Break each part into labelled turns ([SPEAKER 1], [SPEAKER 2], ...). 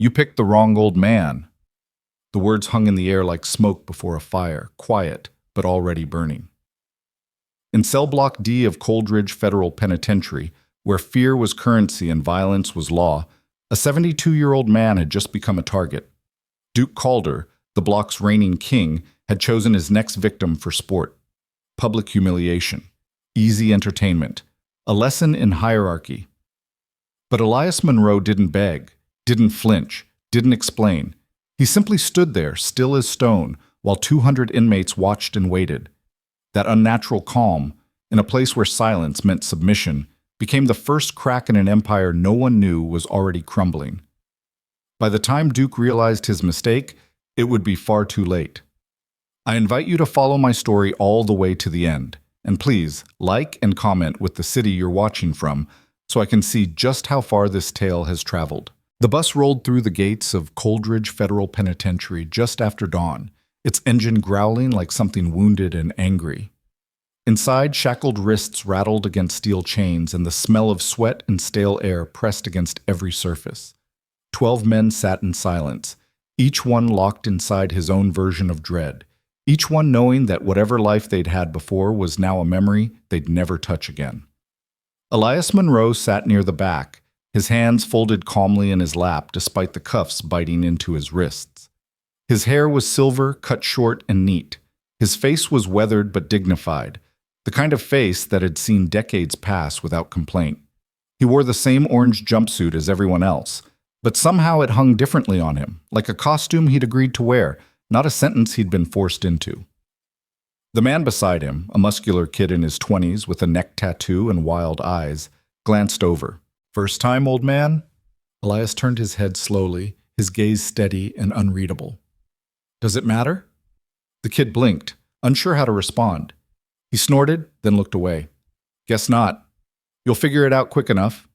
[SPEAKER 1] You picked the wrong old man. The words hung in the air like smoke before a fire, quiet, but already burning. In cell block D of Coldridge Federal Penitentiary, where fear was currency and violence was law, a 72-year-old man had just become a target. Duke Calder, the block's reigning king, had chosen his next victim for sport. Public humiliation. Easy entertainment. A lesson in hierarchy. But Elias Monroe didn't beg, didn't flinch, didn't explain. He simply stood there, still as stone, while 200 inmates watched and waited. That unnatural calm, in a place where silence meant submission, became the first crack in an empire no one knew was already crumbling. By the time Duke realized his mistake, it would be far too late. I invite you to follow my story all the way to the end, and please like and comment with the city you're watching from so I can see just how far this tale has traveled. The bus rolled through the gates of Coldridge Federal Penitentiary just after dawn, its engine growling like something wounded and angry. Inside, shackled wrists rattled against steel chains, and the smell of sweat and stale air pressed against every surface. 12 men sat in silence, each one locked inside his own version of dread, each one knowing that whatever life they'd had before was now a memory they'd never touch again. Elias Monroe sat near the back, his hands folded calmly in his lap despite the cuffs biting into his wrists. His hair was silver, cut short and neat. His face was weathered but dignified, the kind of face that had seen decades pass without complaint. He wore the same orange jumpsuit as everyone else, but somehow it hung differently on him, like a costume he'd agreed to wear, not a sentence he'd been forced into. The man beside him, a muscular kid in his 20s with a neck tattoo and wild eyes, glanced over. "First time, old man?" Elias turned his head slowly, his gaze steady and unreadable. "Does it matter?" The kid blinked, unsure how to respond. He snorted, then looked away. "Guess not. You'll figure it out quick enough."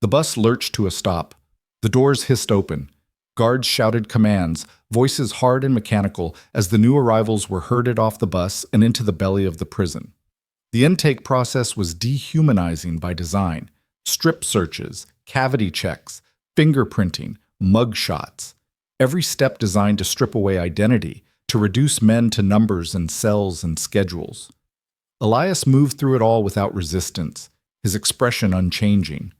[SPEAKER 1] The bus lurched to a stop. The doors hissed open. Guards shouted commands, voices hard and mechanical, as the new arrivals were herded off the bus and into the belly of the prison. The intake process was dehumanizing by design. Strip searches, cavity checks, fingerprinting, mug shots. Every step designed to strip away identity, to reduce men to numbers and cells and schedules. Elias moved through it all without resistance, his expression unchanging.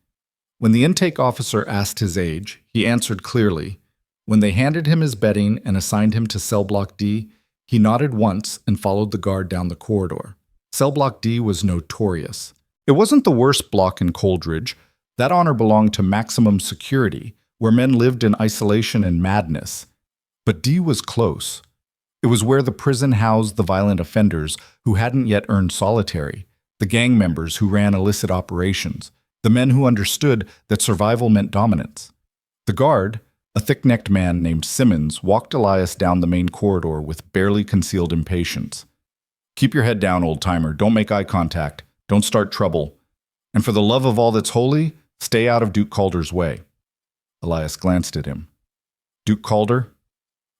[SPEAKER 1] When the intake officer asked his age, he answered clearly. When they handed him his bedding and assigned him to cell block D, he nodded once and followed the guard down the corridor. Cell block D was notorious. It wasn't the worst block in Coldridge. That honor belonged to maximum security, where men lived in isolation and madness. But D was close. It was where the prison housed the violent offenders who hadn't yet earned solitary, the gang members who ran illicit operations, the men who understood that survival meant dominance. The guard, a thick-necked man named Simmons, walked Elias down the main corridor with barely concealed impatience. "Keep your head down, old-timer. Don't make eye contact. Don't start trouble. And for the love of all that's holy, stay out of Duke Calder's way." Elias glanced at him. "Duke Calder?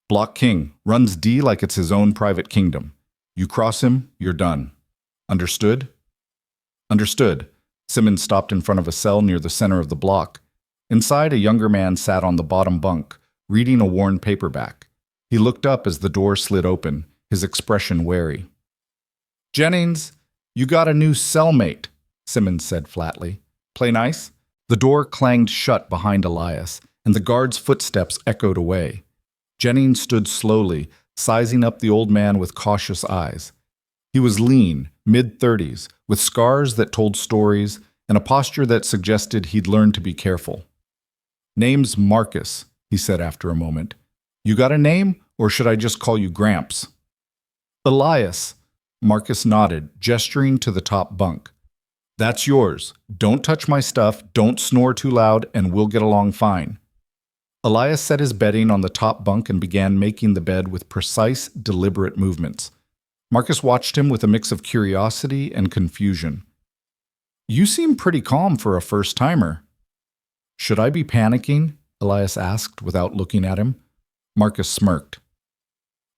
[SPEAKER 1] Block King, runs D like it's his own private kingdom. You cross him, you're done. Understood?" "Understood." Simmons stopped in front of a cell near the center of the block. Inside, a younger man sat on the bottom bunk, reading a worn paperback. He looked up as the door slid open, his expression wary. "Jennings, you got a new cellmate," Simmons said flatly. "Play nice?" The door clanged shut behind Elias, and the guard's footsteps echoed away. Jennings stood slowly, sizing up the old man with cautious eyes. He was lean, mid-30s, with scars that told stories and a posture that suggested he'd learned to be careful. "Name's Marcus," he said after a moment. "You got a name, or should I just call you Gramps?" "Elias." Marcus nodded, gesturing to the top bunk. "That's yours. Don't touch my stuff, don't snore too loud, and we'll get along fine." Elias set his bedding on the top bunk and began making the bed with precise, deliberate movements. Marcus watched him with a mix of curiosity and confusion. "You seem pretty calm for a first-timer." "Should I be panicking?" Elias asked without looking at him. Marcus smirked.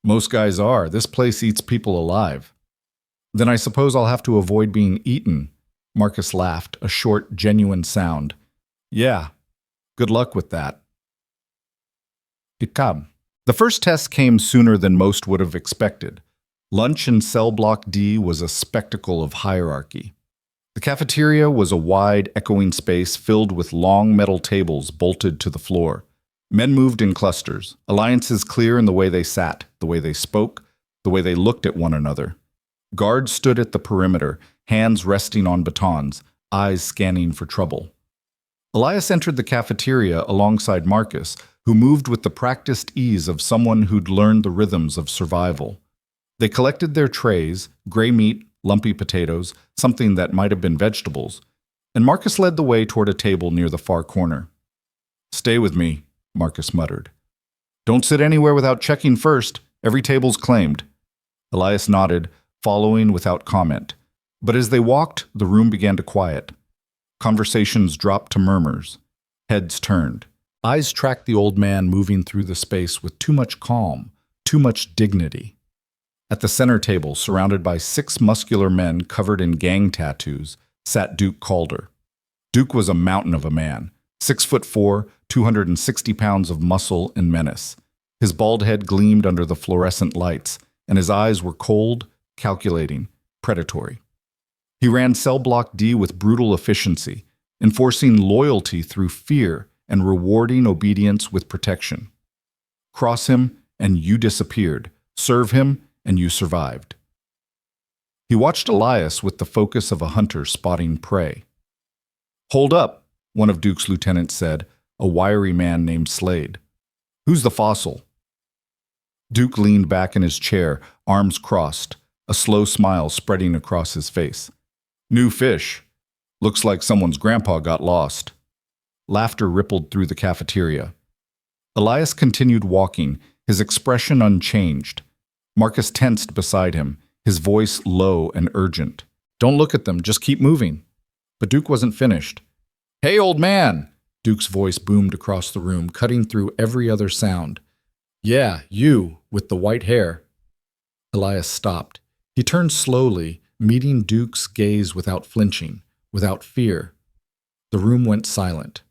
[SPEAKER 1] "Most guys are. This place eats people alive." "Then I suppose I'll have to avoid being eaten." Marcus laughed, a short, genuine sound. "Yeah. Good luck with that." It came. The first test came sooner than most would have expected. Lunch in cell block D was a spectacle of hierarchy. The cafeteria was a wide, echoing space filled with long metal tables bolted to the floor. Men moved in clusters, alliances clear in the way they sat, the way they spoke, the way they looked at one another. Guards stood at the perimeter, hands resting on batons, eyes scanning for trouble. Elias entered the cafeteria alongside Marcus, who moved with the practiced ease of someone who'd learned the rhythms of survival. They collected their trays, gray meat, lumpy potatoes, something that might have been vegetables, and Marcus led the way toward a table near the far corner. "Stay with me," Marcus muttered. "Don't sit anywhere without checking first. Every table's claimed." Elias nodded, following without comment. But as they walked, the room began to quiet. Conversations dropped to murmurs. Heads turned. Eyes tracked the old man moving through the space with too much calm, too much dignity. At the center table, surrounded by 6 muscular men covered in gang tattoos, sat Duke Calder. Duke was a mountain of a man, 6'4", 260 pounds of muscle and menace. His bald head gleamed under the fluorescent lights, and his eyes were cold, calculating, predatory. He ran cell block D with brutal efficiency, enforcing loyalty through fear and rewarding obedience with protection. Cross him, and you disappeared. Serve him, and you survived. He watched Elias with the focus of a hunter spotting prey. "Hold up," one of Duke's lieutenants said, a wiry man named Slade. "Who's the fossil?" Duke leaned back in his chair, arms crossed, a slow smile spreading across his face. "New fish. Looks like someone's grandpa got lost." Laughter rippled through the cafeteria. Elias continued walking, his expression unchanged. Marcus tensed beside him, his voice low and urgent. "Don't look at them, just keep moving." But Duke wasn't finished. "Hey, old man!" Duke's voice boomed across the room, cutting through every other sound. "Yeah, you, with the white hair." Elias stopped. He turned slowly, meeting Duke's gaze without flinching, without fear. The room went silent.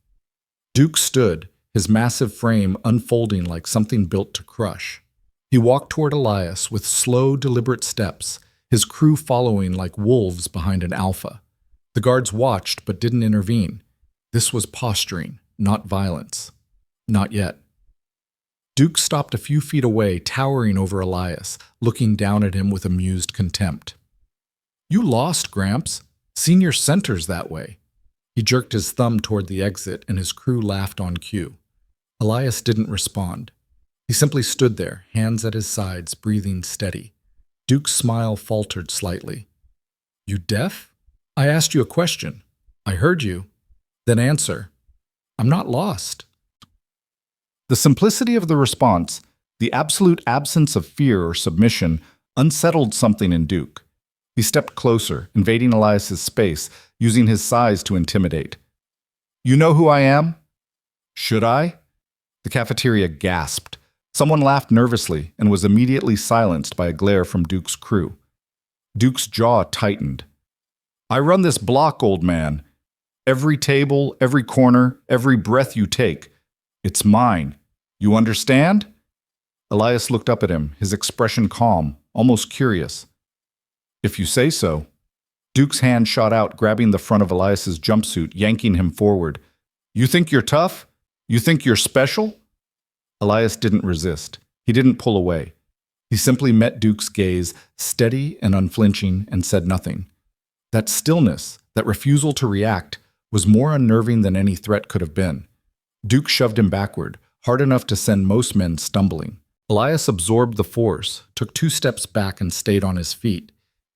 [SPEAKER 1] Duke stood, his massive frame unfolding like something built to crush. He walked toward Elias with slow, deliberate steps, his crew following like wolves behind an alpha. The guards watched but didn't intervene. This was posturing, not violence. Not yet. Duke stopped a few feet away, towering over Elias, looking down at him with amused contempt. "You lost, Gramps. Senior center's that way." He jerked his thumb toward the exit, and his crew laughed on cue. Elias didn't respond. He simply stood there, hands at his sides, breathing steady. Duke's smile faltered slightly. "You deaf? I asked you a question. I heard you. Then answer. I'm not lost." The simplicity of the response, the absolute absence of fear or submission, unsettled something in Duke. He stepped closer, invading Elias's space, using his size to intimidate. "You know who I am?" "Should I?" The cafeteria gasped. Someone laughed nervously and was immediately silenced by a glare from Duke's crew. Duke's jaw tightened. "I run this block, old man. Every table, every corner, every breath you take. It's mine. You understand?" Elias looked up at him, his expression calm, almost curious. "If you say so." Duke's hand shot out, grabbing the front of Elias's jumpsuit, yanking him forward. "You think you're tough? You think you're special?" Elias didn't resist. He didn't pull away. He simply met Duke's gaze, steady and unflinching, and said nothing. That stillness, that refusal to react, was more unnerving than any threat could have been. Duke shoved him backward, hard enough to send most men stumbling. Elias absorbed the force, took 2 steps back and stayed on his feet.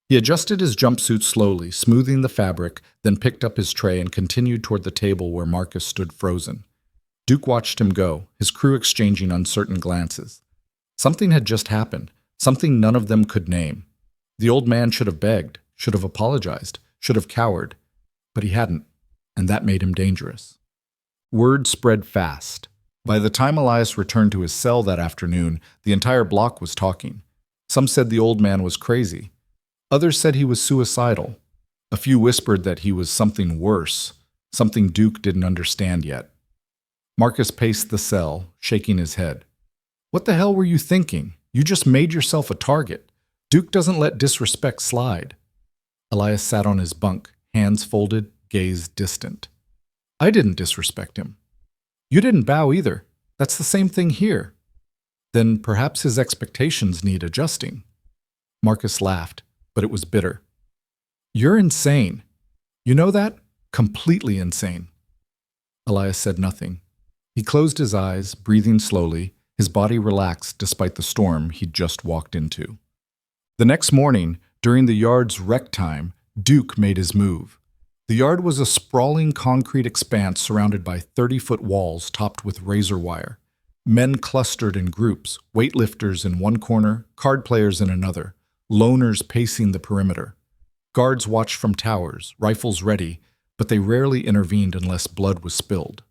[SPEAKER 1] He adjusted his jumpsuit slowly, smoothing the fabric, then picked up his tray and continued toward the table where Marcus stood frozen. Duke watched him go, his crew exchanging uncertain glances. Something had just happened, something none of them could name. The old man should have begged, should have apologized, should have cowered. But he hadn't, and that made him dangerous. Word spread fast. By the time Elias returned to his cell that afternoon, the entire block was talking. Some said the old man was crazy. Others said he was suicidal. A few whispered that he was something worse, something Duke didn't understand yet. Marcus paced the cell, shaking his head. What the hell were you thinking? You just made yourself a target. Duke doesn't let disrespect slide. Elias sat on his bunk, hands folded, gaze distant. I didn't disrespect him. You didn't bow either. That's the same thing here. Then perhaps his expectations need adjusting. Marcus laughed, but it was bitter. You're insane. You know that? Completely insane. Elias said nothing. He closed his eyes, breathing slowly, his body relaxed despite the storm he'd just walked into. The next morning, during the yard's rec time, Duke made his move. The yard was a sprawling concrete expanse surrounded by 30-foot walls topped with razor wire. Men clustered in groups, weightlifters in one corner, card players in another, loners pacing the perimeter. Guards watched from towers, rifles ready, but they rarely intervened unless blood was spilled.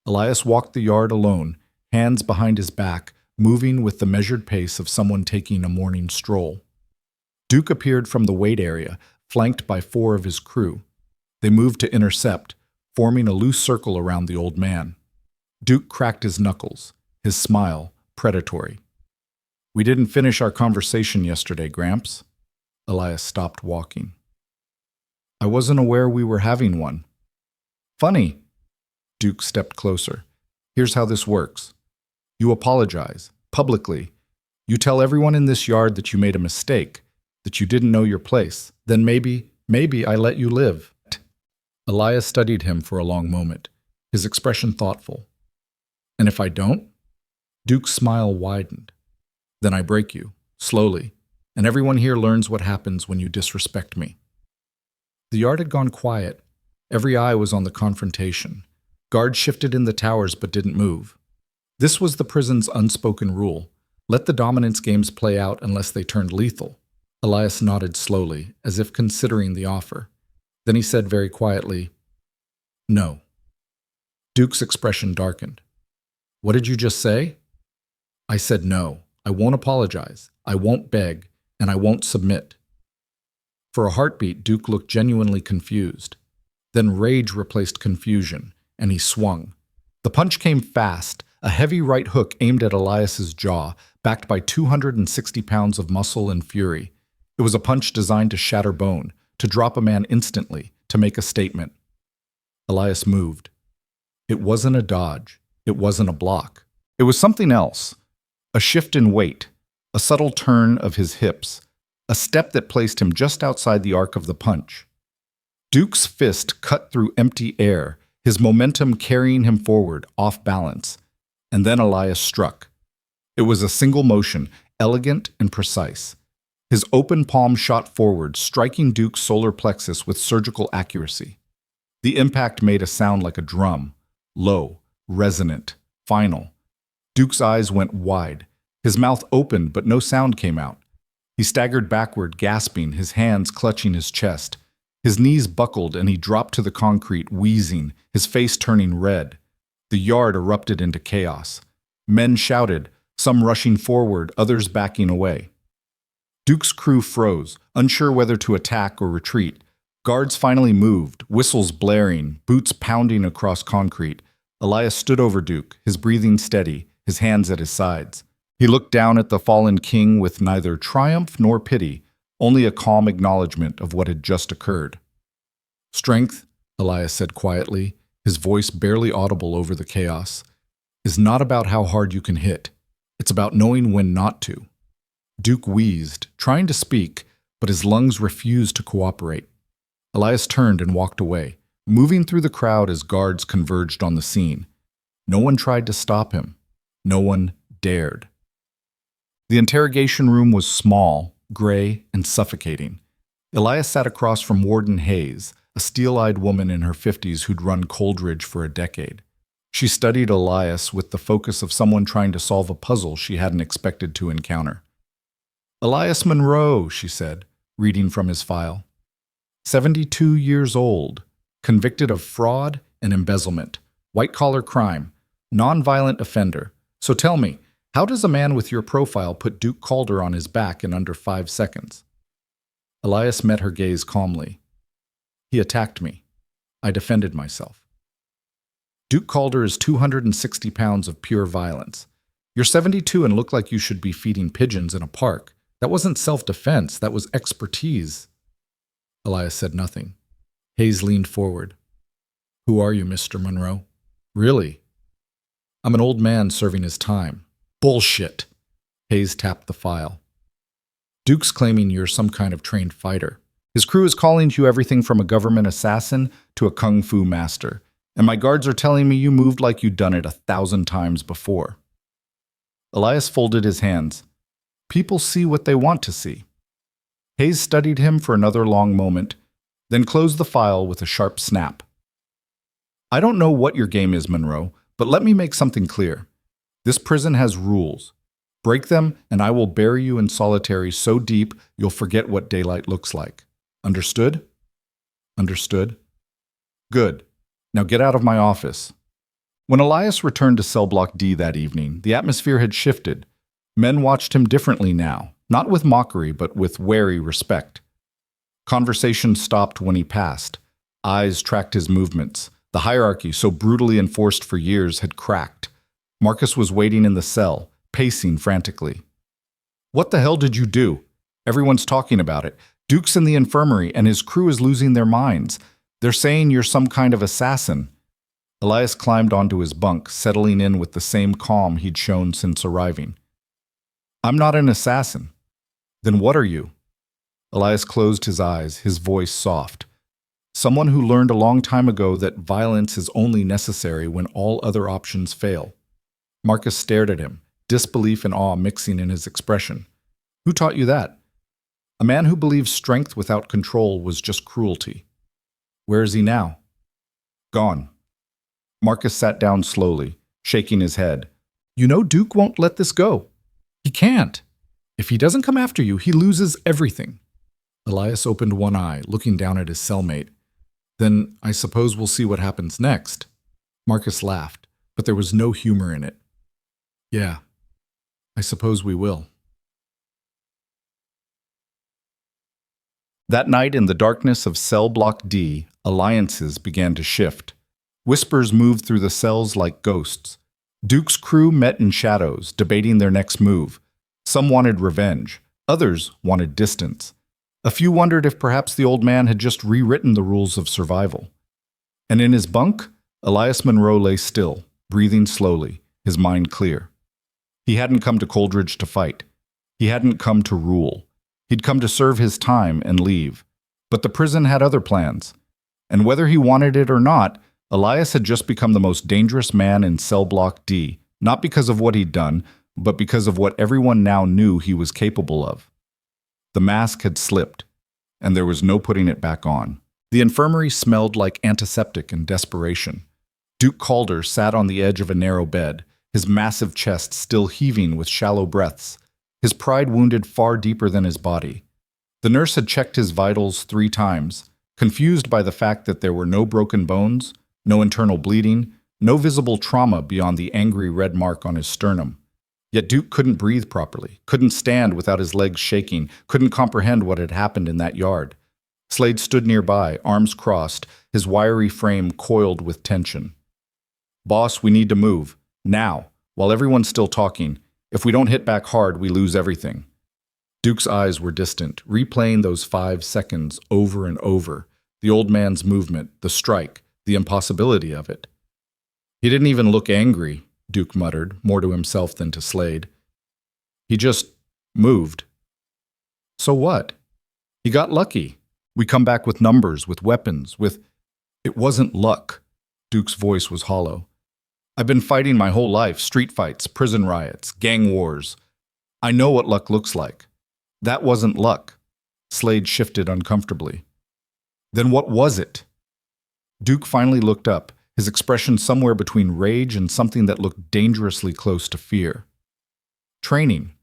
[SPEAKER 1] Elias walked the yard alone, hands behind his back, moving with the measured pace of someone taking a morning stroll. Duke appeared from the weight area, flanked by 4 of his crew. They moved to intercept, forming a loose circle around the old man. Duke cracked his knuckles, his smile predatory. We didn't finish our conversation yesterday, Gramps. Elias stopped walking. I wasn't aware we were having one. Funny. Duke stepped closer. Here's how this works. You apologize, publicly. You tell everyone in this yard that you made a mistake, that you didn't know your place. Then maybe I let you live. Elias studied him for a long moment, his expression thoughtful. And if I don't? Duke's smile widened. Then I break you, slowly, and everyone here learns what happens when you disrespect me. The yard had gone quiet. Every eye was on the confrontation. Guards shifted in the towers but didn't move. This was the prison's unspoken rule. Let the dominance games play out unless they turned lethal. Elias nodded slowly, as if considering the offer. Then he said very quietly, No. Duke's expression darkened. What did you just say? I said no. I won't apologize. I won't beg, and I won't submit. For a heartbeat, Duke looked genuinely confused. Then rage replaced confusion, and he swung. The punch came fast, a heavy right hook aimed at Elias's jaw, backed by 260 pounds of muscle and fury. It was a punch designed to shatter bone, to drop a man instantly, to make a statement. Elias moved. It wasn't a dodge. It wasn't a block. It was something else. A shift in weight, a subtle turn of his hips, a step that placed him just outside the arc of the punch. Duke's fist cut through empty air, his momentum carrying him forward, off balance. And then Elias struck. It was a single motion, elegant and precise. His open palm shot forward, striking Duke's solar plexus with surgical accuracy. The impact made a sound like a drum, low, resonant, final. Duke's eyes went wide. His mouth opened, but no sound came out. He staggered backward, gasping, his hands clutching his chest. His knees buckled, and he dropped to the concrete, wheezing, his face turning red. The yard erupted into chaos. Men shouted, some rushing forward, others backing away. Duke's crew froze, unsure whether to attack or retreat. Guards finally moved, whistles blaring, boots pounding across concrete. Elias stood over Duke, his breathing steady, his hands at his sides. He looked down at the fallen king with neither triumph nor pity, only a calm acknowledgement of what had just occurred. Strength, Elias said quietly, his voice barely audible over the chaos, is not about how hard you can hit. It's about knowing when not to. Duke wheezed, trying to speak, but his lungs refused to cooperate. Elias turned and walked away, moving through the crowd as guards converged on the scene. No one tried to stop him. No one dared. The interrogation room was small, gray, and suffocating. Elias sat across from Warden Hayes, a steel-eyed woman in her 50s who'd run Coldridge for a decade. She studied Elias with the focus of someone trying to solve a puzzle she hadn't expected to encounter. Elias Monroe, she said, reading from his file. 72 years old, convicted of fraud and embezzlement, white-collar crime, non-violent offender. So tell me, how does a man with your profile put Duke Calder on his back in under 5 seconds? Elias met her gaze calmly. He attacked me. I defended myself. Duke Calder is 260 pounds of pure violence. You're 72 and look like you should be feeding pigeons in a park. That wasn't self-defense, that was expertise. Elias said nothing. Hayes leaned forward. Who are you, Mr. Monroe? Really? I'm an old man serving his time. Bullshit. Hayes tapped the file. Duke's claiming you're some kind of trained fighter. His crew is calling you everything from a government assassin to a kung fu master. And my guards are telling me you moved like you'd done it 1,000 times before. Elias folded his hands. People see what they want to see. Hayes studied him for another long moment, then closed the file with a sharp snap. I don't know what your game is, Monroe, but let me make something clear. This prison has rules. Break them, and I will bury you in solitary so deep you'll forget what daylight looks like. Understood? Understood. Good. Now get out of my office. When Elias returned to cell block D that evening, the atmosphere had shifted. Men watched him differently now, not with mockery, but with wary respect. Conversation stopped when he passed. Eyes tracked his movements. The hierarchy, so brutally enforced for years, had cracked. Marcus was waiting in the cell, pacing frantically. What the hell did you do? Everyone's talking about it. Duke's in the infirmary, and his crew is losing their minds. They're saying you're some kind of assassin. Elias climbed onto his bunk, settling in with the same calm he'd shown since arriving. I'm not an assassin. Then what are you? Elias closed his eyes, his voice soft. Someone who learned a long time ago that violence is only necessary when all other options fail. Marcus stared at him, disbelief and awe mixing in his expression. Who taught you that? A man who believes strength without control was just cruelty. Where is he now? Gone. Marcus sat down slowly, shaking his head. You know Duke won't let this go. He can't. If he doesn't come after you, he loses everything. Elias opened one eye, looking down at his cellmate. Then I suppose we'll see what happens next. Marcus laughed, but there was no humor in it. Yeah, I suppose we will. That night in the darkness of cell block D, alliances began to shift. Whispers moved through the cells like ghosts. Duke's crew met in shadows, debating their next move. Some wanted revenge. Others wanted distance. A few wondered if perhaps the old man had just rewritten the rules of survival. And in his bunk, Elias Monroe lay still, breathing slowly, his mind clear. He hadn't come to Coldridge to fight. He hadn't come to rule. He'd come to serve his time and leave. But the prison had other plans. And whether he wanted it or not, Elias had just become the most dangerous man in cell block D, not because of what he'd done, but because of what everyone now knew he was capable of. The mask had slipped, and there was no putting it back on. The infirmary smelled like antiseptic and desperation. Duke Calder sat on the edge of a narrow bed, his massive chest still heaving with shallow breaths, his pride wounded far deeper than his body. The nurse had checked his vitals 3 times, confused by the fact that there were no broken bones, no internal bleeding, no visible trauma beyond the angry red mark on his sternum. Yet Duke couldn't breathe properly, couldn't stand without his legs shaking, couldn't comprehend what had happened in that yard. Slade stood nearby, arms crossed, his wiry frame coiled with tension. Boss, we need to move. Now, while everyone's still talking. If we don't hit back hard, we lose everything. Duke's eyes were distant, replaying those 5 seconds over and over. The old man's movement, the strike, the impossibility of it. He didn't even look angry, Duke muttered, more to himself than to Slade. He just moved. So what? He got lucky. We come back with numbers, with weapons, with... It wasn't luck. Duke's voice was hollow. I've been fighting my whole life, street fights, prison riots, gang wars. I know what luck looks like. That wasn't luck. Slade shifted uncomfortably. Then what was it? Duke finally looked up, his expression somewhere between rage and something that looked dangerously close to fear. Training.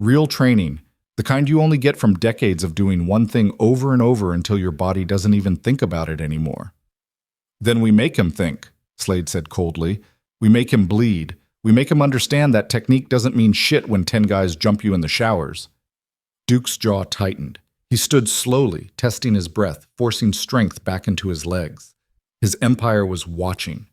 [SPEAKER 1] Real training. The kind you only get from decades of doing one thing over and over until your body doesn't even think about it anymore. Then we make him think, Slade said coldly. We make him bleed. We make him understand that technique doesn't mean shit when 10 guys jump you in the showers. Duke's jaw tightened. He stood slowly, testing his breath, forcing strength back into his legs. His empire was watching.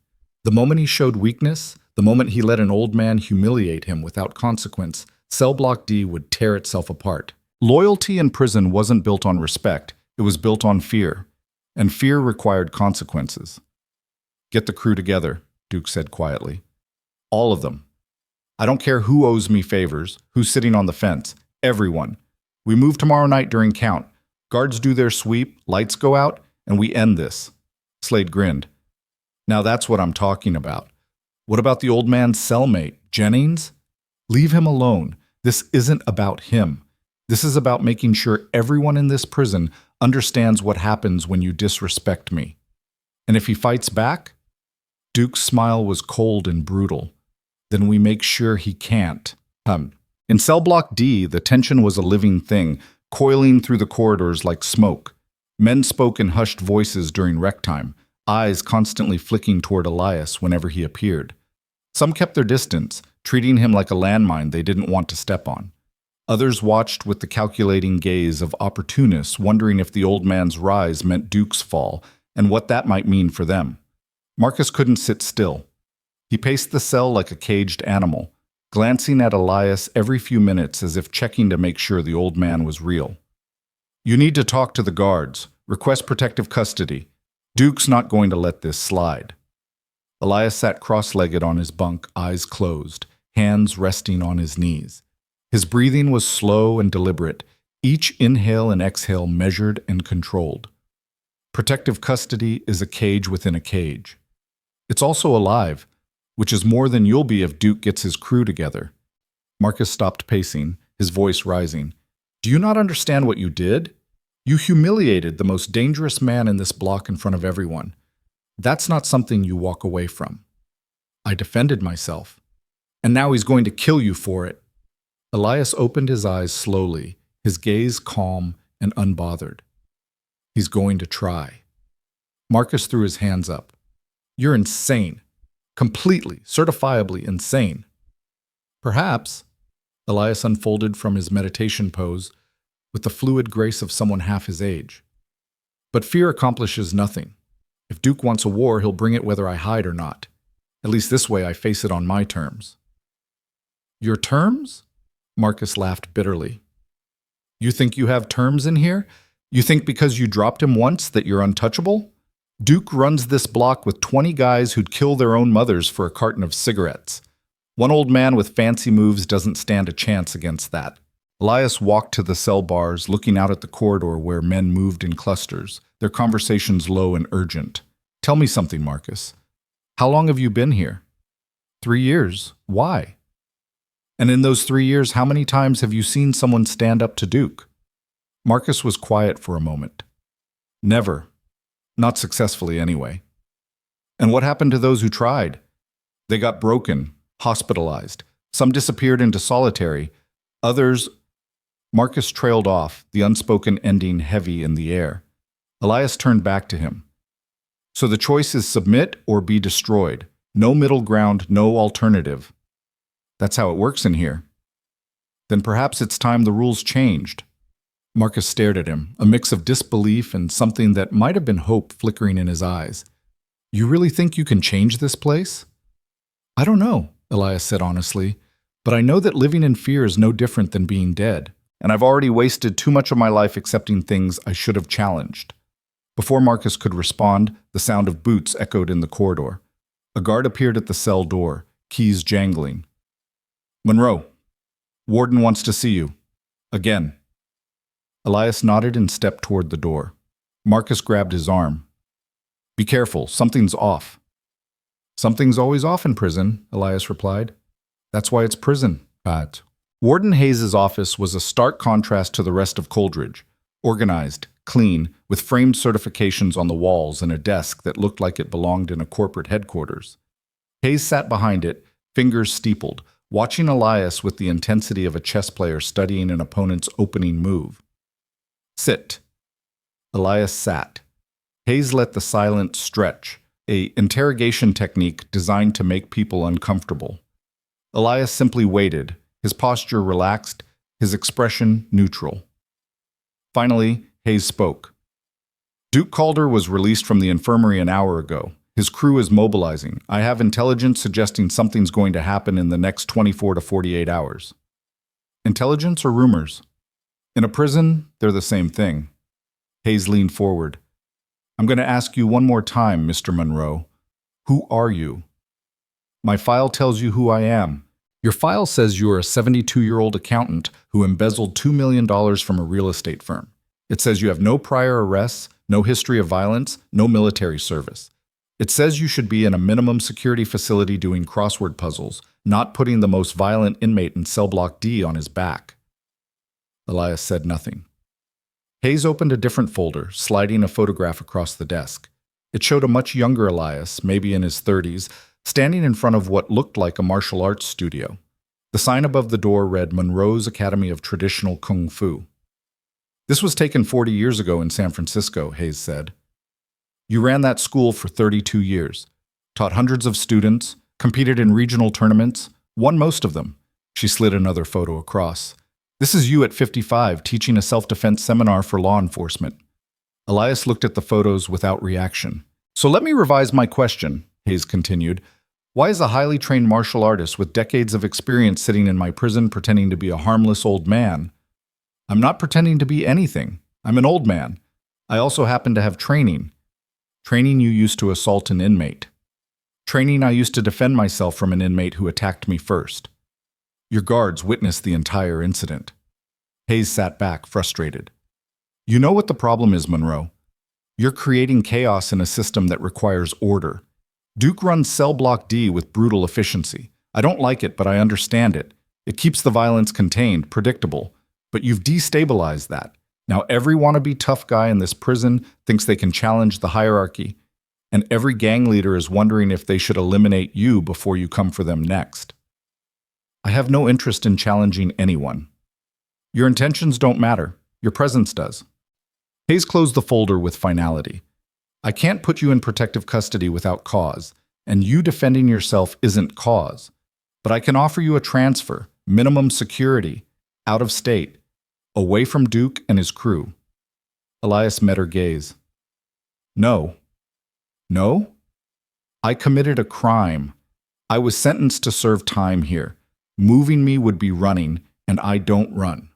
[SPEAKER 1] The moment he showed weakness, The moment he let an old man humiliate him without consequence, Cell Block D would tear itself apart. Loyalty in prison wasn't built on respect, it was built on fear. And fear required consequences. "Get the crew together," Duke said quietly. "All of them. I don't care who owes me favors, who's sitting on the fence. Everyone. We move tomorrow night during count. Guards do their sweep, lights go out, and we end this." Slade grinned. "Now that's what I'm talking about. What about the old man's cellmate, Jennings? Leave him alone. This isn't about him. This is about making sure everyone in this prison understands what happens when you disrespect me. And if he fights back?" Duke's smile was cold and brutal. "Then we make sure he can't." In Cell Block D, the tension was a living thing, coiling through the corridors like smoke. Men spoke in hushed voices during rec time, eyes constantly flicking toward Elias whenever he appeared. Some kept their distance, treating him like a landmine they didn't want to step on. Others watched with the calculating gaze of opportunists, wondering if the old man's rise meant Duke's fall, and what that might mean for them. Marcus couldn't sit still. He paced the cell like a caged animal, glancing at Elias every few minutes as if checking to make sure the old man was real. "You need to talk to the guards. Request protective custody. Duke's not going to let this slide." Elias sat cross-legged on his bunk, eyes closed, hands resting on his knees. His breathing was slow and deliberate, each inhale and exhale measured and controlled. Protective custody is a cage within a cage. It's also alive, which is more than you'll be if Duke gets his crew together. Marcus stopped pacing, his voice rising. "Do you not understand what you did? You humiliated the most dangerous man in this block in front of everyone. That's not something you walk away from." "I defended myself. And now he's going to kill you for it." Elias opened his eyes slowly, his gaze calm and unbothered. "He's going to try." Marcus threw his hands up. "You're insane. Completely, certifiably insane." "Perhaps," Elias unfolded from his meditation pose with the fluid grace of someone half his age. "But fear accomplishes nothing. If Duke wants a war, he'll bring it whether I hide or not. At least this way I face it on my terms." "Your terms?" Marcus laughed bitterly. "You think you have terms in here? You think because you dropped him once that you're untouchable? Duke runs this block with 20 guys who'd kill their own mothers for a carton of cigarettes. One old man with fancy moves doesn't stand a chance against that." Elias walked to the cell bars, looking out at the corridor where men moved in clusters, their conversations low and urgent. "Tell me something, Marcus. How long have you been here?" 3 years. Why?" "And in those 3 years, how many times have you seen someone stand up to Duke?" Marcus was quiet for a moment. "Never. Not successfully, anyway." "And what happened to those who tried?" "They got broken, hospitalized. Some disappeared into solitary. Others—" Marcus trailed off, the unspoken ending heavy in the air. Elias turned back to him. "So the choice is submit or be destroyed. No middle ground, no alternative. That's how it works in here." "Then perhaps it's time the rules changed." Marcus stared at him, a mix of disbelief and something that might have been hope flickering in his eyes. "You really think you can change this place?" "I don't know," Elias said honestly, "but I know that living in fear is no different than being dead, and I've already wasted too much of my life accepting things I should have challenged." Before Marcus could respond, the sound of boots echoed in the corridor. A guard appeared at the cell door, keys jangling. "Monroe, Warden wants to see you. Again." Elias nodded and stepped toward the door. Marcus grabbed his arm. "Be careful, something's off." "Something's always off in prison," Elias replied. "That's why it's prison." Warden Hayes' office was a stark contrast to the rest of Coldridge. Organized, clean, with framed certifications on the walls and a desk that looked like it belonged in a corporate headquarters. Hayes sat behind it, fingers steepled, watching Elias with the intensity of a chess player studying an opponent's opening move. "Sit." Elias sat. Hayes let the silence stretch, an interrogation technique designed to make people uncomfortable. Elias simply waited, his posture relaxed, his expression neutral. Finally, Hayes spoke. "Duke Calder was released from the infirmary an hour ago. His crew is mobilizing. I have intelligence suggesting something's going to happen in the next 24 to 48 hours. Intelligence or rumors? In a prison, they're the same thing. Hayes leaned forward. I'm going to ask you one more time, Mr. Monroe. Who are you? My file tells you who I am. Your file says you are a 72-year-old accountant who embezzled $2 million from a real estate firm. It says you have no prior arrests, no history of violence, no military service. It says you should be in a minimum security facility doing crossword puzzles, not putting the most violent inmate in cell block D on his back. Elias said nothing. Hayes opened a different folder, sliding a photograph across the desk. It showed a much younger Elias, maybe in his 30s, standing in front of what looked like a martial arts studio. The sign above the door read Monroe's Academy of Traditional Kung Fu. This was taken 40 years ago in San Francisco, Hayes said. You ran that school for 32 years, taught hundreds of students, competed in regional tournaments, won most of them. She slid another photo across. This is you at 55, teaching a self-defense seminar for law enforcement. Elias looked at the photos without reaction. So let me revise my question, Hayes continued. Why is a highly trained martial artist with decades of experience sitting in my prison pretending to be a harmless old man? I'm not pretending to be anything. I'm an old man. I also happen to have training. Training you used to assault an inmate. Training I used to defend myself from an inmate who attacked me first. Your guards witnessed the entire incident. Hayes sat back, frustrated. You know what the problem is, Monroe. You're creating chaos in a system that requires order. Duke runs cell block D with brutal efficiency. I don't like it, but I understand it. It keeps the violence contained, predictable. But you've destabilized that. Now every wannabe tough guy in this prison thinks they can challenge the hierarchy, and every gang leader is wondering if they should eliminate you before you come for them next. I have no interest in challenging anyone. Your intentions don't matter. Your presence does. Hayes closed the folder with finality. I can't put you in protective custody without cause, and you defending yourself isn't cause. But I can offer you a transfer, minimum security, out of state, away from Duke and his crew. Elias met her gaze. No. No? I committed a crime. I was sentenced to serve time here. Moving me would be running, and I don't run.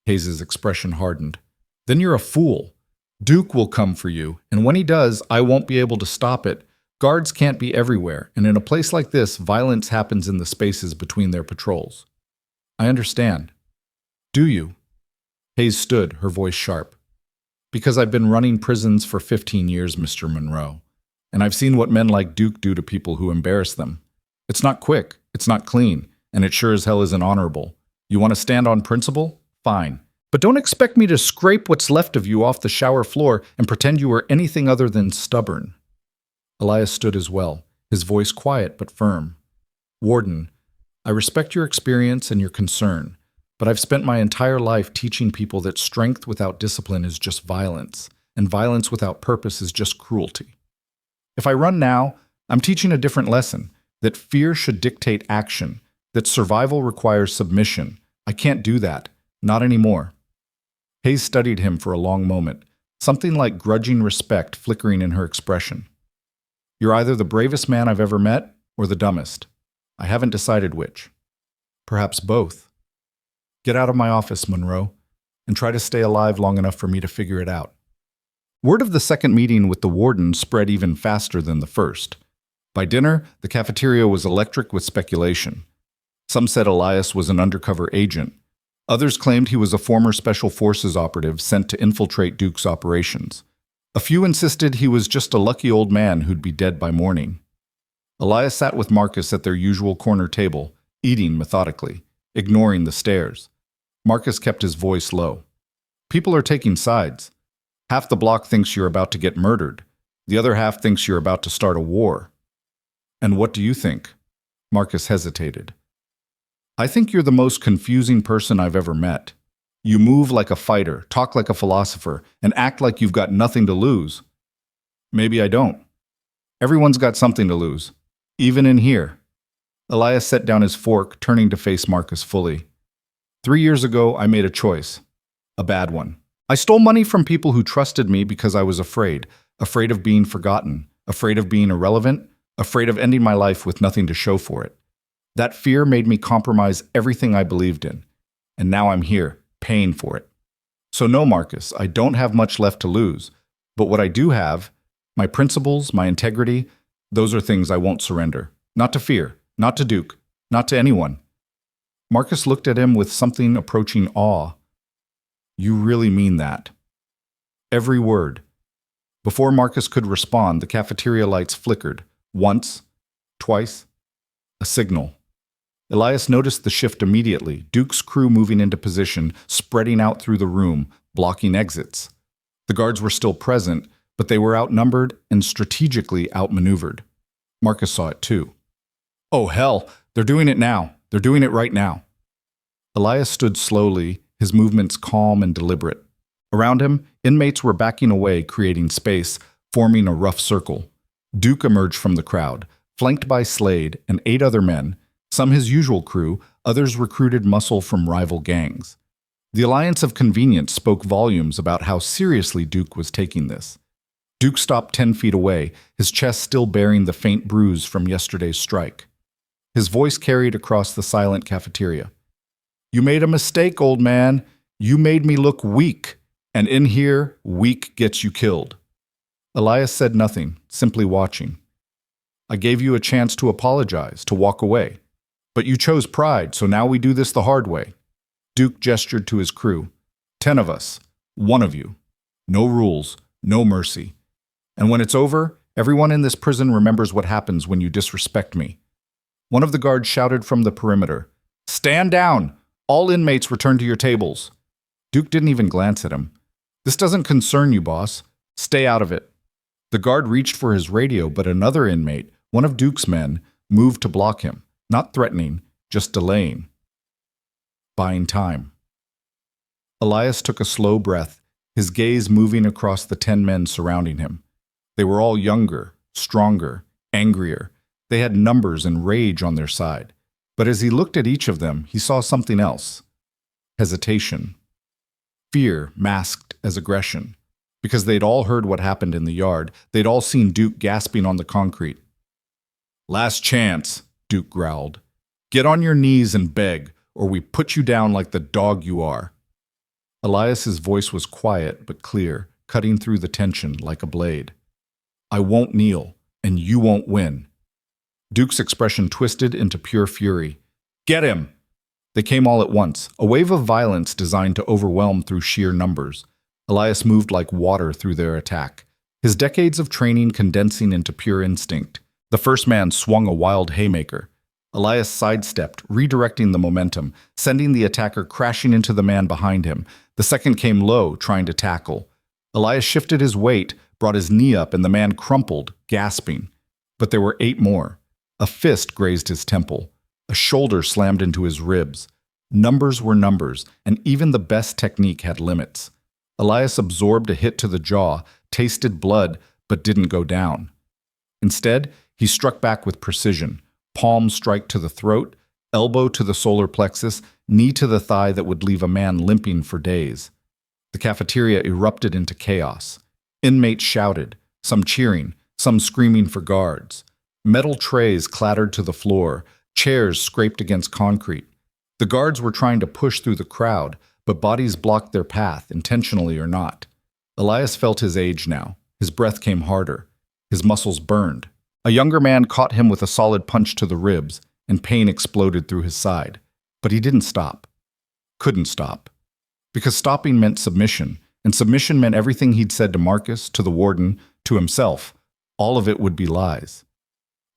[SPEAKER 1] Hayes' expression hardened. Then you're a fool. Duke will come for you, and when he does, I won't be able to stop it. Guards can't be everywhere, and in a place like this, violence happens in the spaces between their patrols. I understand. Do you? Hayes stood, her voice sharp. Because I've been running prisons for 15 years, Mr. Monroe, and I've seen what men like Duke do to people who embarrass them. It's not quick, it's not clean, and it sure as hell isn't honorable. You want to stand on principle? Fine. But don't expect me to scrape what's left of you off the shower floor and pretend you were anything other than stubborn. Elias stood as well, his voice quiet but firm. Warden, I respect your experience and your concern, but I've spent my entire life teaching people that strength without discipline is just violence, and violence without purpose is just cruelty. If I run now, I'm teaching a different lesson, that fear should dictate action, that survival requires submission. I can't do that. Not anymore. Hayes studied him for a long moment, something like grudging respect flickering in her expression. You're either the bravest man I've ever met or the dumbest. I haven't decided which. Perhaps both. Get out of my office, Monroe, and try to stay alive long enough for me to figure it out. Word of the second meeting with the warden spread even faster than the first. By dinner, the cafeteria was electric with speculation. Some said Elias was an undercover agent. Others claimed he was a former Special Forces operative sent to infiltrate Duke's operations. A few insisted he was just a lucky old man who'd be dead by morning. Elias sat with Marcus at their usual corner table, eating methodically, ignoring the stares. Marcus kept his voice low. People are taking sides. Half the block thinks you're about to get murdered. The other half thinks you're about to start a war. And what do you think? Marcus hesitated. I think you're the most confusing person I've ever met. You move like a fighter, talk like a philosopher, and act like you've got nothing to lose. Maybe I don't. Everyone's got something to lose, even in here. Elias set down his fork, turning to face Marcus fully. 3 years ago, I made a choice. A bad one. I stole money from people who trusted me because I was afraid of being forgotten, afraid of being irrelevant, afraid of ending my life with nothing to show for it. That fear made me compromise everything I believed in, and now I'm here, paying for it. So no, Marcus, I don't have much left to lose, but what I do have, my principles, my integrity, those are things I won't surrender. Not to fear, not to Duke, not to anyone. Marcus looked at him with something approaching awe. You really mean that? Every word. Before Marcus could respond, the cafeteria lights flickered. Once, twice, a signal. Elias noticed the shift immediately, Duke's crew moving into position, spreading out through the room, blocking exits. The guards were still present, but they were outnumbered and strategically outmaneuvered. Marcus saw it too. Oh hell, they're doing it now. They're doing it right now. Elias stood slowly, his movements calm and deliberate. Around him, inmates were backing away, creating space, forming a rough circle. Duke emerged from the crowd, flanked by Slade and 8 other men, some his usual crew, others recruited muscle from rival gangs. The alliance of convenience spoke volumes about how seriously Duke was taking this. Duke stopped 10 feet away, his chest still bearing the faint bruise from yesterday's strike. His voice carried across the silent cafeteria. You made a mistake, old man. You made me look weak, and in here, weak gets you killed. Elias said nothing, simply watching. I gave you a chance to apologize, to walk away. But you chose pride, so now we do this the hard way. Duke gestured to his crew. 10 of us, 1 of you. No rules, no mercy. And when it's over, everyone in this prison remembers what happens when you disrespect me. One of the guards shouted from the perimeter, Stand down! All inmates return to your tables. Duke didn't even glance at him. This doesn't concern you, boss. Stay out of it. The guard reached for his radio, but another inmate, one of Duke's men, moved to block him. Not threatening, just delaying. Buying time. Elias took a slow breath, his gaze moving across the 10 men surrounding him. They were all younger, stronger, angrier. They had numbers and rage on their side. But as he looked at each of them, he saw something else. Hesitation. Fear masked as aggression. Because they'd all heard what happened in the yard, they'd all seen Duke gasping on the concrete. Last chance, Duke growled. Get on your knees and beg, or we put you down like the dog you are. Elias's voice was quiet but clear, cutting through the tension like a blade. I won't kneel, and you won't win. Duke's expression twisted into pure fury. Get him! They came all at once, a wave of violence designed to overwhelm through sheer numbers. Elias moved like water through their attack, his decades of training condensing into pure instinct. The first man swung a wild haymaker. Elias sidestepped, redirecting the momentum, sending the attacker crashing into the man behind him. The second came low, trying to tackle. Elias shifted his weight, brought his knee up, and the man crumpled, gasping. But there were 8 more. A fist grazed his temple. A shoulder slammed into his ribs. Numbers were numbers, and even the best technique had limits. Elias absorbed a hit to the jaw, tasted blood, but didn't go down. Instead, he struck back with precision. Palm strike to the throat, elbow to the solar plexus, knee to the thigh that would leave a man limping for days. The cafeteria erupted into chaos. Inmates shouted, some cheering, some screaming for guards. Metal trays clattered to the floor, chairs scraped against concrete. The guards were trying to push through the crowd, but bodies blocked their path, intentionally or not. Elias felt his age now. His breath came harder. His muscles burned. A younger man caught him with a solid punch to the ribs, and pain exploded through his side. But he didn't stop. Couldn't stop. Because stopping meant submission, and submission meant everything he'd said to Marcus, to the warden, to himself. All of it would be lies.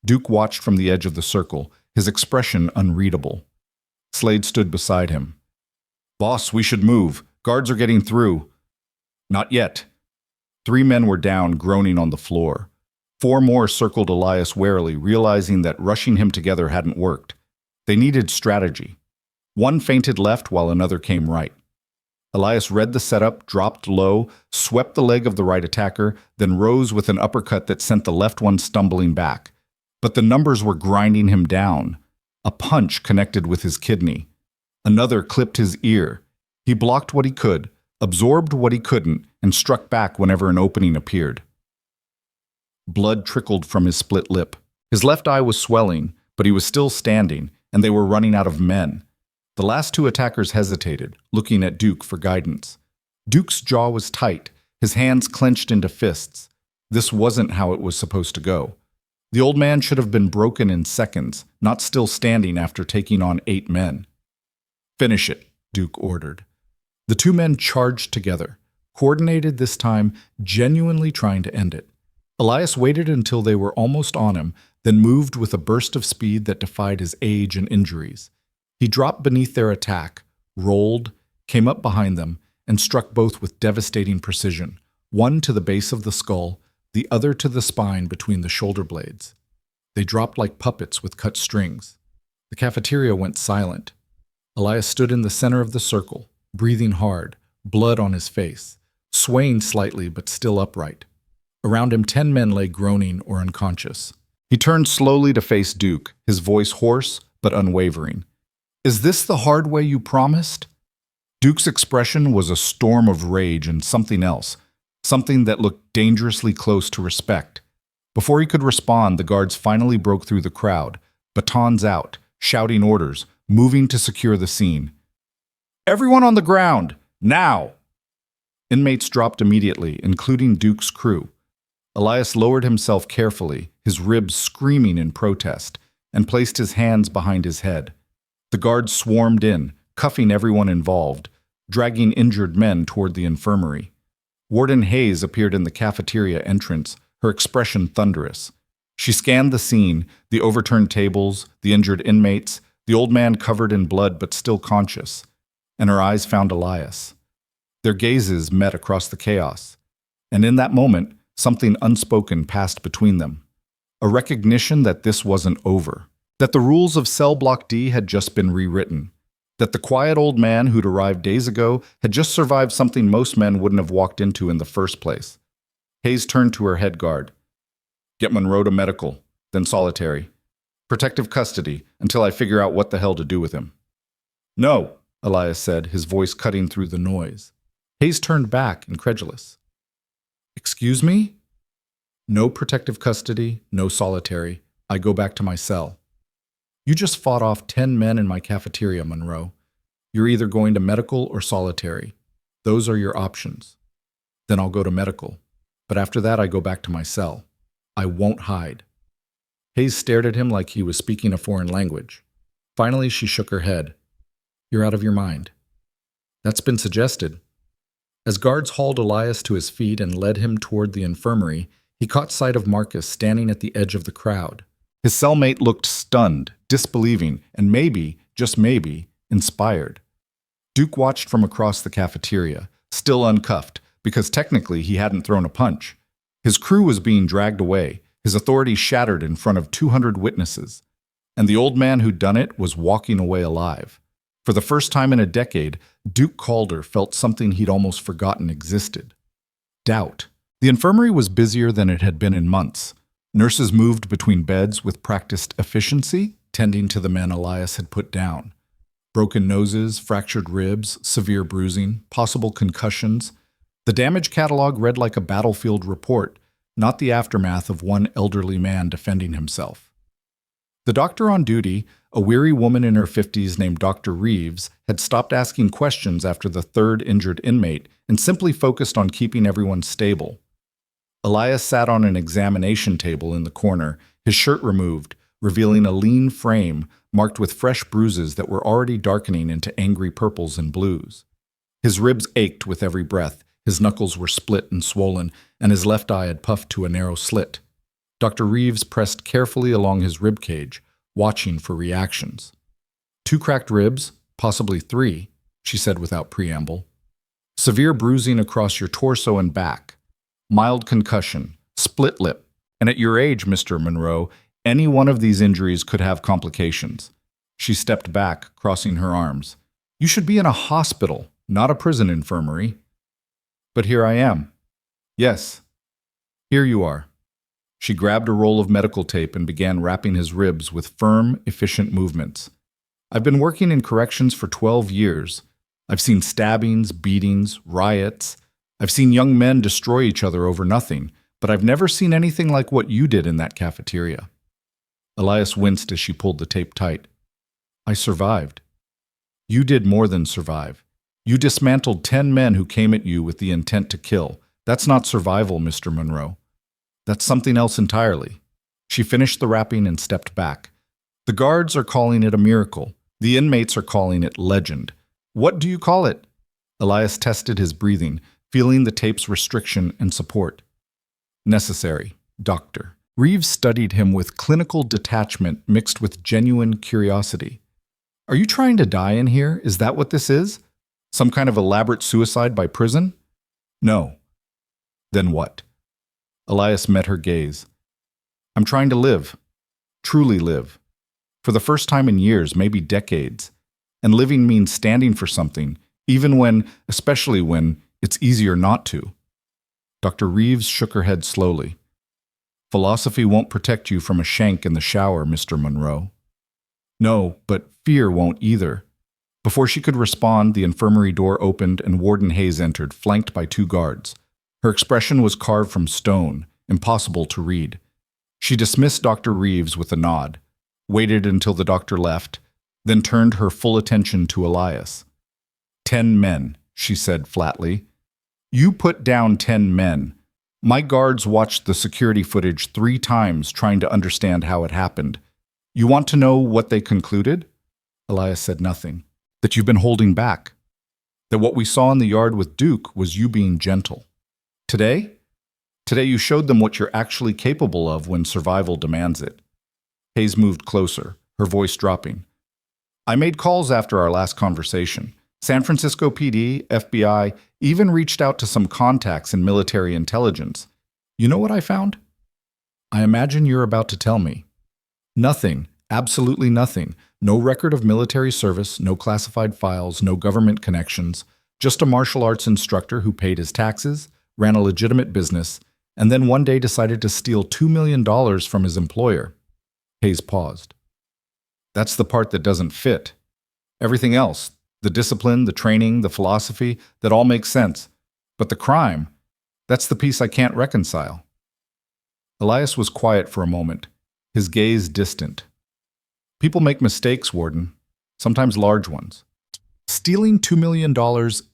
[SPEAKER 1] Duke watched from the edge of the circle, his expression unreadable. Slade stood beside him. Boss, we should move. Guards are getting through. Not yet. 3 men were down, groaning on the floor. 4 more circled Elias warily, realizing that rushing him together hadn't worked. They needed strategy. One fainted left while another came right. Elias read the setup, dropped low, swept the leg of the right attacker, then rose with an uppercut that sent the left one stumbling back. But the numbers were grinding him down. A punch connected with his kidney. Another clipped his ear. He blocked what he could, absorbed what he couldn't, and struck back whenever an opening appeared. Blood trickled from his split lip. His left eye was swelling, but he was still standing, and they were running out of men. The last two attackers hesitated, looking at Duke for guidance. Duke's jaw was tight, his hands clenched into fists. This wasn't how it was supposed to go. The old man should have been broken in seconds, not still standing after taking on 8 men. "Finish it," Duke ordered. The 2 men charged together, coordinated this time, genuinely trying to end it. Elias waited until they were almost on him, then moved with a burst of speed that defied his age and injuries. He dropped beneath their attack, rolled, came up behind them, and struck both with devastating precision, one to the base of the skull, the other to the spine between the shoulder blades. They dropped like puppets with cut strings. The cafeteria went silent. Elias stood in the center of the circle, breathing hard, blood on his face, swaying slightly but still upright. Around him 10 men lay groaning or unconscious. He turned slowly to face Duke, his voice hoarse but unwavering. "Is this the hard way you promised?" Duke's expression was a storm of rage and something else, something that looked dangerously close to respect. Before he could respond, the guards finally broke through the crowd, batons out, shouting orders, moving to secure the scene. "Everyone on the ground! Now!" Inmates dropped immediately, including Duke's crew. Elias lowered himself carefully, his ribs screaming in protest, and placed his hands behind his head. The guards swarmed in, cuffing everyone involved, dragging injured men toward the infirmary. Warden Hayes appeared in the cafeteria entrance, her expression thunderous. She scanned the scene, the overturned tables, the injured inmates, the old man covered in blood but still conscious, and her eyes found Elias. Their gazes met across the chaos, and in that moment, something unspoken passed between them. A recognition that this wasn't over, that the rules of Cell Block D had just been rewritten, that the quiet old man who'd arrived days ago had just survived something most men wouldn't have walked into in the first place. Hayes turned to her head guard. "Get Monroe to medical, then solitary. Protective custody until I figure out what the hell to do with him." "No," Elias said, his voice cutting through the noise. Hayes turned back, incredulous. "Excuse me?" "No protective custody, no solitary. I go back to my cell." "You just fought off 10 men in my cafeteria, Monroe. You're either going to medical or solitary. Those are your options. Then I'll go to medical. But after that, I go back to my cell. I won't hide." Hayes stared at him like he was speaking a foreign language. Finally, she shook her head. "You're out of your mind." "That's been suggested." As guards hauled Elias to his feet and led him toward the infirmary, he caught sight of Marcus standing at the edge of the crowd. His cellmate looked stunned, disbelieving, and maybe, just maybe, inspired. Duke watched from across the cafeteria, still uncuffed, because technically he hadn't thrown a punch. His crew was being dragged away, his authority shattered in front of 200 witnesses. And the old man who'd done it was walking away alive. For the first time in a decade, Duke Calder felt something he'd almost forgotten existed. Doubt. The infirmary was busier than it had been in months. Nurses moved between beds with practiced efficiency, tending to the men Elias had put down. Broken noses, fractured ribs, severe bruising, possible concussions. The damage catalog read like a battlefield report, not the aftermath of one elderly man defending himself. The doctor on duty, a weary woman in her 50s named Dr. Reeves, had stopped asking questions after the 3rd injured inmate and simply focused on keeping everyone stable. Elias sat on an examination table in the corner, his shirt removed, revealing a lean frame marked with fresh bruises that were already darkening into angry purples and blues. His ribs ached with every breath, his knuckles were split and swollen, and his left eye had puffed to a narrow slit. Dr. Reeves pressed carefully along his rib cage, watching for reactions. 2 cracked ribs, possibly 3, she said without preamble. Severe bruising across your torso and back. Mild concussion, split lip, and at your age, Mr. Monroe, any one of these injuries could have complications. She stepped back, crossing her arms. You should be in a hospital, not a prison infirmary. But here I am. Yes, here you are. She grabbed a roll of medical tape and began wrapping his ribs with firm, efficient movements. I've been working in corrections for 12 years. I've seen stabbings, beatings, riots. I've seen young men destroy each other over nothing, but I've never seen anything like what you did in that cafeteria. Elias winced as she pulled the tape tight. I survived. You did more than survive. You dismantled 10 men who came at you with the intent to kill. That's not survival, Mr. Monroe. That's something else entirely. She finished the wrapping and stepped back. The guards are calling it a miracle. The inmates are calling it legend. What do you call it? Elias tested his breathing, feeling the tape's restriction and support. Necessary, doctor. Reeves studied him with clinical detachment mixed with genuine curiosity. Are you trying to die in here? Is that what this is? Some kind of elaborate suicide by prison? No. Then what? Elias met her gaze. I'm trying to live. Truly live. For the first time in years, maybe decades. And living means standing for something, even when, especially when, it's easier not to. Dr. Reeves shook her head slowly. Philosophy won't protect you from a shank in the shower, Mr. Monroe. No, but fear won't either. Before she could respond, the infirmary door opened and Warden Hayes entered, flanked by 2 guards. Her expression was carved from stone, impossible to read. She dismissed Dr. Reeves with a nod, waited until the doctor left, then turned her full attention to Elias. 10 men, she said flatly. You put down 10 men. My guards watched the security footage 3 times trying to understand how it happened. You want to know what they concluded? Elias said nothing. That you've been holding back. That what we saw in the yard with Duke was you being gentle. Today? Today you showed them what you're actually capable of when survival demands it. Hayes moved closer, her voice dropping. I made calls after our last conversation. San Francisco PD, FBI, even reached out to some contacts in military intelligence. You know what I found? I imagine you're about to tell me. Nothing, absolutely nothing. No record of military service, no classified files, no government connections, just a martial arts instructor who paid his taxes, ran a legitimate business, and then one day decided to steal $2 million from his employer. Hayes paused. That's the part that doesn't fit. Everything else, the discipline, the training, the philosophy, that all makes sense. But the crime, that's the piece I can't reconcile. Elias was quiet for a moment, his gaze distant. People make mistakes, Warden, sometimes large ones. Stealing $2 million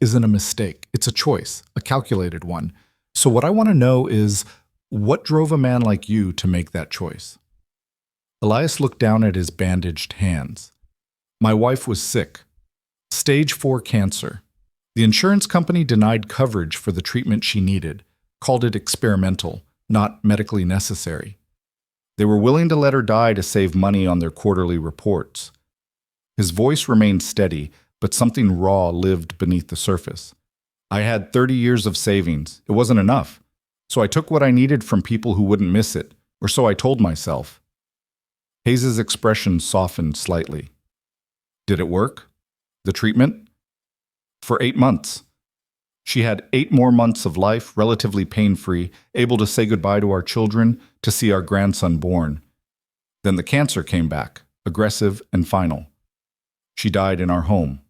[SPEAKER 1] isn't a mistake. It's a choice, a calculated one. So what I want to know is, what drove a man like you to make that choice? Elias looked down at his bandaged hands. My wife was sick. Stage 4 cancer. The insurance company denied coverage for the treatment she needed, called it experimental, not medically necessary. They were willing to let her die to save money on their quarterly reports. His voice remained steady, but something raw lived beneath the surface. I had 30 years of savings. It wasn't enough. So I took what I needed from people who wouldn't miss it, or so I told myself. Hayes' expression softened slightly. Did it work? The treatment? For 8 months. She had 8 more months of life, relatively pain-free, able to say goodbye to our children, to see our grandson born. Then the cancer came back, aggressive and final. She died in our home,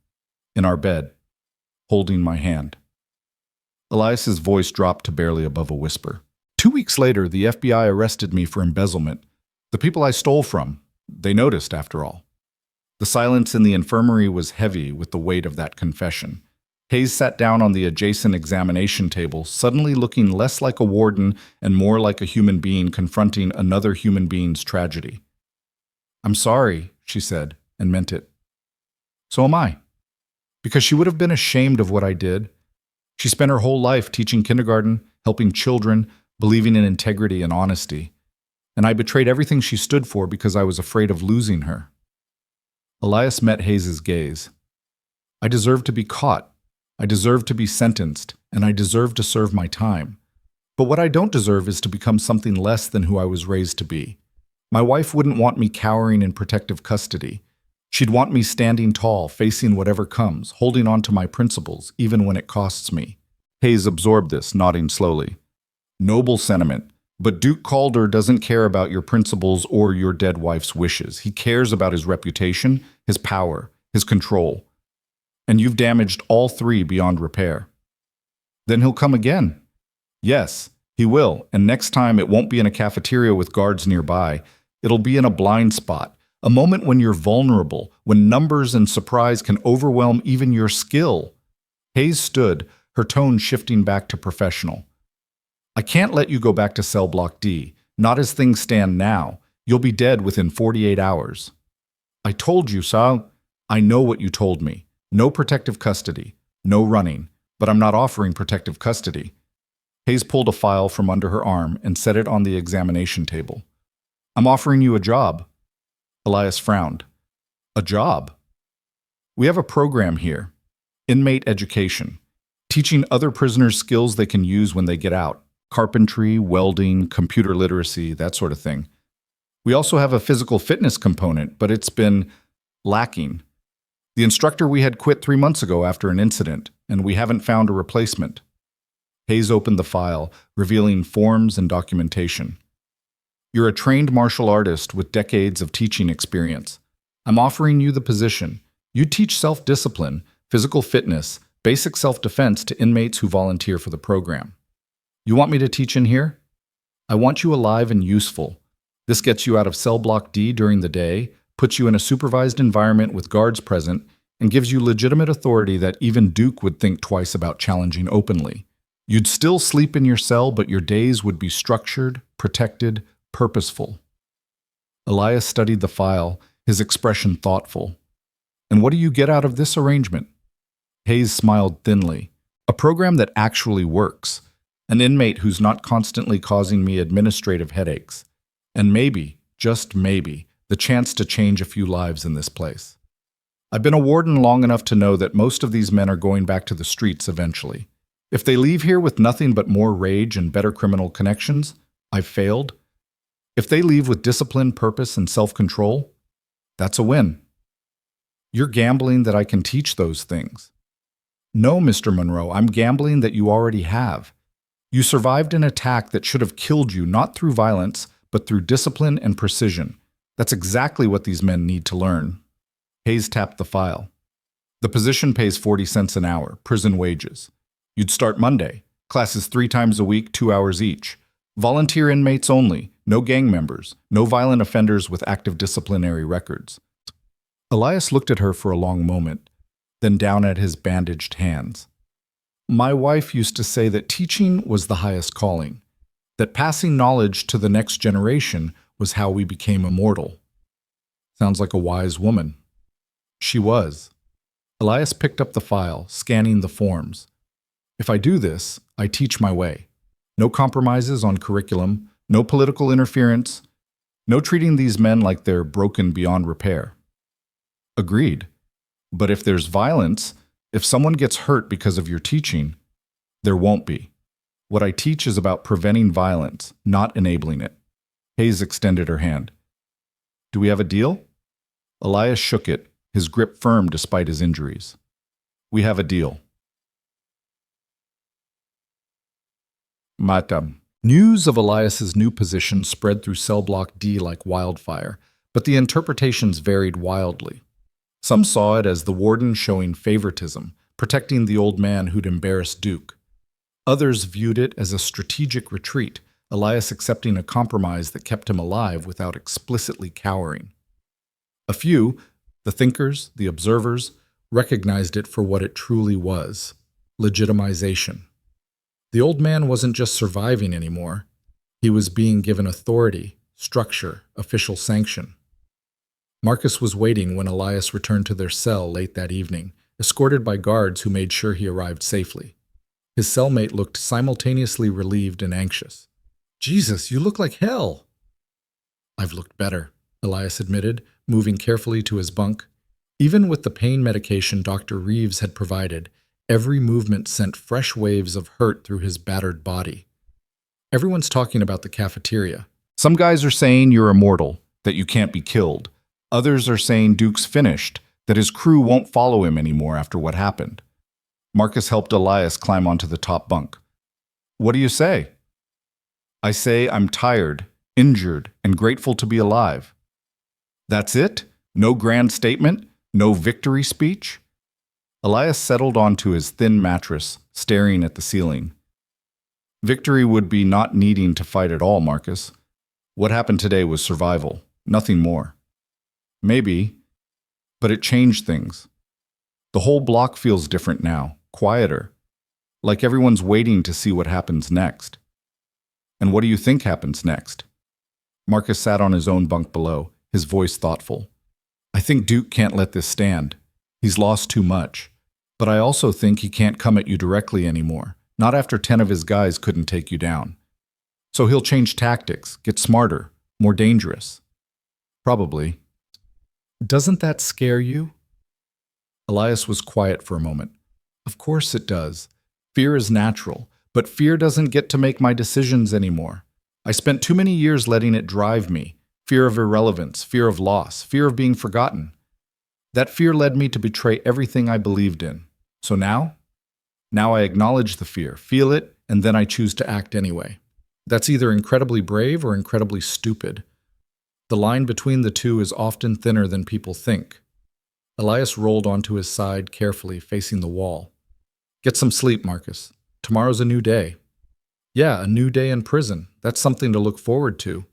[SPEAKER 1] in our bed, holding my hand. Elias's voice dropped to barely above a whisper. 2 weeks later, the FBI arrested me for embezzlement. The people I stole from, they noticed, after all. The silence in the infirmary was heavy with the weight of that confession. Hayes sat down on the adjacent examination table, suddenly looking less like a warden and more like a human being confronting another human being's tragedy. I'm sorry, she said, and meant it. So am I. Because she would have been ashamed of what I did. She spent her whole life teaching kindergarten, helping children, believing in integrity and honesty. And I betrayed everything she stood for because I was afraid of losing her. Elias met Hayes' gaze. I deserve to be caught. I deserve to be sentenced, and I deserve to serve my time. But what I don't deserve is to become something less than who I was raised to be. My wife wouldn't want me cowering in protective custody. She'd want me standing tall, facing whatever comes, holding on to my principles, even when it costs me. Hayes absorbed this, nodding slowly. Noble sentiment. But Duke Calder doesn't care about your principles or your dead wife's wishes. He cares about his reputation, his power, his control. And you've damaged all 3 beyond repair. Then he'll come again. Yes, He will, and next time it won't be in a cafeteria with guards nearby. It'll be in a blind spot, a moment when you're vulnerable, when numbers and surprise can overwhelm even your skill. Hayes stood, her tone shifting back to professional. I can't let you go back to cell block D, not as things stand now. You'll be dead within 48 hours. I told you, Sal. I know what you told me. No protective custody, no running, but I'm not offering protective custody. Hayes pulled a file from under her arm and set it on the examination table. I'm offering you a job. Elias frowned. A job? We have a program here, Inmate Education, teaching other prisoners skills they can use when they get out. Carpentry, welding, computer literacy, that sort of thing. We also have a physical fitness component, but it's been lacking. The instructor we had quit 3 months ago after an incident, and we haven't found a replacement. Hayes opened the file, revealing forms and documentation. You're a trained martial artist with decades of teaching experience. I'm offering you the position. You teach self-discipline, physical fitness, basic self-defense to inmates who volunteer for the program. You want me to teach in here? I want you alive and useful. This gets you out of cell block D during the day, puts you in a supervised environment with guards present, and gives you legitimate authority that even Duke would think twice about challenging openly. You'd still sleep in your cell, but your days would be structured, protected, purposeful. Elias studied the file, his expression thoughtful. And what do you get out of this arrangement? Hayes smiled thinly. A program that actually works. An inmate who's not constantly causing me administrative headaches. And maybe, just maybe, the chance to change a few lives in this place. I've been a warden long enough to know that most of these men are going back to the streets eventually. If they leave here with nothing but more rage and better criminal connections, I've failed. If they leave with discipline, purpose, and self-control, that's a win. You're gambling that I can teach those things. No, Mr. Monroe, I'm gambling that you already have. You survived an attack that should have killed you not through violence, but through discipline and precision. That's exactly what these men need to learn. Hayes tapped the file. The position pays 40 cents an hour, prison wages. You'd start Monday. Classes 3 times a week, 2 hours each. Volunteer inmates only, no gang members, no violent offenders with active disciplinary records. Elias looked at her for a long moment, then down at his bandaged hands. My wife used to say that teaching was the highest calling, that passing knowledge to the next generation was how we became immortal. Sounds like a wise woman. She was. Elias picked up the file, scanning the forms. If I do this, I teach my way. No compromises on curriculum, no political interference, no treating these men like they're broken beyond repair. Agreed. But if there's violence, if someone gets hurt because of your teaching, there won't be. What I teach is about preventing violence, not enabling it. Hayes extended her hand. Do we have a deal? Elias shook it, his grip firm despite his injuries. We have a deal. Madam. News of Elias's new position spread through cell block D like wildfire, but the interpretations varied wildly. Some saw it as the warden showing favoritism, protecting the old man who'd embarrassed Duke. Others viewed it as a strategic retreat, Elias accepting a compromise that kept him alive without explicitly cowering. A few, the thinkers, the observers, recognized it for what it truly was, legitimization. The old man wasn't just surviving anymore. He was being given authority, structure, official sanction. Marcus was waiting when Elias returned to their cell late that evening, escorted by guards who made sure he arrived safely. His cellmate looked simultaneously relieved and anxious. Jesus, you look like hell. I've looked better, Elias admitted, moving carefully to his bunk. Even with the pain medication Dr. Reeves had provided, every movement sent fresh waves of hurt through his battered body. Everyone's talking about the cafeteria. Some guys are saying you're immortal, that you can't be killed. Others are saying Duke's finished, that his crew won't follow him anymore after what happened. Marcus helped Elias climb onto the top bunk. What do you say? I say I'm tired, injured, and grateful to be alive. That's it? No grand statement? No victory speech? Elias settled onto his thin mattress, staring at the ceiling. Victory would be not needing to fight at all, Marcus. What happened today was survival, nothing more. Maybe, but it changed things. The whole block feels different now, quieter, like everyone's waiting to see what happens next. And what do you think happens next? Marcus sat on his own bunk below, his voice thoughtful. I think Duke can't let this stand. He's lost too much. But I also think he can't come at you directly anymore, not after 10 of his guys couldn't take you down. So he'll change tactics, get smarter, more dangerous. Probably. Doesn't that scare you? Elias was quiet for a moment. Of course it does. Fear is natural, but fear doesn't get to make my decisions anymore. I spent too many years letting it drive me. Fear of irrelevance, fear of loss, fear of being forgotten. That fear led me to betray everything I believed in. So now I acknowledge the fear, feel it, and then I choose to act anyway. That's either incredibly brave or incredibly stupid. The line between the two is often thinner than people think. Elias rolled onto his side carefully, facing the wall. Get some sleep, Marcus. Tomorrow's a new day. Yeah, a new day in prison. That's something to look forward to.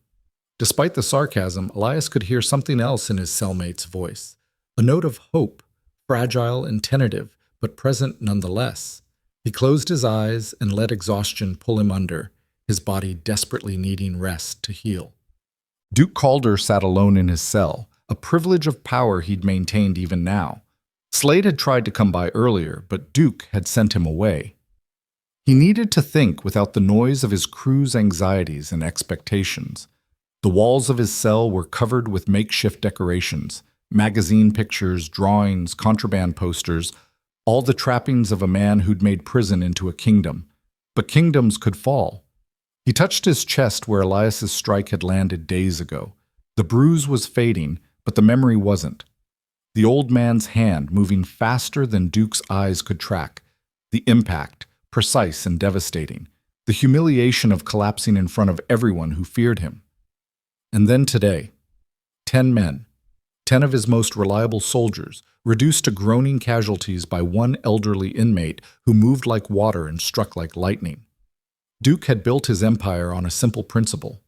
[SPEAKER 1] Despite the sarcasm, Elias could hear something else in his cellmate's voice. A note of hope, fragile and tentative, but present nonetheless. He closed his eyes and let exhaustion pull him under, his body desperately needing rest to heal. Duke Calder sat alone in his cell, a privilege of power he'd maintained even now. Slade had tried to come by earlier, but Duke had sent him away. He needed to think without the noise of his crew's anxieties and expectations. The walls of his cell were covered with makeshift decorations, magazine pictures, drawings, contraband posters, all the trappings of a man who'd made prison into a kingdom. But kingdoms could fall. He touched his chest where Elias's strike had landed days ago. The bruise was fading, but the memory wasn't. The old man's hand moving faster than Duke's eyes could track. The impact, precise and devastating. The humiliation of collapsing in front of everyone who feared him. And then today, 10 men, 10 of his most reliable soldiers, reduced to groaning casualties by one elderly inmate who moved like water and struck like lightning. Duke had built his empire on a simple principle: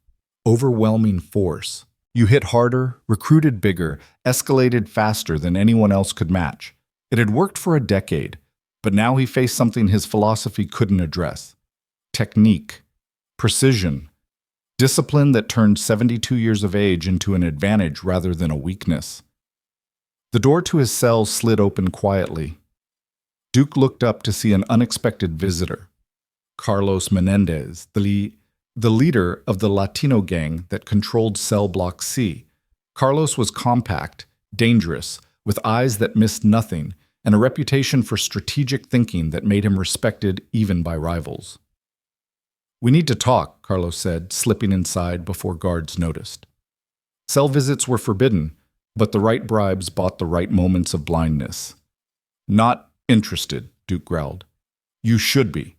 [SPEAKER 1] overwhelming force. You hit harder, recruited bigger, escalated faster than anyone else could match. It had worked for a decade, but now he faced something his philosophy couldn't address. Technique, precision, discipline that turned 72 years of age into an advantage rather than a weakness. The door to his cell slid open quietly. Duke looked up to see an unexpected visitor. Carlos Menendez, the leader of the Latino gang that controlled Cell Block C. Carlos was compact, dangerous, with eyes that missed nothing, and a reputation for strategic thinking that made him respected even by rivals. We need to talk, Carlos said, slipping inside before guards noticed. Cell visits were forbidden, but the right bribes bought the right moments of blindness. Not interested, Duke growled. You should be.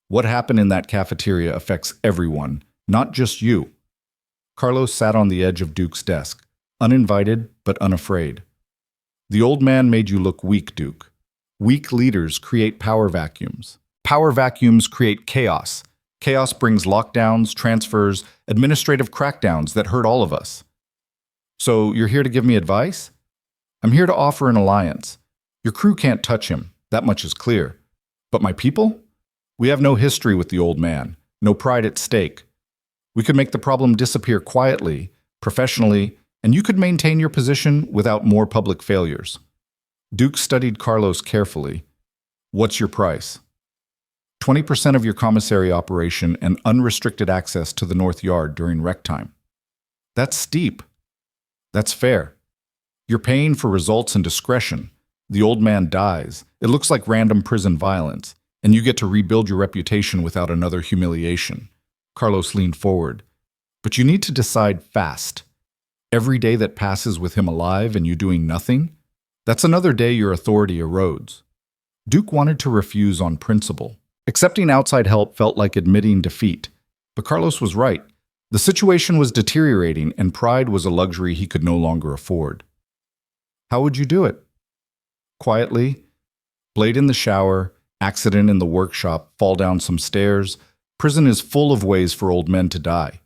[SPEAKER 1] What happened in that cafeteria affects everyone, not just you. Carlos sat on the edge of Duke's desk, uninvited but unafraid. The old man made you look weak, Duke. Weak leaders create power vacuums. Power vacuums create chaos. Chaos brings lockdowns, transfers, administrative crackdowns that hurt all of us. So you're here to give me advice? I'm here to offer an alliance. Your crew can't touch him, that much is clear. But my people? We have no history with the old man, no pride at stake. We could make the problem disappear quietly, professionally, and you could maintain your position without more public failures. Duke studied Carlos carefully. What's your price? 20% of your commissary operation and unrestricted access to the North Yard during rec time. That's steep. That's fair. You're paying for results and discretion. The old man dies. It looks like random prison violence, and you get to rebuild your reputation without another humiliation. Carlos leaned forward. But you need to decide fast. Every day that passes with him alive and you doing nothing, that's another day your authority erodes. Duke wanted to refuse on principle. Accepting outside help felt like admitting defeat. But Carlos was right. The situation was deteriorating, and pride was a luxury he could no longer afford. How would you do it? Quietly, blade in the shower, accident in the workshop, fall down some stairs, Prison is full of ways for old men to die.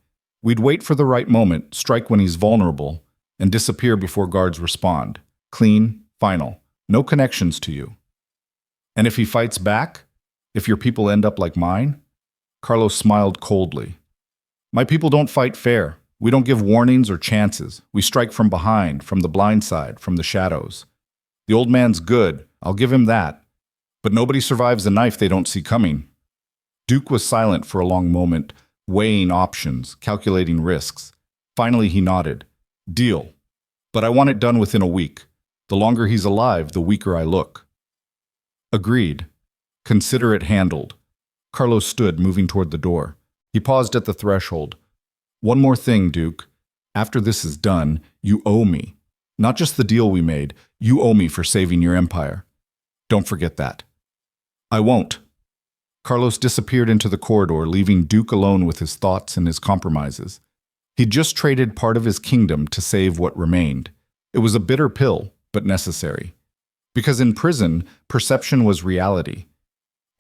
[SPEAKER 1] We'd wait for the right moment, strike when he's vulnerable, and disappear before guards respond. Clean, final, no connections to you. And if he fights back? If your people end up like mine? Carlos smiled coldly. My people don't fight fair. We don't give warnings or chances. We strike from behind, from the blind side, from the shadows. The old man's good, I'll give him that. But nobody survives a knife they don't see coming. Duke was silent for a long moment, weighing options, calculating risks. Finally he nodded. Deal. But I want it done within a week. The longer he's alive, the weaker I look. Agreed. Consider it handled. Carlos stood, moving toward the door. He paused at the threshold. One more thing, Duke. After this is done, you owe me. Not just the deal we made, you owe me for saving your empire. Don't forget that. I won't. Carlos disappeared into the corridor, leaving Duke alone with his thoughts and his compromises. He'd just traded part of his kingdom to save what remained. It was a bitter pill, but necessary. Because in prison, perception was reality.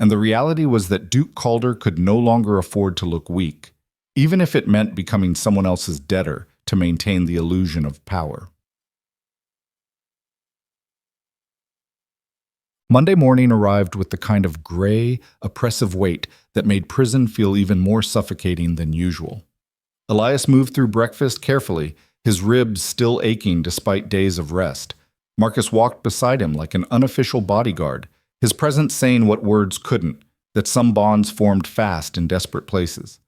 [SPEAKER 1] And the reality was that Duke Calder could no longer afford to look weak, even if it meant becoming someone else's debtor to maintain the illusion of power. Monday morning arrived with the kind of gray, oppressive weight that made prison feel even more suffocating than usual. Elias moved through breakfast carefully, his ribs still aching despite days of rest. Marcus walked beside him like an unofficial bodyguard, his presence saying what words couldn't, that some bonds formed fast in desperate places.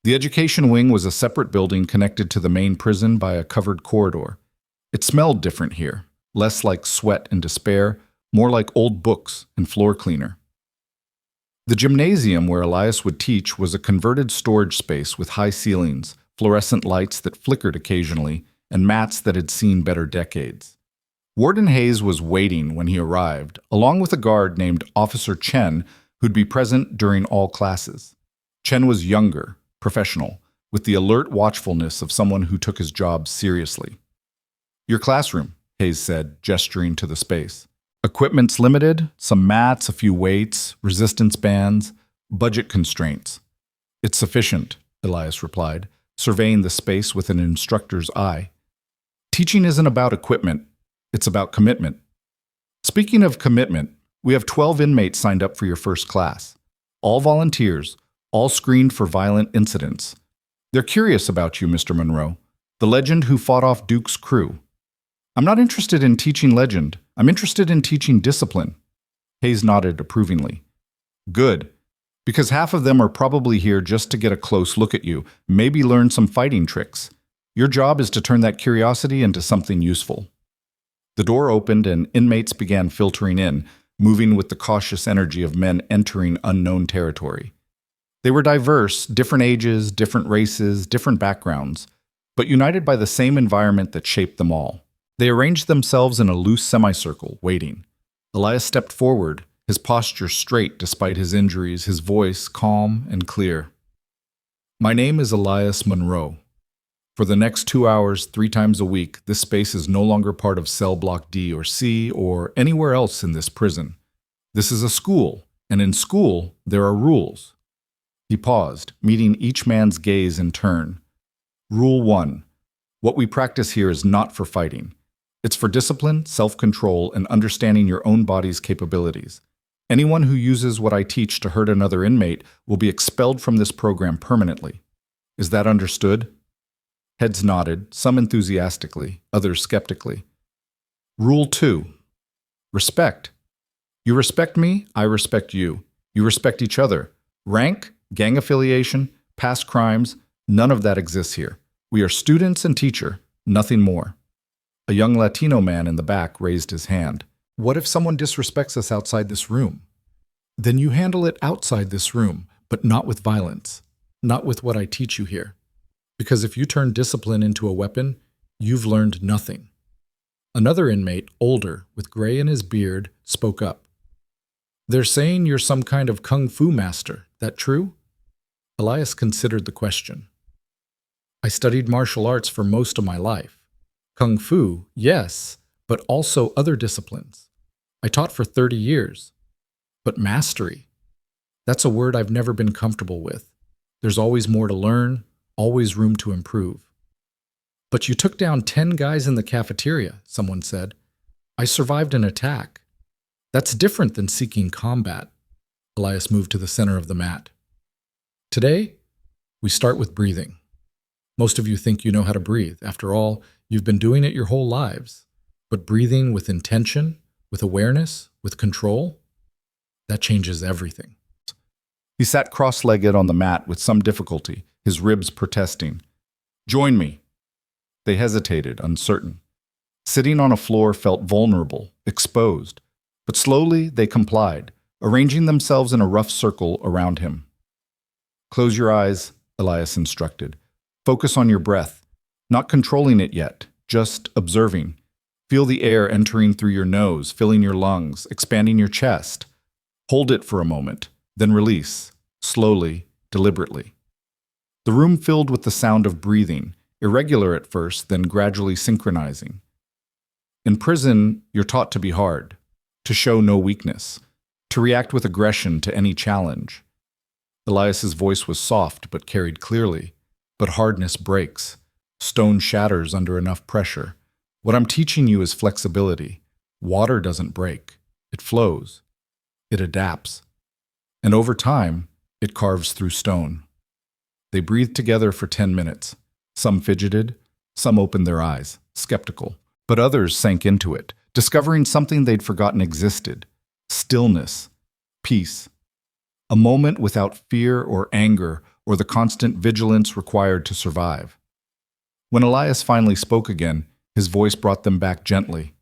[SPEAKER 1] The education wing was a separate building connected to the main prison by a covered corridor. It smelled different here, less like sweat and despair, more like old books and floor cleaner. The gymnasium where Elias would teach was a converted storage space with high ceilings, fluorescent lights that flickered occasionally, and mats that had seen better decades. Warden Hayes was waiting when he arrived, along with a guard named Officer Chen, who'd be present during all classes. Chen was younger, professional, with the alert watchfulness of someone who took his job seriously. Your classroom, Hayes said, gesturing to the space. Equipment's limited, some mats, a few weights, resistance bands, budget constraints. It's sufficient, Elias replied, surveying the space with an instructor's eye. Teaching isn't about equipment, it's about commitment. Speaking of commitment, we have 12 inmates signed up for your first class. All volunteers, all screened for violent incidents. They're curious about you, Mr. Monroe, the legend who fought off Duke's crew. I'm not interested in teaching legend. I'm interested in teaching discipline. Hayes nodded approvingly. Good, because half of them are probably here just to get a close look at you, maybe learn some fighting tricks. Your job is to turn that curiosity into something useful. The door opened and inmates began filtering in, moving with the cautious energy of men entering unknown territory. They were diverse, different ages, different races, different backgrounds, but united by the same environment that shaped them all. They arranged themselves in a loose semicircle, waiting. Elias stepped forward, his posture straight despite his injuries, his voice calm and clear. My name is Elias Monroe. For the next 2 hours, 3 times a week, this space is no longer part of cell block D or C or anywhere else in this prison. This is a school, and in school, there are rules. He paused, meeting each man's gaze in turn. Rule 1. What we practice here is not for fighting. It's for discipline, self-control, and understanding your own body's capabilities. Anyone who uses what I teach to hurt another inmate will be expelled from this program permanently. Is that understood? Heads nodded, some enthusiastically, others skeptically. Rule 2. Respect. You respect me, I respect you. You respect each other. Rank, gang affiliation, past crimes, none of that exists here. We are students and teacher, nothing more. A young Latino man in the back raised his hand. What if someone disrespects us outside this room? Then you handle it outside this room, but not with violence, not with what I teach you here. Because if you turn discipline into a weapon, you've learned nothing. Another inmate, older, with gray in his beard, spoke up. They're saying you're some kind of kung fu master, that true? Elias considered the question. I studied martial arts for most of my life. Kung fu, yes, but also other disciplines. I taught for 30 years. But mastery, that's a word I've never been comfortable with. There's always more to learn, always room to improve. But you took down 10 guys in the cafeteria, someone said. I survived an attack. That's different than seeking combat. Elias moved to the center of the mat. Today, we start with breathing. Most of you think you know how to breathe. After all, you've been doing it your whole lives. But breathing with intention, with awareness, with control, that changes everything. He sat cross-legged on the mat with some difficulty, his ribs protesting. Join me. They hesitated, uncertain. Sitting on a floor felt vulnerable, exposed. But slowly they complied, arranging themselves in a rough circle around him. Close your eyes, Elias instructed. Focus on your breath, not controlling it yet, just observing. Feel the air entering through your nose, filling your lungs, expanding your chest. Hold it for a moment, then release, slowly, deliberately. The room filled with the sound of breathing, irregular at first, then gradually synchronizing. In prison, you're taught to be hard, to show no weakness, to react with aggression to any challenge. Elias's voice was soft but carried clearly, but hardness breaks. Stone shatters under enough pressure. What I'm teaching you is flexibility. Water doesn't break. It flows. It adapts. And over time, it carves through stone. They breathed together for 10 minutes. Some fidgeted, some opened their eyes, skeptical. But others sank into it, discovering something they'd forgotten existed. Stillness, peace. A moment without fear or anger or the constant vigilance required to survive. When Elias finally spoke again, his voice brought them back gently.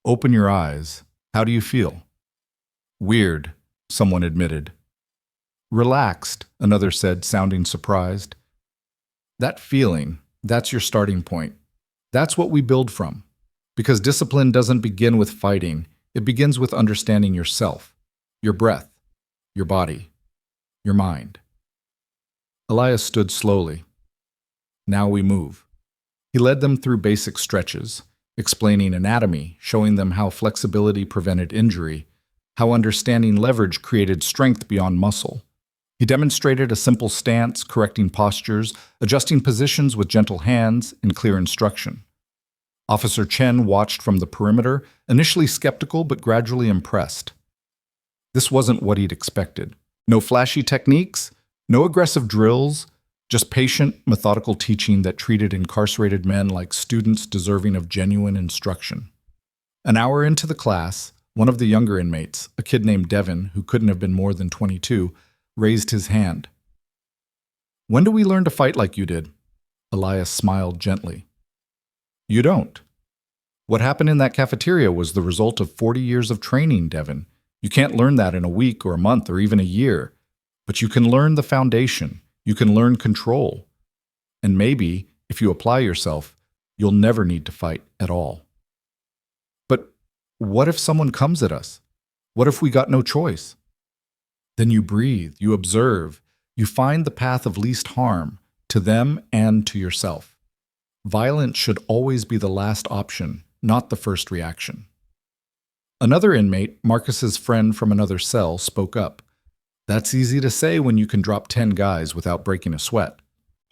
[SPEAKER 1] Open your eyes. How do you feel? Weird, someone admitted. Relaxed, another said, sounding surprised. That feeling, that's your starting point. That's what we build from. Because discipline doesn't begin with fighting, it begins with understanding yourself, your breath, your body, your mind. Elias stood slowly. Now we move. He led them through basic stretches, explaining anatomy, showing them how flexibility prevented injury, how understanding leverage created strength beyond muscle. He demonstrated a simple stance, correcting postures, adjusting positions with gentle hands, and clear instruction. Officer Chen watched from the perimeter, initially skeptical but gradually impressed. This wasn't what he'd expected. No flashy techniques, no aggressive drills, just patient, methodical teaching that treated incarcerated men like students deserving of genuine instruction. An hour into the class, one of the younger inmates, a kid named Devin, who couldn't have been more than 22, raised his hand. When do we learn to fight like you did? Elias smiled gently. You don't. What happened in that cafeteria was the result of 40 years of training, Devin. You can't learn that in a week or a month or even a year. But you can learn the foundation. You can learn control. And maybe, if you apply yourself, you'll never need to fight at all. But what if someone comes at us? What if we got no choice? Then you breathe, you observe, you find the path of least harm to them and to yourself. Violence should always be the last option, not the first reaction. Another inmate, Marcus's friend from another cell, spoke up. That's easy to say when you can drop 10 guys without breaking a sweat.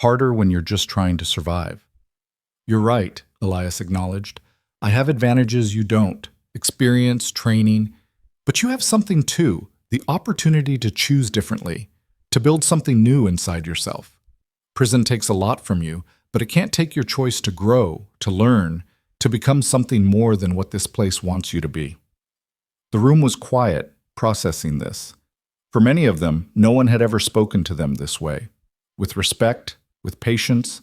[SPEAKER 1] Harder when you're just trying to survive. You're right, Elias acknowledged. I have advantages you don't. Experience, training. But you have something too, the opportunity to choose differently, to build something new inside yourself. Prison takes a lot from you, but it can't take your choice to grow, to learn, to become something more than what this place wants you to be. The room was quiet, processing this. For many of them, no one had ever spoken to them this way, with respect, with patience,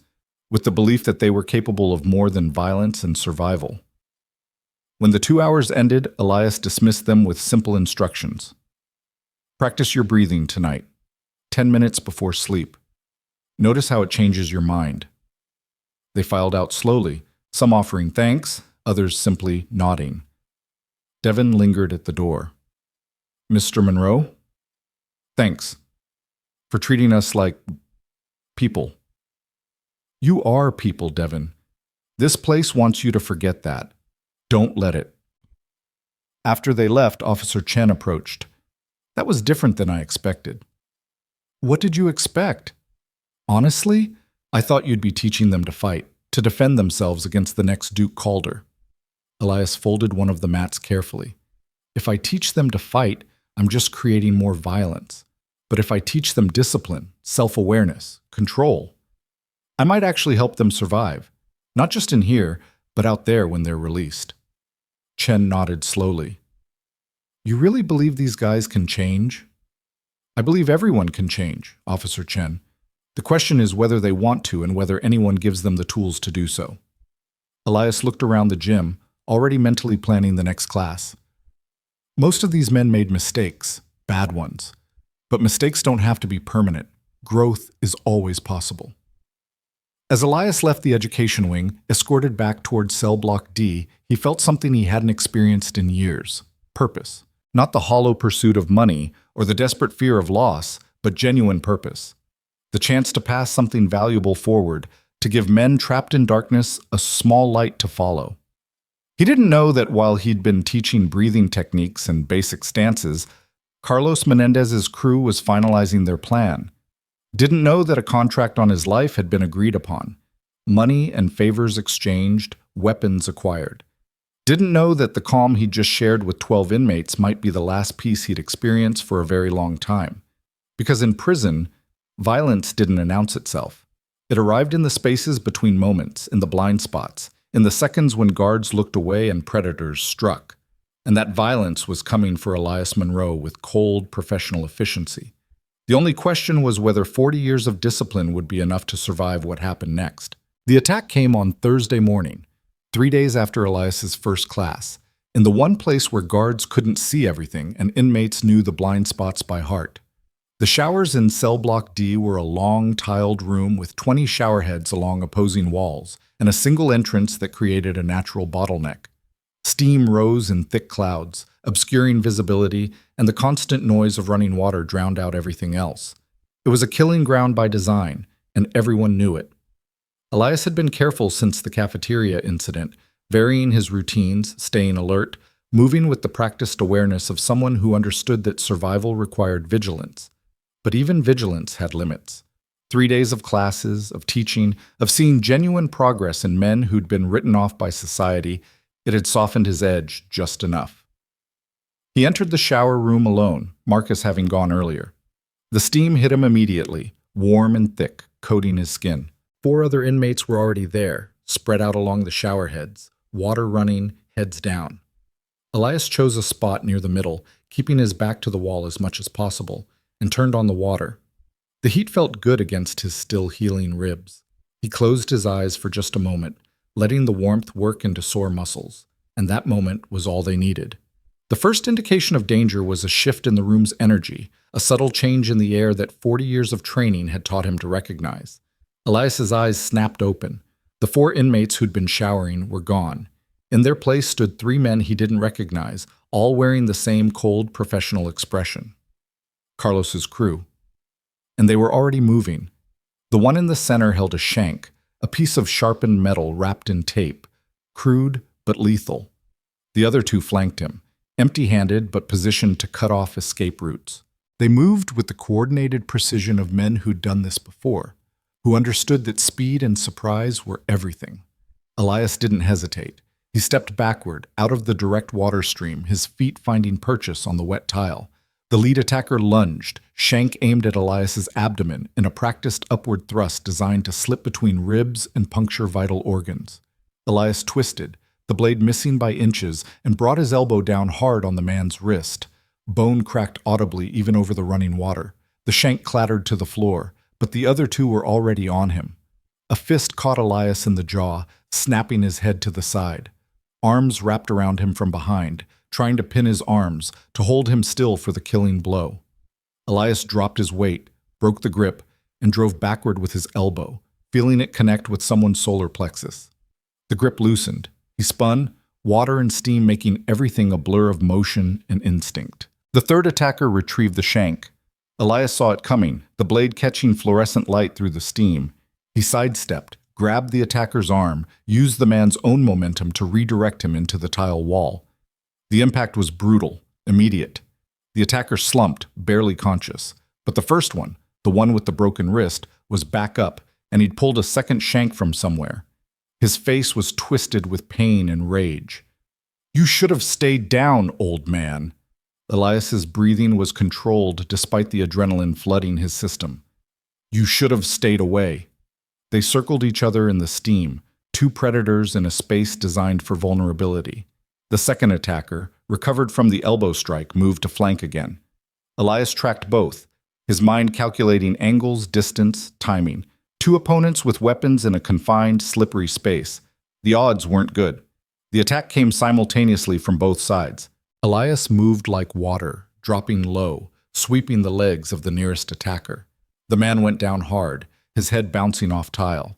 [SPEAKER 1] with the belief that they were capable of more than violence and survival. When the 2 hours ended, Elias dismissed them with simple instructions. Practice your breathing tonight, 10 minutes before sleep. Notice how it changes your mind. They filed out slowly, some offering thanks, others simply nodding. Devin lingered at the door. Mr. Monroe? Thanks for treating us like people. You are people, Devin. This place wants you to forget that. Don't let it. After they left, Officer Chen approached. That was different than I expected. What did you expect? Honestly, I thought you'd be teaching them to fight, to defend themselves against the next Duke Calder. Elias folded one of the mats carefully. If I teach them to fight, I'm just creating more violence. But if I teach them discipline, self-awareness, control, I might actually help them survive, not just in here, but out there when they're released. Chen nodded slowly. You really believe these guys can change? I believe everyone can change, Officer Chen. The question is whether they want to and whether anyone gives them the tools to do so. Elias looked around the gym, already mentally planning the next class. Most of these men made mistakes, bad ones. But mistakes don't have to be permanent. Growth is always possible. As Elias left the education wing, escorted back towards cell block D, he felt something he hadn't experienced in years. Purpose. Not the hollow pursuit of money or the desperate fear of loss, but genuine purpose. The chance to pass something valuable forward, to give men trapped in darkness a small light to follow. He didn't know that while he'd been teaching breathing techniques and basic stances, Carlos Menendez's crew was finalizing their plan. Didn't know that a contract on his life had been agreed upon. Money and favors exchanged, weapons acquired. Didn't know that the calm he'd just shared with 12 inmates might be the last peace he'd experience for a very long time. Because in prison, violence didn't announce itself. It arrived in the spaces between moments, in the blind spots, in the seconds when guards looked away and predators struck. And that violence was coming for Elias Monroe with cold, professional efficiency. The only question was whether 40 years of discipline would be enough to survive what happened next. The attack came on Thursday morning, 3 days after Elias's first class, in the one place where guards couldn't see everything and inmates knew the blind spots by heart. The showers in cell block D were a long, tiled room with 20 shower heads along opposing walls and a single entrance that created a natural bottleneck. Steam rose in thick clouds, obscuring visibility, and the constant noise of running water drowned out everything else. It was a killing ground by design, and everyone knew it. Elias had been careful since the cafeteria incident, varying his routines, staying alert, moving with the practiced awareness of someone who understood that survival required vigilance. But even vigilance had limits. 3 days of classes, of teaching, of seeing genuine progress in men who'd been written off by society. It had softened his edge just enough. He entered the shower room alone, Marcus having gone earlier. The steam hit him immediately, warm and thick, coating his skin. 4 other inmates were already there, spread out along the shower heads, water running, heads down. Elias chose a spot near the middle, keeping his back to the wall as much as possible, and turned on the water. The heat felt good against his still healing ribs. He closed his eyes for just a moment, letting the warmth work into sore muscles, and that moment was all they needed. The first indication of danger was a shift in the room's energy, a subtle change in the air that 40 years of training had taught him to recognize. Elias's eyes snapped open. The 4 inmates who'd been showering were gone. In their place stood 3 men he didn't recognize, all wearing the same cold, professional expression. Carlos's crew. And they were already moving. The one in the center held a shank, a piece of sharpened metal wrapped in tape, crude but lethal. The other 2 flanked him, empty-handed but positioned to cut off escape routes. They moved with the coordinated precision of men who'd done this before, who understood that speed and surprise were everything. Elias didn't hesitate. He stepped backward, out of the direct water stream, his feet finding purchase on the wet tile. The lead attacker lunged, shank aimed at Elias's abdomen in a practiced upward thrust designed to slip between ribs and puncture vital organs. Elias twisted, the blade missing by inches, and brought his elbow down hard on the man's wrist. Bone cracked audibly even over the running water. The shank clattered to the floor, but the other 2 were already on him. A fist caught Elias in the jaw, snapping his head to the side. Arms wrapped around him from behind, trying to pin his arms, to hold him still for the killing blow. Elias dropped his weight, broke the grip, and drove backward with his elbow, feeling it connect with someone's solar plexus. The grip loosened. He spun, water and steam making everything a blur of motion and instinct. The 3rd attacker retrieved the shank. Elias saw it coming, the blade catching fluorescent light through the steam. He sidestepped, grabbed the attacker's arm, used the man's own momentum to redirect him into the tile wall. The impact was brutal, immediate. The attacker slumped, barely conscious. But the first one, the one with the broken wrist, was back up, and he'd pulled a second shank from somewhere. His face was twisted with pain and rage. "You should have stayed down, old man." Elias's breathing was controlled despite the adrenaline flooding his system. "You should have stayed away." They circled each other in the steam, two predators in a space designed for vulnerability. The second attacker, recovered from the elbow strike, moved to flank again. Elias tracked both, his mind calculating angles, distance, timing. Two opponents with weapons in a confined, slippery space. The odds weren't good. The attack came simultaneously from both sides. Elias moved like water, dropping low, sweeping the legs of the nearest attacker. The man went down hard, his head bouncing off tile.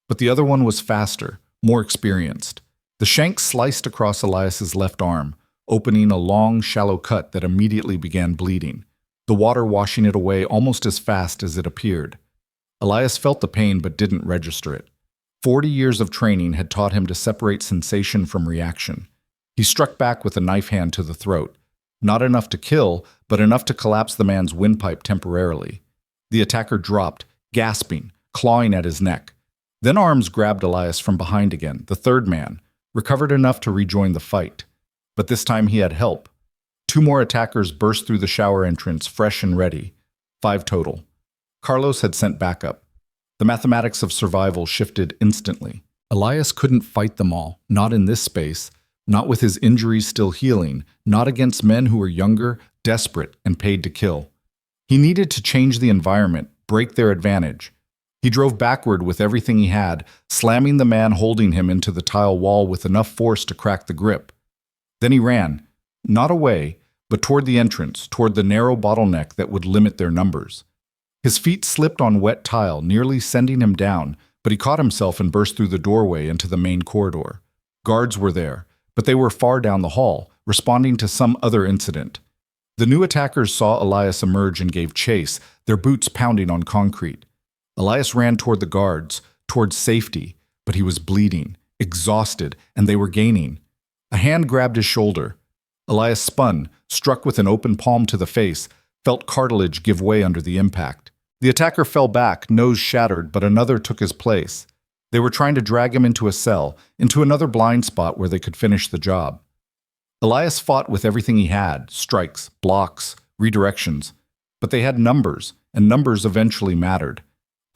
[SPEAKER 1] But the other one was faster, more experienced. The shank sliced across Elias's left arm, opening a long, shallow cut that immediately began bleeding, the water washing it away almost as fast as it appeared. Elias felt the pain but didn't register it. 40 years of training had taught him to separate sensation from reaction. He struck back with a knife hand to the throat, not enough to kill, but enough to collapse the man's windpipe temporarily. The attacker dropped, gasping, clawing at his neck. Then arms grabbed Elias from behind again, the third man, recovered enough to rejoin the fight. But this time he had help. Two more attackers burst through the shower entrance, fresh and ready. 5 total. Carlos had sent backup. The mathematics of survival shifted instantly. Elias couldn't fight them all, not in this space, not with his injuries still healing, not against men who were younger, desperate, and paid to kill. He needed to change the environment, break their advantage. He drove backward with everything he had, slamming the man holding him into the tile wall with enough force to crack the grip. Then he ran, not away, but toward the entrance, toward the narrow bottleneck that would limit their numbers. His feet slipped on wet tile, nearly sending him down, but he caught himself and burst through the doorway into the main corridor. Guards were there, but they were far down the hall, responding to some other incident. The new attackers saw Elias emerge and gave chase, their boots pounding on concrete. Elias ran toward the guards, toward safety, but he was bleeding, exhausted, and they were gaining. A hand grabbed his shoulder. Elias spun, struck with an open palm to the face, felt cartilage give way under the impact. The attacker fell back, nose shattered, but another took his place. They were trying to drag him into a cell, into another blind spot where they could finish the job. Elias fought with everything he had, strikes, blocks, redirections. But they had numbers, and numbers eventually mattered.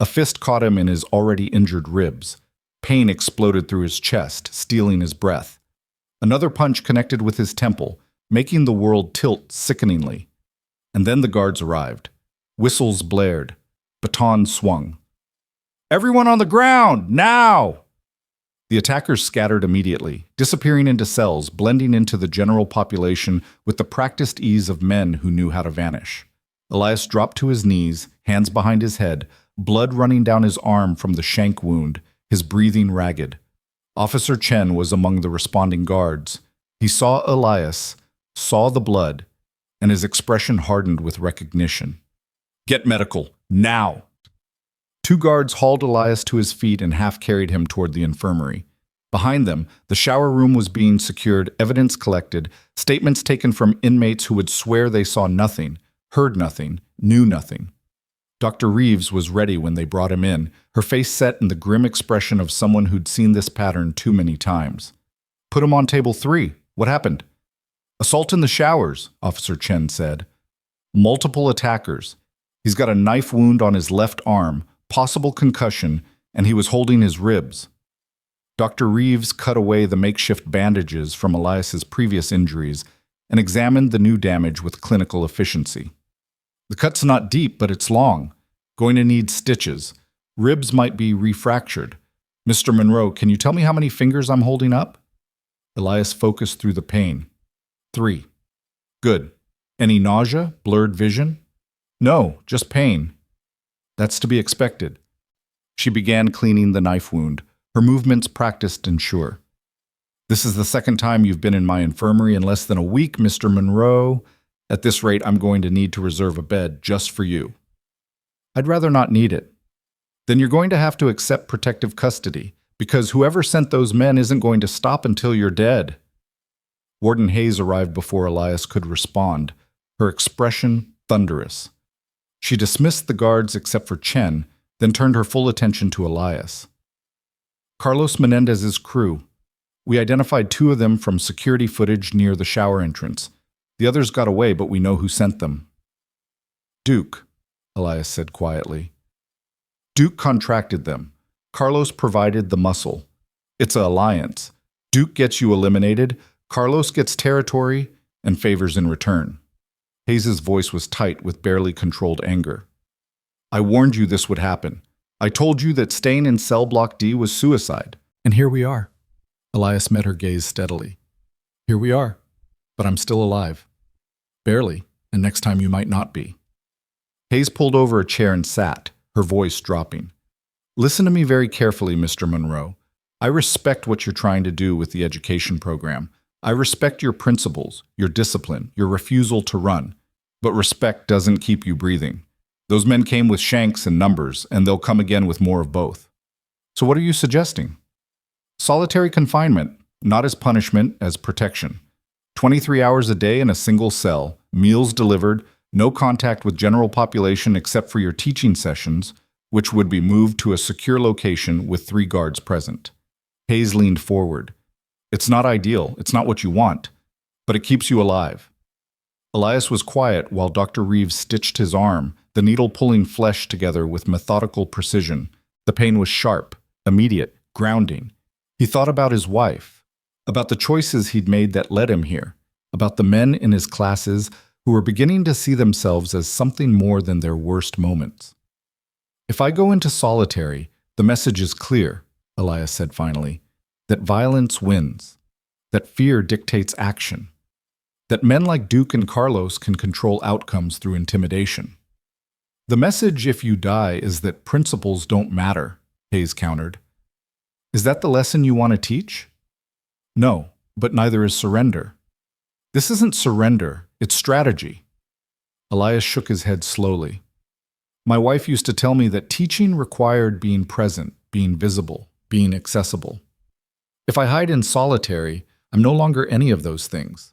[SPEAKER 1] A fist caught him in his already injured ribs. Pain exploded through his chest, stealing his breath. Another punch connected with his temple, making the world tilt sickeningly. And then the guards arrived. Whistles blared. Batons swung. "Everyone on the ground, now!" The attackers scattered immediately, disappearing into cells, blending into the general population with the practiced ease of men who knew how to vanish. Elias dropped to his knees, hands behind his head, blood running down his arm from the shank wound, his breathing ragged. Officer Chen was among the responding guards. He saw Elias, saw the blood, and his expression hardened with recognition. "Get medical, now!" 2 guards hauled Elias to his feet and half-carried him toward the infirmary. Behind them, the shower room was being secured, evidence collected, statements taken from inmates who would swear they saw nothing, heard nothing, knew nothing. Dr. Reeves was ready when they brought him in, her face set in the grim expression of someone who'd seen this pattern too many times. "Put him on table 3. What happened?" "Assault in the showers," Officer Chen said. "Multiple attackers. He's got a knife wound on his left arm, possible concussion, and he was holding his ribs." Dr. Reeves cut away the makeshift bandages from Elias's previous injuries and examined the new damage with clinical efficiency. "The cut's not deep, but it's long. Going to need stitches. Ribs might be refractured. Mr. Monroe, can you tell me how many fingers I'm holding up?" Elias focused through the pain. 3. "Good. Any nausea? Blurred vision?" "No, just pain." "That's to be expected." She began cleaning the knife wound, her movements practiced and sure. "This is the second time you've been in my infirmary in less than a week, Mr. Monroe. At this rate, I'm going to need to reserve a bed just for you." "I'd rather not need it." "Then you're going to have to accept protective custody, because whoever sent those men isn't going to stop until you're dead." Warden Hayes arrived before Elias could respond, her expression thunderous. She dismissed the guards except for Chen, then turned her full attention to Elias. Carlos Menendez's crew. We identified 2 of them from security footage near the shower entrance. The others got away, but we know who sent them. Duke, Elias said quietly. Duke contracted them. Carlos provided the muscle. It's an alliance. Duke gets you eliminated, Carlos gets territory and favors in return. Hayes's voice was tight with barely controlled anger. I warned you this would happen. I told you that staying in cell block D was suicide. And here we are. Elias met her gaze steadily. Here we are. But I'm still alive. Barely, and next time you might not be. Hayes pulled over a chair and sat, her voice dropping. Listen to me very carefully, Mr. Monroe. I respect what you're trying to do with the education program. I respect your principles, your discipline, your refusal to run. But respect doesn't keep you breathing. Those men came with shanks and numbers, and they'll come again with more of both. So what are you suggesting? Solitary confinement, not as punishment, as protection. 23 hours a day in a single cell, meals delivered, no contact with general population except for your teaching sessions, which would be moved to a secure location with 3 guards present. Hayes leaned forward. It's not ideal, it's not what you want, but it keeps you alive. Elias was quiet while Dr. Reeves stitched his arm, the needle pulling flesh together with methodical precision. The pain was sharp, immediate, grounding. He thought about his wife, about the choices he'd made that led him here, about the men in his classes who were beginning to see themselves as something more than their worst moments. If I go into solitary, the message is clear, Elias said finally, that violence wins, that fear dictates action, that men like Duke and Carlos can control outcomes through intimidation. The message, if you die, is that principles don't matter, Hayes countered. Is that the lesson you want to teach? No, but neither is surrender. This isn't surrender, it's strategy. Elias shook his head slowly. My wife used to tell me that teaching required being present, being visible, being accessible. If I hide in solitary, I'm no longer any of those things.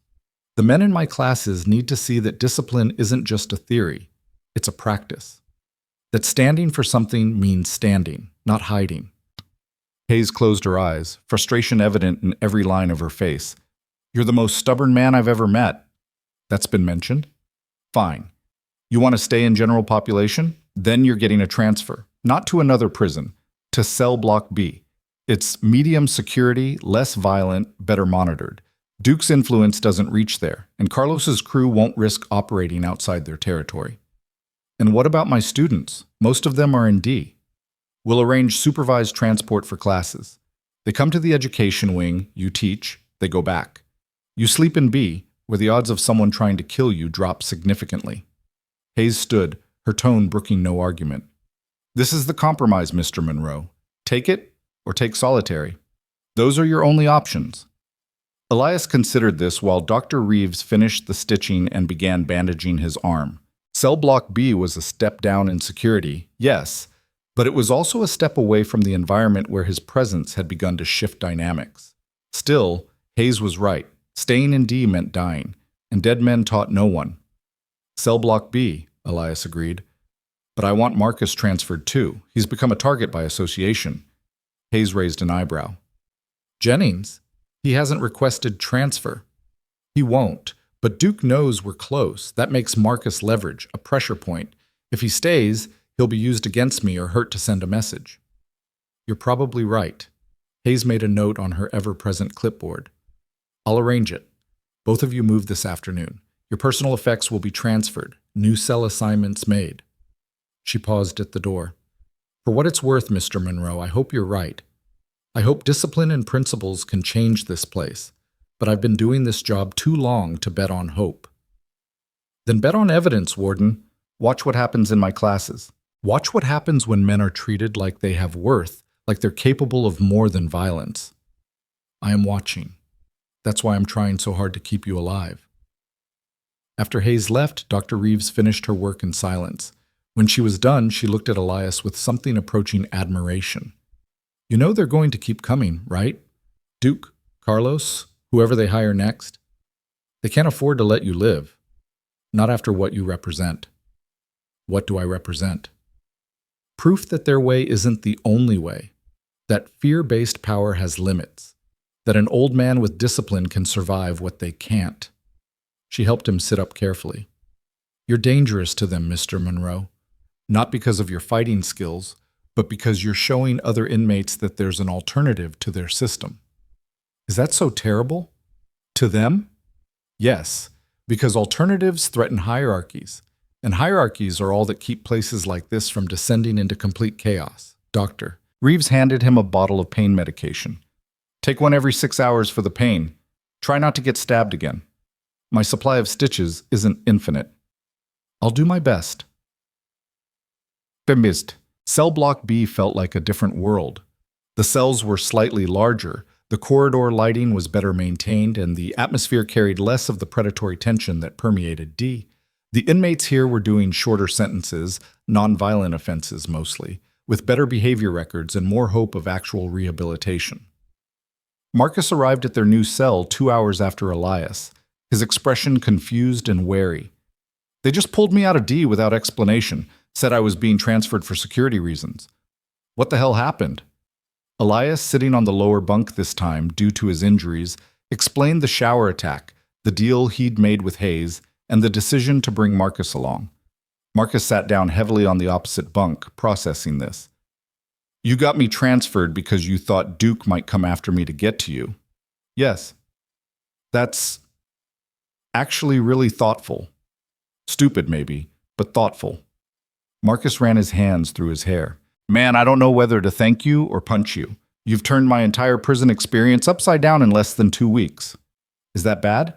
[SPEAKER 1] The men in my classes need to see that discipline isn't just a theory, it's a practice. That standing for something means standing, not hiding. Hayes closed her eyes, frustration evident in every line of her face. You're the most stubborn man I've ever met. That's been mentioned? Fine. You want to stay in general population? Then you're getting a transfer, not to another prison, to cell block B. It's medium security, less violent, better monitored. Duke's influence doesn't reach there, and Carlos's crew won't risk operating outside their territory. And what about my students? Most of them are in D. We'll arrange supervised transport for classes. They come to the education wing, you teach, they go back. You sleep in B, where the odds of someone trying to kill you drop significantly. Hayes stood, her tone brooking no argument. This is the compromise, Mr. Monroe. Take it or take solitary. Those are your only options. Elias considered this while Dr. Reeves finished the stitching and began bandaging his arm. Cell block B was a step down in security, yes, but it was also a step away from the environment where his presence had begun to shift dynamics. Still, Hayes was right. Staying in D meant dying, and dead men taught no one. Cell block B, Elias agreed. But I want Marcus transferred too. He's become a target by association. Hayes raised an eyebrow. Jennings? He hasn't requested transfer. He won't, but Duke knows we're close. That makes Marcus leverage, a pressure point. If he stays, he'll be used against me or hurt to send a message. You're probably right. Hayes made a note on her ever-present clipboard. I'll arrange it. Both of you move this afternoon. Your personal effects will be transferred. New cell assignments made. She paused at the door. For what it's worth, Mr. Monroe, I hope you're right. I hope discipline and principles can change this place, but I've been doing this job too long to bet on hope. Then bet on evidence, Warden. Watch what happens in my classes. Watch what happens when men are treated like they have worth, like they're capable of more than violence. I am watching. That's why I'm trying so hard to keep you alive. After Hayes left, Dr. Reeves finished her work in silence. When she was done, she looked at Elias with something approaching admiration. You know they're going to keep coming, right? Duke, Carlos, whoever they hire next. They can't afford to let you live. Not after what you represent. What do I represent? Proof that their way isn't the only way, that fear-based power has limits, that an old man with discipline can survive what they can't. She helped him sit up carefully. You're dangerous to them, Mr. Monroe, not because of your fighting skills, but because you're showing other inmates that there's an alternative to their system. Is that so terrible? To them? Yes, because alternatives threaten hierarchies, and hierarchies are all that keep places like this from descending into complete chaos. Doctor. Reeves handed him a bottle of pain medication. Take one every 6 hours for the pain. Try not to get stabbed again. My supply of stitches isn't infinite. I'll do my best. Vermisst. Cell block B felt like a different world. The cells were slightly larger, the corridor lighting was better maintained, and the atmosphere carried less of the predatory tension that permeated D. The inmates here were doing shorter sentences, nonviolent offenses mostly, with better behavior records and more hope of actual rehabilitation. Marcus arrived at their new cell 2 hours after Elias, his expression confused and wary. They just pulled me out of D without explanation, said I was being transferred for security reasons. What the hell happened? Elias, sitting on the lower bunk this time due to his injuries, explained the shower attack, the deal he'd made with Hayes, and the decision to bring Marcus along. Marcus sat down heavily on the opposite bunk, processing this. You got me transferred because you thought Duke might come after me to get to you. Yes. That's actually really thoughtful. Stupid, maybe, but thoughtful. Marcus ran his hands through his hair. Man, I don't know whether to thank you or punch you. You've turned my entire prison experience upside down in less than 2 weeks. Is that bad?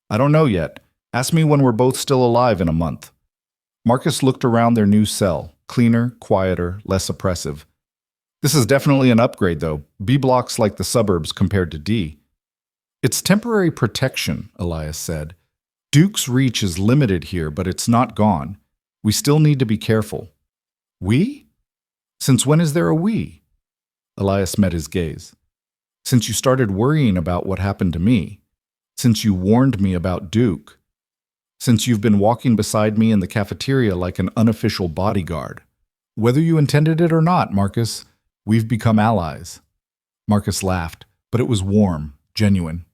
[SPEAKER 1] I don't know yet. Ask me when we're both still alive in a month. Marcus looked around their new cell, cleaner, quieter, less oppressive. This is definitely an upgrade, though. B block's like the suburbs compared to D. It's temporary protection, Elias said. Duke's reach is limited here, but it's not gone. We still need to be careful. We? Since when is there a we? Elias met his gaze. Since you started worrying about what happened to me. Since you warned me about Duke. Since you've been walking beside me in the cafeteria like an unofficial bodyguard. Whether you intended it or not, Marcus, we've become allies. Marcus laughed, but it was warm, genuine.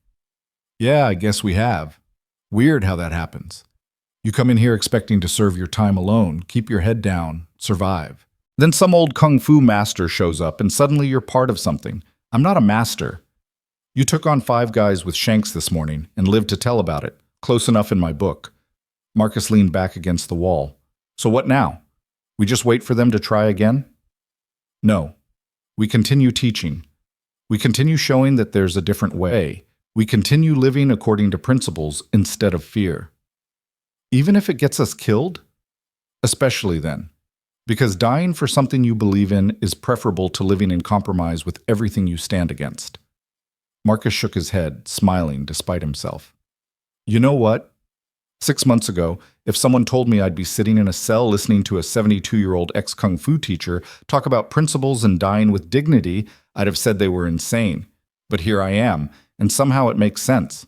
[SPEAKER 1] Yeah, I guess we have. Weird how that happens. You come in here expecting to serve your time alone, keep your head down, survive. Then some old kung fu master shows up and suddenly you're part of something. I'm not a master. You took on 5 guys with shanks this morning and lived to tell about it. Close enough in my book. Marcus leaned back against the wall. So what now? We just wait for them to try again? No. We continue teaching. We continue showing that there's a different way. We continue living according to principles instead of fear. Even if it gets us killed? Especially then. Because dying for something you believe in is preferable to living in compromise with everything you stand against. Marcus shook his head, smiling despite himself. You know what? 6 months ago, if someone told me I'd be sitting in a cell listening to a 72-year-old ex-kung fu teacher talk about principles and dying with dignity, I'd have said they were insane. But here I am, and somehow it makes sense.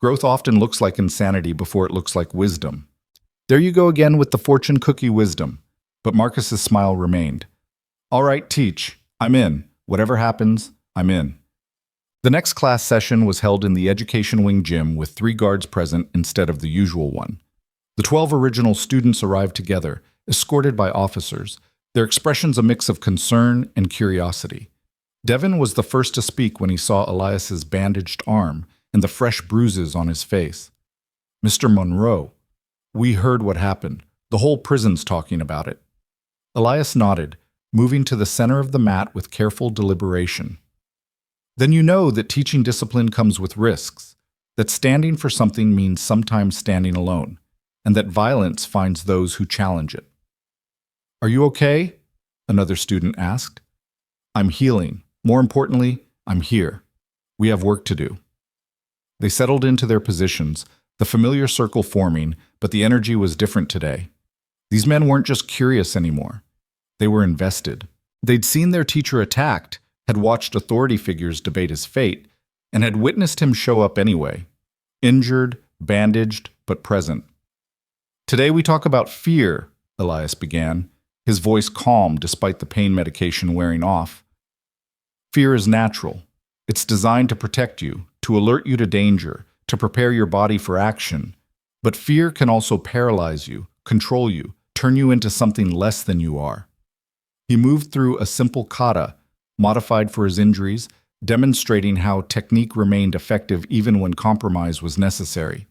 [SPEAKER 1] Growth often looks like insanity before it looks like wisdom. There you go again with the fortune cookie wisdom. But Marcus's smile remained. All right, teach. I'm in. Whatever happens, I'm in. The next class session was held in the Education Wing gym with 3 guards present instead of the usual one. The 12 original students arrived together, escorted by officers, their expressions a mix of concern and curiosity. Devin was the first to speak when he saw Elias's bandaged arm and the fresh bruises on his face. Mr. Monroe, we heard what happened. The whole prison's talking about it. Elias nodded, moving to the center of the mat with careful deliberation. Then you know that teaching discipline comes with risks, that standing for something means sometimes standing alone, and that violence finds those who challenge it. Are you okay? Another student asked. I'm healing. More importantly, I'm here. We have work to do. They settled into their positions, the familiar circle forming, but the energy was different today. These men weren't just curious anymore. They were invested. They'd seen their teacher attacked, had watched authority figures debate his fate, and had witnessed him show up anyway. Injured, bandaged, but present. Today we talk about fear, Elias began. his voice calm despite the pain medication wearing off. Fear is natural. It's designed to protect you, to alert you to danger, to prepare your body for action. But fear can also paralyze you, control you, turn you into something less than you are. He moved through a simple kata, modified for his injuries, demonstrating how technique remained effective even when compromise was necessary.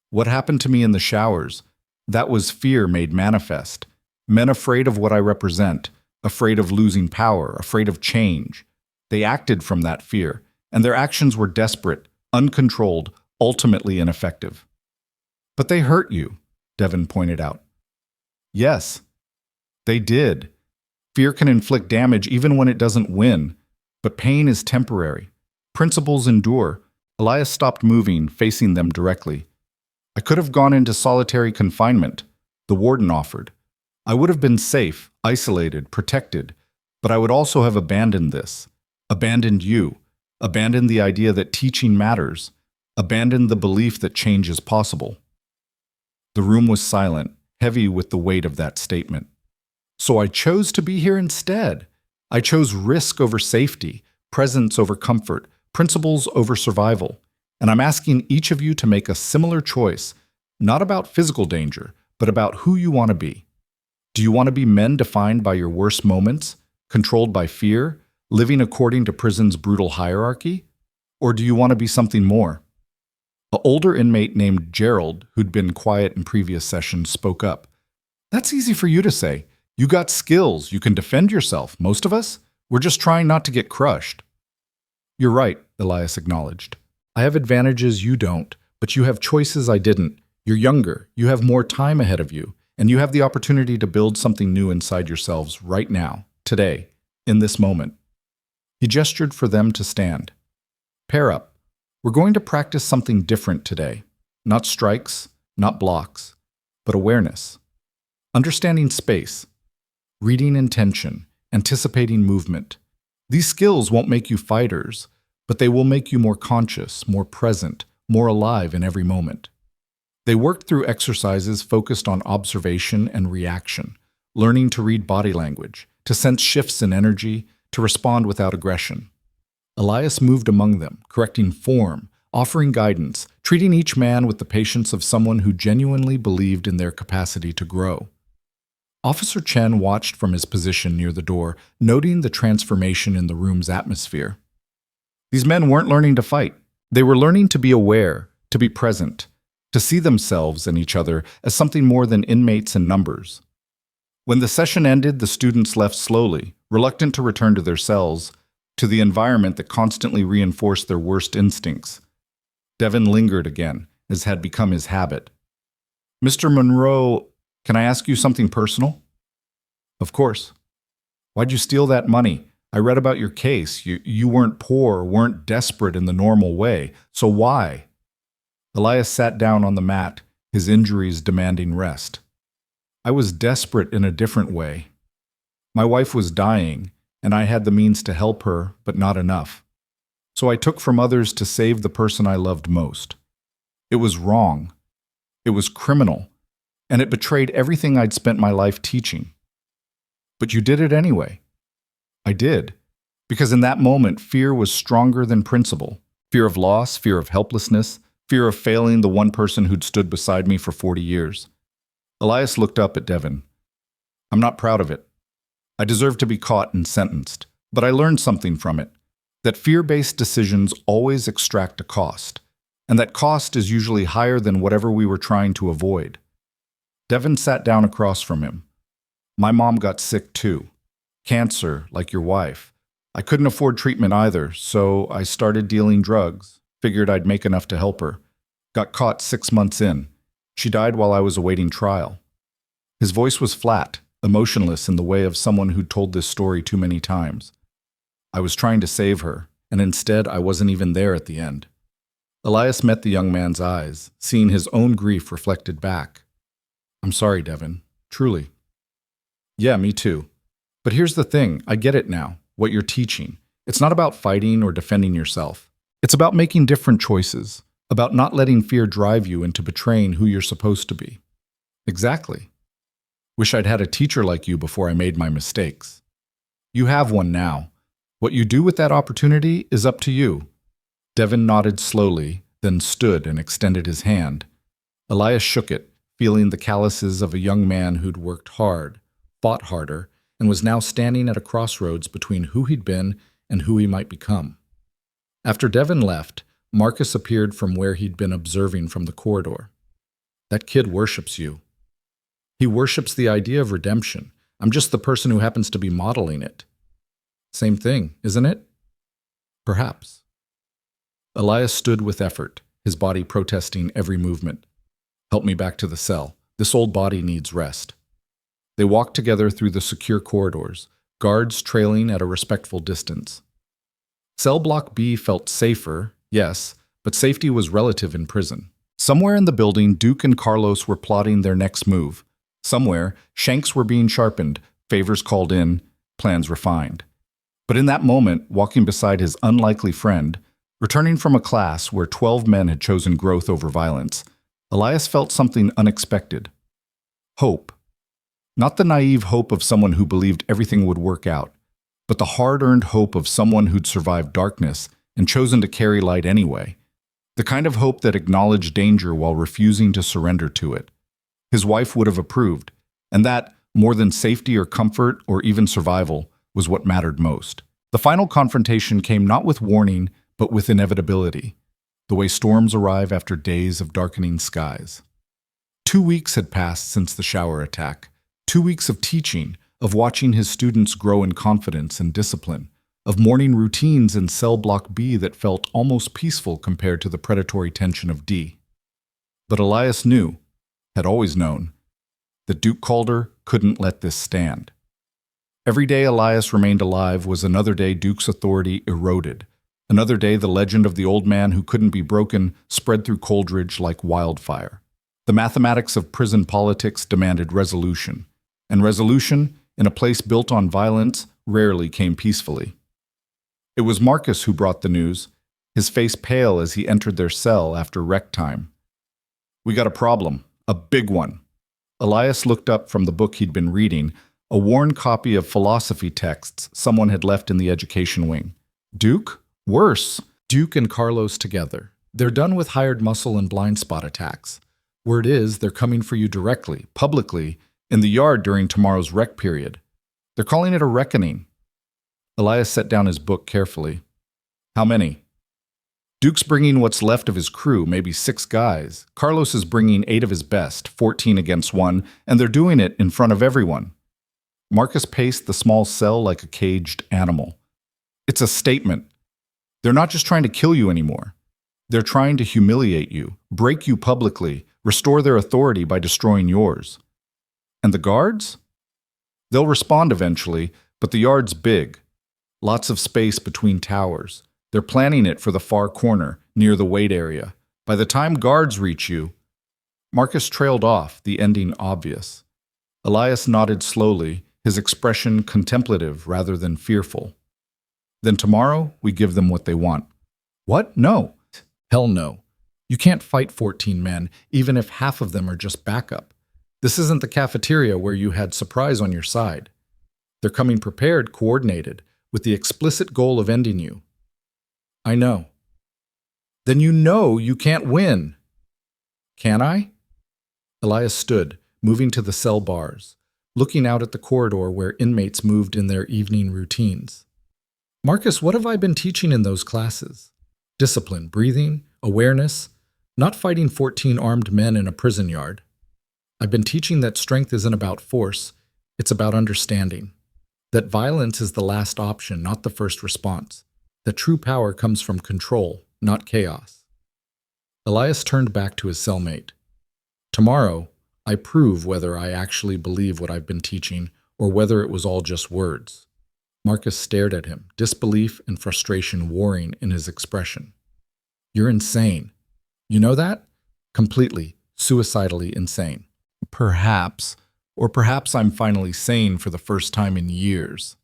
[SPEAKER 1] What happened to me in the showers? That was fear made manifest. Men afraid of what I represent, afraid of losing power, afraid of change. They acted from that fear, and their actions were desperate, uncontrolled, ultimately ineffective. But they hurt you, Devin pointed out. Yes, they did. Fear can inflict damage even when it doesn't win, but pain is temporary. Principles endure. Elias stopped moving, facing them directly. I could have gone into solitary confinement, the warden offered. I would have been safe, isolated, protected, but I would also have abandoned this, abandoned you, abandoned the idea that teaching matters, abandoned the belief that change is possible. The room was silent, heavy with the weight of that statement. So I chose to be here instead. I chose risk over safety, presence over comfort, principles over survival. And I'm asking each of you to make a similar choice, not about physical danger, but about who you want to be. Do you want to be men defined by your worst moments, controlled by fear, living according to prison's brutal hierarchy? Or do you want to be something more? An older inmate named Gerald, who'd been quiet in previous sessions, spoke up. That's easy for you to say. You got skills, you can defend yourself. Most of us, we're just trying not to get crushed. You're right, Elias acknowledged. I have advantages you don't, but you have choices I didn't. You're younger, you have more time ahead of you, and you have the opportunity to build something new inside yourselves right now, today, in this moment. He gestured for them to stand. Pair up. We're going to practice something different today. Not strikes, not blocks, but awareness. Understanding space. Reading intention, anticipating movement. These skills won't make you fighters, but they will make you more conscious, more present, more alive in every moment. They worked through exercises focused on observation and reaction, learning to read body language, to sense shifts in energy, to respond without aggression. Elias moved among them, correcting form, offering guidance, treating each man with the patience of someone who genuinely believed in their capacity to grow. Officer Chen watched from his position near the door, noting the transformation in the room's atmosphere. These men weren't learning to fight. They were learning to be aware, to be present, to see themselves and each other as something more than inmates and numbers. When the session ended, the students left slowly, reluctant to return to their cells, to the environment that constantly reinforced their worst instincts. Devin lingered again, as had become his habit. Mr. Monroe, can I ask you something personal? Of course. Why'd you steal that money? I read about your case. You weren't poor, weren't desperate in the normal way. So why? Elias sat down on the mat, his injuries demanding rest. I was desperate in a different way. My wife was dying, and I had the means to help her, but not enough. So I took from others to save the person I loved most. It was wrong. It was criminal. And it betrayed everything I'd spent my life teaching. But you did it anyway. I did. Because in that moment, fear was stronger than principle. Fear of loss, fear of helplessness, fear of failing the one person who'd stood beside me for 40 years. Elias looked up at Devin. I'm not proud of it. I deserve to be caught and sentenced. But I learned something from it. That fear-based decisions always extract a cost. And that cost is usually higher than whatever we were trying to avoid. Devin sat down across from him. My mom got sick too. Cancer, like your wife. I couldn't afford treatment either, so I started dealing drugs. Figured I'd make enough to help her. Got caught 6 months in. She died while I was awaiting trial. His voice was flat, emotionless in the way of someone who'd told this story too many times. I was trying to save her, and instead I wasn't even there at the end. Elias met the young man's eyes, seeing his own grief reflected back. I'm sorry, Devin. Truly. Yeah, me too. But here's the thing. I get it now, what you're teaching. It's not about fighting or defending yourself. It's about making different choices, about not letting fear drive you into betraying who you're supposed to be. Exactly. Wish I'd had a teacher like you before I made my mistakes. You have one now. What you do with that opportunity is up to you. Devin nodded slowly, then stood and extended his hand. Elias shook it, feeling the calluses of a young man who'd worked hard, fought harder, and was now standing at a crossroads between who he'd been and who he might become. After Devin left, Marcus appeared from where he'd been observing from the corridor. That kid worships you. He worships the idea of redemption. I'm just the person who happens to be modeling it. Same thing, isn't it? Perhaps. Elias stood with effort, his body protesting every movement. Help me back to the cell. This old body needs rest. They walked together through the secure corridors, guards trailing at a respectful distance. Cell Block B felt safer, yes, but safety was relative in prison. Somewhere in the building, Duke and Carlos were plotting their next move. Somewhere, shanks were being sharpened, favors called in, plans refined. But in that moment, walking beside his unlikely friend, returning from a class where 12 men had chosen growth over violence, Elias felt something unexpected. Hope. Not the naive hope of someone who believed everything would work out, but the hard-earned hope of someone who'd survived darkness and chosen to carry light anyway. The kind of hope that acknowledged danger while refusing to surrender to it. His wife would have approved, and that, more than safety or comfort or even survival, was what mattered most. The final confrontation came not with warning, but with inevitability, the way storms arrive after days of darkening skies. 2 weeks had passed since the shower attack. 2 weeks of teaching, of watching his students grow in confidence and discipline, of morning routines in Cell Block B that felt almost peaceful compared to the predatory tension of D. But Elias knew, had always known, that Duke Calder couldn't let this stand. Every day Elias remained alive was another day Duke's authority eroded, another day the legend of the old man who couldn't be broken spread through Coldridge like wildfire. The mathematics of prison politics demanded resolution, and resolution, in a place built on violence, rarely came peacefully. It was Marcus who brought the news, his face pale as he entered their cell after rec time. We got a problem, a big one. Elias looked up from the book he'd been reading, a worn copy of philosophy texts someone had left in the education wing. Duke? Worse. Duke and Carlos together. They're done with hired muscle and blind spot attacks. Word is, they're coming for you directly, publicly, in the yard during tomorrow's rec period. They're calling it a reckoning. Elias set down his book carefully. How many? Duke's bringing what's left of his crew, maybe 6 guys. Carlos is bringing 8 of his best, 14 against 1, and they're doing it in front of everyone. Marcus paced the small cell like a caged animal. It's a statement. They're not just trying to kill you anymore. They're trying to humiliate you, break you publicly, restore their authority by destroying yours. And the guards? They'll respond eventually, but the yard's big. Lots of space between towers. They're planning it for the far corner, near the weight area. By the time guards reach you... Marcus trailed off, the ending obvious. Elias nodded slowly, his expression contemplative rather than fearful. Then tomorrow, we give them what they want. What? No. Hell no. You can't fight 14 men, even if half of them are just backup. This isn't the cafeteria where you had surprise on your side. They're coming prepared, coordinated, with the explicit goal of ending you. I know. Then you know you can't win. Can I? Elias stood, moving to the cell bars, looking out at the corridor where inmates moved in their evening routines. Marcus, what have I been teaching in those classes? Discipline, breathing, awareness, not fighting 14 armed men in a prison yard. I've been teaching that strength isn't about force, it's about understanding. That violence is the last option, not the first response. That true power comes from control, not chaos. Elias turned back to his cellmate. Tomorrow, I prove whether I actually believe what I've been teaching or whether it was all just words. Marcus stared at him, disbelief and frustration warring in his expression. You're insane. You know that? Completely, suicidally insane. Perhaps, or perhaps I'm finally sane for the first time in years.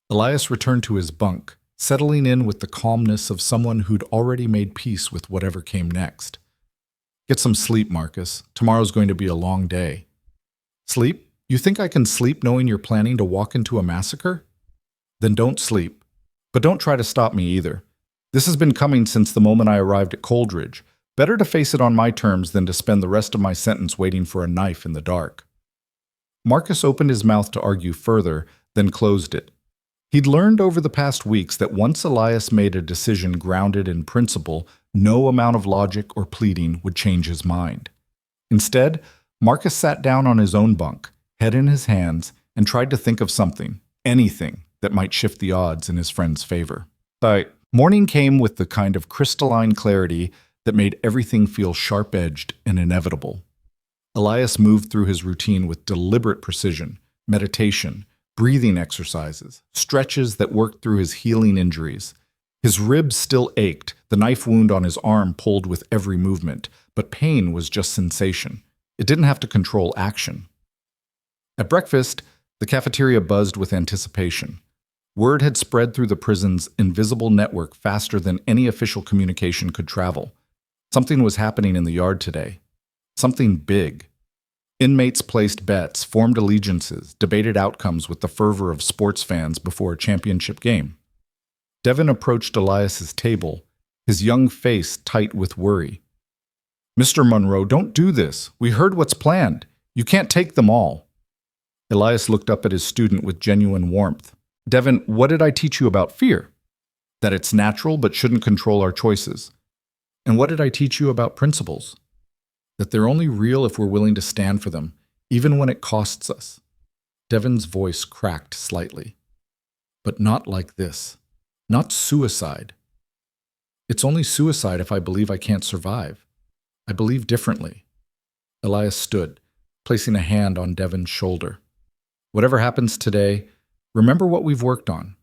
[SPEAKER 1] Elias returned to his bunk, settling in with the calmness of someone who'd already made peace with whatever came next. Get some sleep, Marcus. Tomorrow's going to be a long day. Sleep? You think I can sleep knowing you're planning to walk into a massacre? Then don't sleep. But don't try to stop me either. This has been coming since the moment I arrived at Coldridge. Better to face it on my terms than to spend the rest of my sentence waiting for a knife in the dark. Marcus opened his mouth to argue further, then closed it. He'd learned over the past weeks that once Elias made a decision grounded in principle, no amount of logic or pleading would change his mind. Instead, Marcus sat down on his own bunk, head in his hands, and tried to think of something, anything, that might shift the odds in his friend's favor. Morning came with the kind of crystalline clarity that made everything feel sharp-edged and inevitable. Elias moved through his routine with deliberate precision, meditation, breathing exercises, stretches that worked through his healing injuries. His ribs still ached, the knife wound on his arm pulled with every movement, but pain was just sensation. It didn't have to control action. At breakfast, the cafeteria buzzed with anticipation. Word had spread through the prison's invisible network faster than any official communication could travel. Something was happening in the yard today. Something big. Inmates placed bets, formed allegiances, debated outcomes with the fervor of sports fans before a championship game. Devin approached Elias's table, his young face tight with worry. "Mr. Monroe, don't do this. We heard what's planned. You can't take them all." Elias looked up at his student with genuine warmth. "Devin, what did I teach you about fear? That it's natural but shouldn't control our choices. And what did I teach you about principles? That they're only real if we're willing to stand for them, even when it costs us." Devin's voice cracked slightly. "But not like this. Not suicide. It's only suicide if I believe I can't survive. I believe differently." Elias stood, placing a hand on Devin's shoulder. "Whatever happens today, remember what we've worked on.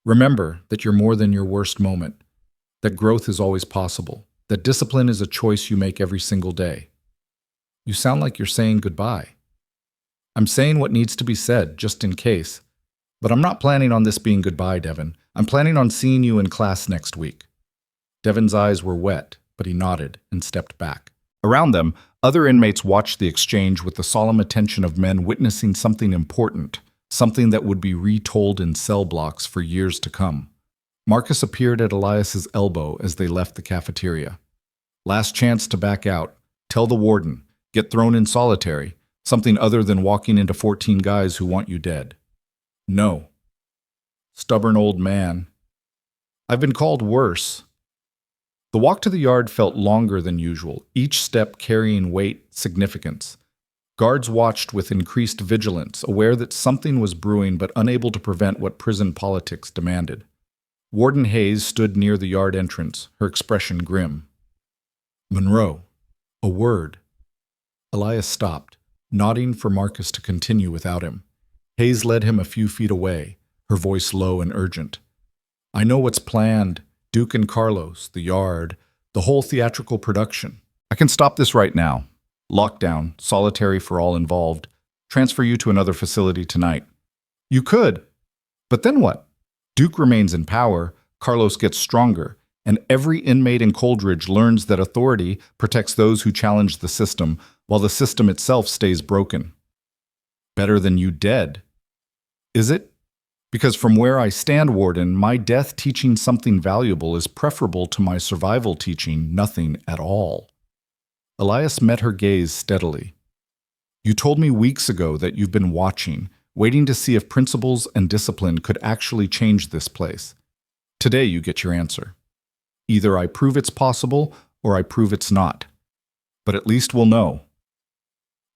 [SPEAKER 1] Remember that you're more than your worst moment, that growth is always possible, that discipline is a choice you make every single day." "You sound like you're saying goodbye." "I'm saying what needs to be said, just in case. But I'm not planning on this being goodbye, Devin. I'm planning on seeing you in class next week." Devin's eyes were wet, but he nodded and stepped back. Around them, other inmates watched the exchange with the solemn attention of men witnessing something important, something that would be retold in cell blocks for years to come. Marcus appeared at Elias's elbow as they left the cafeteria. "Last chance to back out. Tell the warden. Get thrown in solitary. Something other than walking into 14 guys who want you dead." "No." "Stubborn old man. I've been called worse." The walk to the yard felt longer than usual, each step carrying weight, significance. Guards watched with increased vigilance, aware that something was brewing but unable to prevent what prison politics demanded. Warden Hayes stood near the yard entrance, her expression grim. "Monroe, a word." Elias stopped, nodding for Marcus to continue without him. Hayes led him a few feet away, her voice low and urgent. "I know what's planned. Duke and Carlos, the yard, the whole theatrical production. I can stop this right now. Lockdown, solitary for all involved. Transfer you to another facility tonight." "You could. But then what? Duke remains in power, Carlos gets stronger, and every inmate in Coldridge learns that authority protects those who challenge the system, while the system itself stays broken." "Better than you dead." "Is it? Because from where I stand, Warden, my death teaching something valuable is preferable to my survival teaching nothing at all." Elias met her gaze steadily. "You told me weeks ago that you've been watching, waiting to see if principles and discipline could actually change this place. Today you get your answer. Either I prove it's possible, or I prove it's not. But at least we'll know."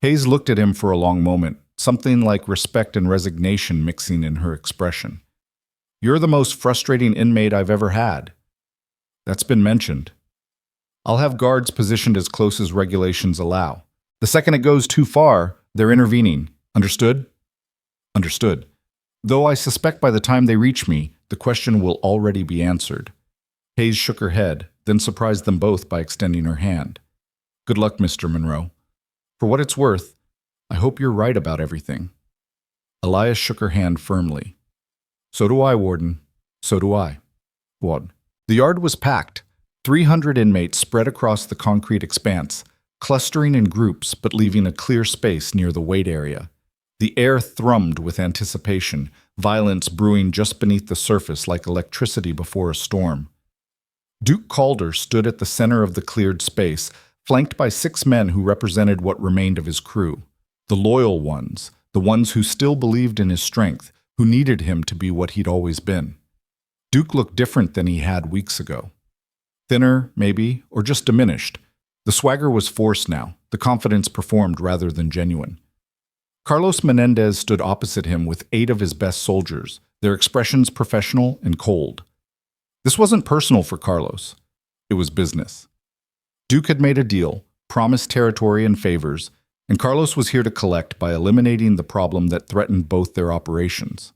[SPEAKER 1] Hayes looked at him for a long moment, something like respect and resignation mixing in her expression. "You're the most frustrating inmate I've ever had." "That's been mentioned. I'll have guards positioned as close as regulations allow. The second it goes too far, they're intervening. Understood?" "Understood. Though I suspect by the time they reach me, the question will already be answered." Hayes shook her head, then surprised them both by extending her hand. "Good luck, Mr. Monroe. For what it's worth, I hope you're right about everything." Elias shook her hand firmly. "So do I, Warden. So do I." What? The yard was packed. 300 inmates spread across the concrete expanse, clustering in groups but leaving a clear space near the wait area. The air thrummed with anticipation, violence brewing just beneath the surface like electricity before a storm. Duke Calder stood at the center of the cleared space, flanked by 6 men who represented what remained of his crew. The loyal ones, the ones who still believed in his strength, who needed him to be what he'd always been. Duke looked different than he had weeks ago. Thinner, maybe, or just diminished. The swagger was forced now, the confidence performed rather than genuine. Carlos Menendez stood opposite him with 8 of his best soldiers, their expressions professional and cold. This wasn't personal for Carlos. It was business. Duke had made a deal, promised territory and favors, and Carlos was here to collect by eliminating the problem that threatened both their operations.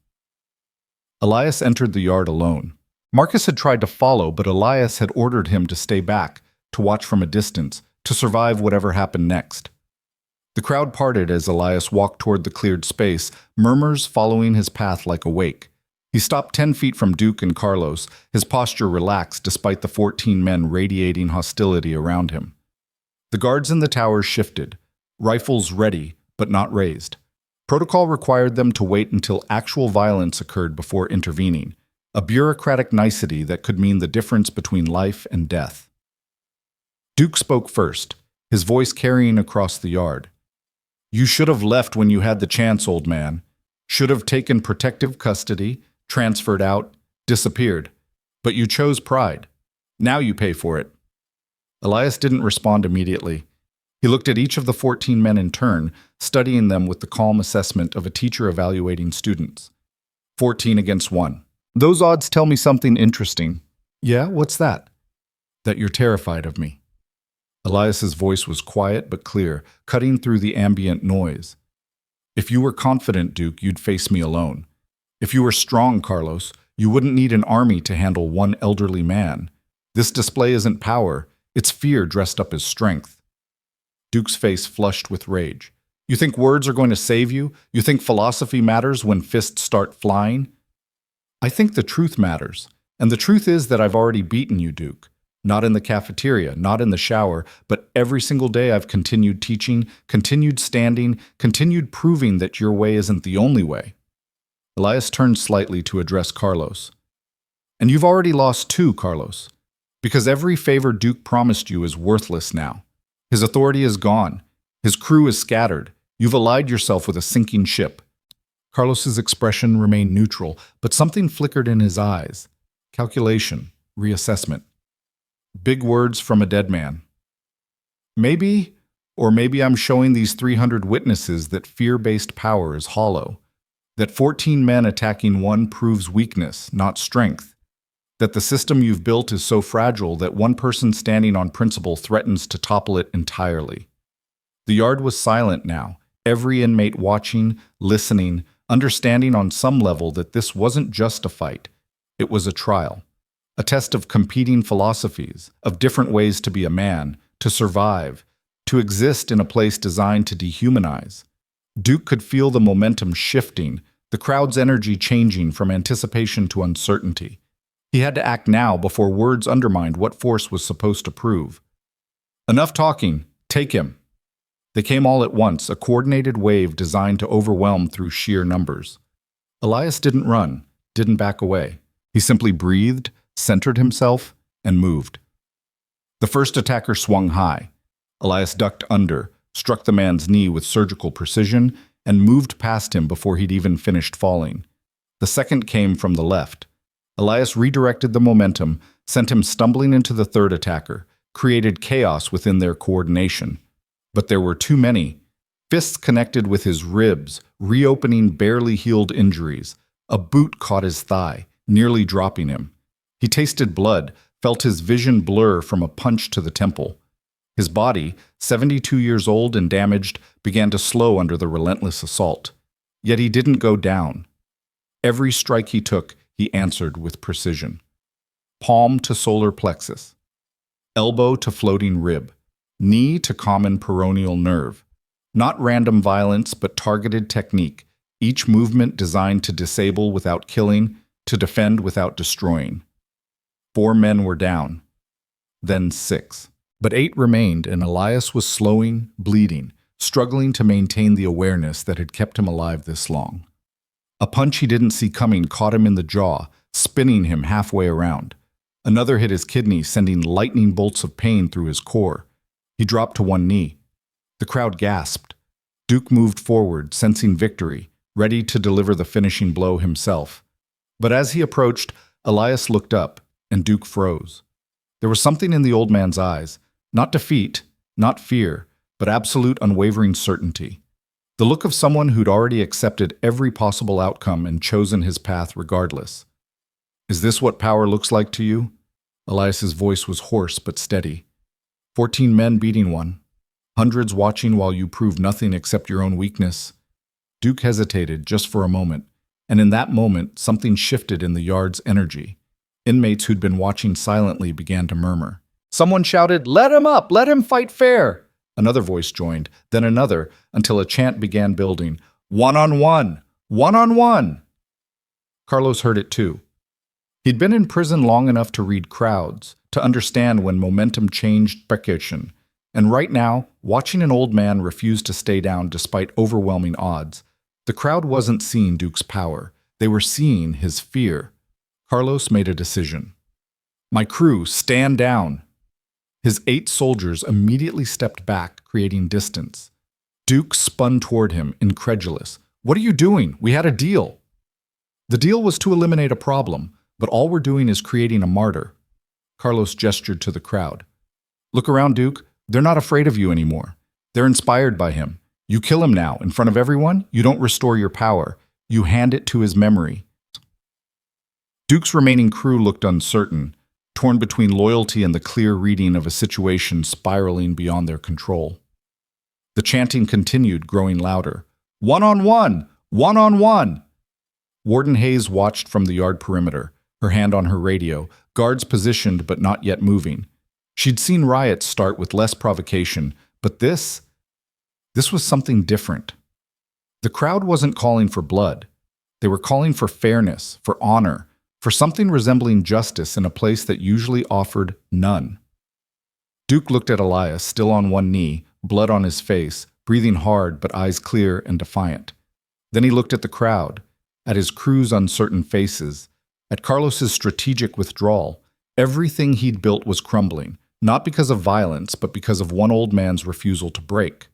[SPEAKER 1] Elias entered the yard alone. Marcus had tried to follow, but Elias had ordered him to stay back, to watch from a distance, to survive whatever happened next. The crowd parted as Elias walked toward the cleared space, murmurs following his path like a wake. He stopped 10 feet from Duke and Carlos, his posture relaxed despite the 14 men radiating hostility around him. The guards in the towers shifted, rifles ready, but not raised. Protocol required them to wait until actual violence occurred before intervening, a bureaucratic nicety that could mean the difference between life and death. Duke spoke first, his voice carrying across the yard. "You should have left when you had the chance, old man. Should have taken protective custody, transferred out, disappeared. But you chose pride. Now you pay for it." Elias didn't respond immediately. He looked at each of the 14 men in turn, studying them with the calm assessment of a teacher evaluating students. 14 against 1. "Those odds tell me something interesting." "Yeah, what's that?" "That you're terrified of me." Elias's voice was quiet but clear, cutting through the ambient noise. "If you were confident, Duke, you'd face me alone. If you were strong, Carlos, you wouldn't need an army to handle one elderly man. This display isn't power, it's fear dressed up as strength." Duke's face flushed with rage. "You think words are going to save you? You think philosophy matters when fists start flying?" "I think the truth matters. And the truth is that I've already beaten you, Duke. Not in the cafeteria, not in the shower, but every single day I've continued teaching, continued standing, continued proving that your way isn't the only way." Elias turned slightly to address Carlos. "And you've already lost 2, Carlos. Because every favor Duke promised you is worthless now. His authority is gone. His crew is scattered. You've allied yourself with a sinking ship." Carlos's expression remained neutral, but something flickered in his eyes. Calculation, reassessment. Big words from a dead man. Maybe I'm showing these 300 witnesses that fear-based power is hollow. That 14 men attacking one proves weakness, not strength. That the system you've built is so fragile that one person standing on principle threatens to topple it entirely. The yard was silent now, every inmate watching, listening, understanding on some level that this wasn't just a fight. It was a trial. A test of competing philosophies, of different ways to be a man, to survive, to exist in a place designed to dehumanize. Duke could feel the momentum shifting, the crowd's energy changing from anticipation to uncertainty. He had to act now before words undermined what force was supposed to prove. "Enough talking. Take him." They came all at once, a coordinated wave designed to overwhelm through sheer numbers. Elias didn't run, didn't back away. He simply breathed, centered himself, and moved. The first attacker swung high. Elias ducked under, struck the man's knee with surgical precision, and moved past him before he'd even finished falling. The second came from the left. Elias redirected the momentum, sent him stumbling into the third attacker, created chaos within their coordination. But there were too many. Fists connected with his ribs, reopening barely healed injuries. A boot caught his thigh, nearly dropping him. He tasted blood, felt his vision blur from a punch to the temple. His body, 72 years old and damaged, began to slow under the relentless assault. Yet he didn't go down. Every strike he took, he answered with precision. Palm to solar plexus. Elbow to floating rib. Knee to common peroneal nerve. Not random violence, but targeted technique, each movement designed to disable without killing, to defend without destroying. 4 men were down. Then 6. But 8 remained, and Elias was slowing, bleeding, struggling to maintain the awareness that had kept him alive this long. A punch he didn't see coming caught him in the jaw, spinning him halfway around. Another hit his kidney, sending lightning bolts of pain through his core. He dropped to one knee. The crowd gasped. Duke moved forward, sensing victory, ready to deliver the finishing blow himself. But as he approached, Elias looked up, and Duke froze. There was something in the old man's eyes, not defeat, not fear, but absolute unwavering certainty. The look of someone who'd already accepted every possible outcome and chosen his path regardless. "Is this what power looks like to you?" Elias's voice was hoarse but steady. 14 men beating one. Hundreds watching while you prove nothing except your own weakness. Duke hesitated just for a moment, and in that moment, something shifted in the yard's energy. Inmates who'd been watching silently began to murmur. Someone shouted, "Let him up! Let him fight fair!" Another voice joined, then another, until a chant began building. "One-on-one! One-on-one!" Carlos heard it too. He'd been in prison long enough to read crowds, to understand when momentum changed percussion. And right now, watching an old man refuse to stay down despite overwhelming odds, the crowd wasn't seeing Duke's power. They were seeing his fear. Carlos made a decision. "My crew, stand down!" His 8 soldiers immediately stepped back, creating distance. Duke spun toward him, incredulous. "What are you doing? We had a deal." The deal was to eliminate a problem, but all we're doing is creating a martyr. Carlos gestured to the crowd. "Look around, Duke. They're not afraid of you anymore. They're inspired by him. You kill him now, in front of everyone, you don't restore your power. You hand it to his memory." Duke's remaining crew looked uncertain, torn between loyalty and the clear reading of a situation spiraling beyond their control. The chanting continued, growing louder. "One-on-one! One-on-one!" Warden Hayes watched from the yard perimeter, her hand on her radio, guards positioned but not yet moving. She'd seen riots start with less provocation, but this was something different. The crowd wasn't calling for blood. They were calling for fairness, for honor, for something resembling justice in a place that usually offered none. Duke looked at Elias, still on one knee, blood on his face, breathing hard but eyes clear and defiant. Then he looked at the crowd, at his crew's uncertain faces, at Carlos's strategic withdrawal. Everything he'd built was crumbling, not because of violence, but because of one old man's refusal to break.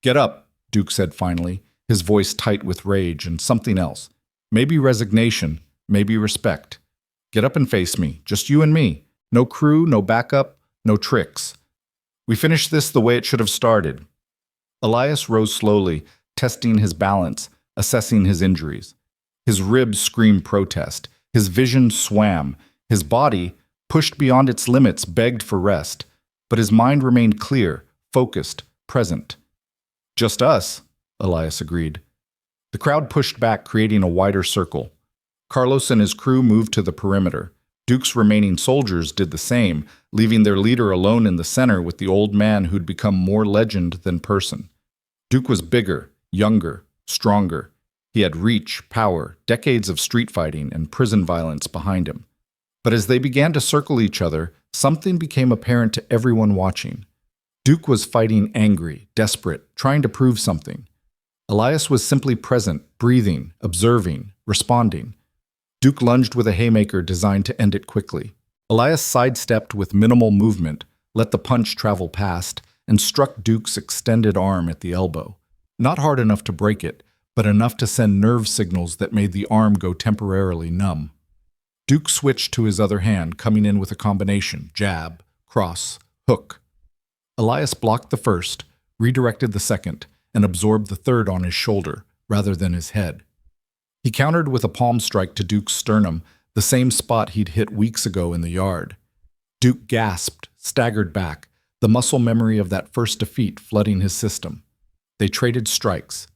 [SPEAKER 1] "Get up," Duke said finally, his voice tight with rage and something else. Maybe resignation, maybe respect. "Get up and face me, just you and me. No crew, no backup, no tricks. We finish this the way it should have started." Elias rose slowly, testing his balance, assessing his injuries. His ribs screamed protest. His vision swam. His body, pushed beyond its limits, begged for rest. But his mind remained clear, focused, present. "Just us," Elias agreed. The crowd pushed back, creating a wider circle. Carlos and his crew moved to the perimeter. Duke's remaining soldiers did the same, leaving their leader alone in the center with the old man who'd become more legend than person. Duke was bigger, younger, stronger. He had reach, power, decades of street fighting and prison violence behind him. But as they began to circle each other, something became apparent to everyone watching. Duke was fighting angry, desperate, trying to prove something. Elias was simply present, breathing, observing, responding. Duke lunged with a haymaker designed to end it quickly. Elias sidestepped with minimal movement, let the punch travel past, and struck Duke's extended arm at the elbow. Not hard enough to break it, but enough to send nerve signals that made the arm go temporarily numb. Duke switched to his other hand, coming in with a combination: jab, cross, hook. Elias blocked the first, redirected the second, and absorbed the third on his shoulder, rather than his head. He countered with a palm strike to Duke's sternum, the same spot he'd hit weeks ago in the yard. Duke gasped, staggered back, the muscle memory of that first defeat flooding his system. They traded strikes.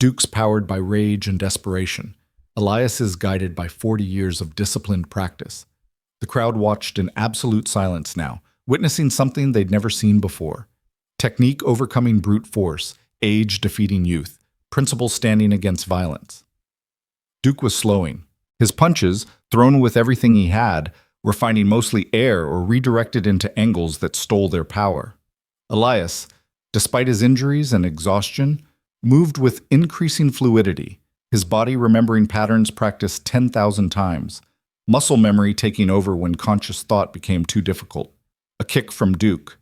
[SPEAKER 1] Duke's powered by rage and desperation. Elias's guided by 40 years of disciplined practice. The crowd watched in absolute silence now, witnessing something they'd never seen before. Technique overcoming brute force, age defeating youth, principle standing against violence. Duke was slowing. His punches, thrown with everything he had, were finding mostly air or redirected into angles that stole their power. Elias, Despite his injuries and exhaustion, moved with increasing fluidity, his body remembering patterns practiced 10,000 times, muscle memory taking over when conscious thought became too difficult. A kick from Duke.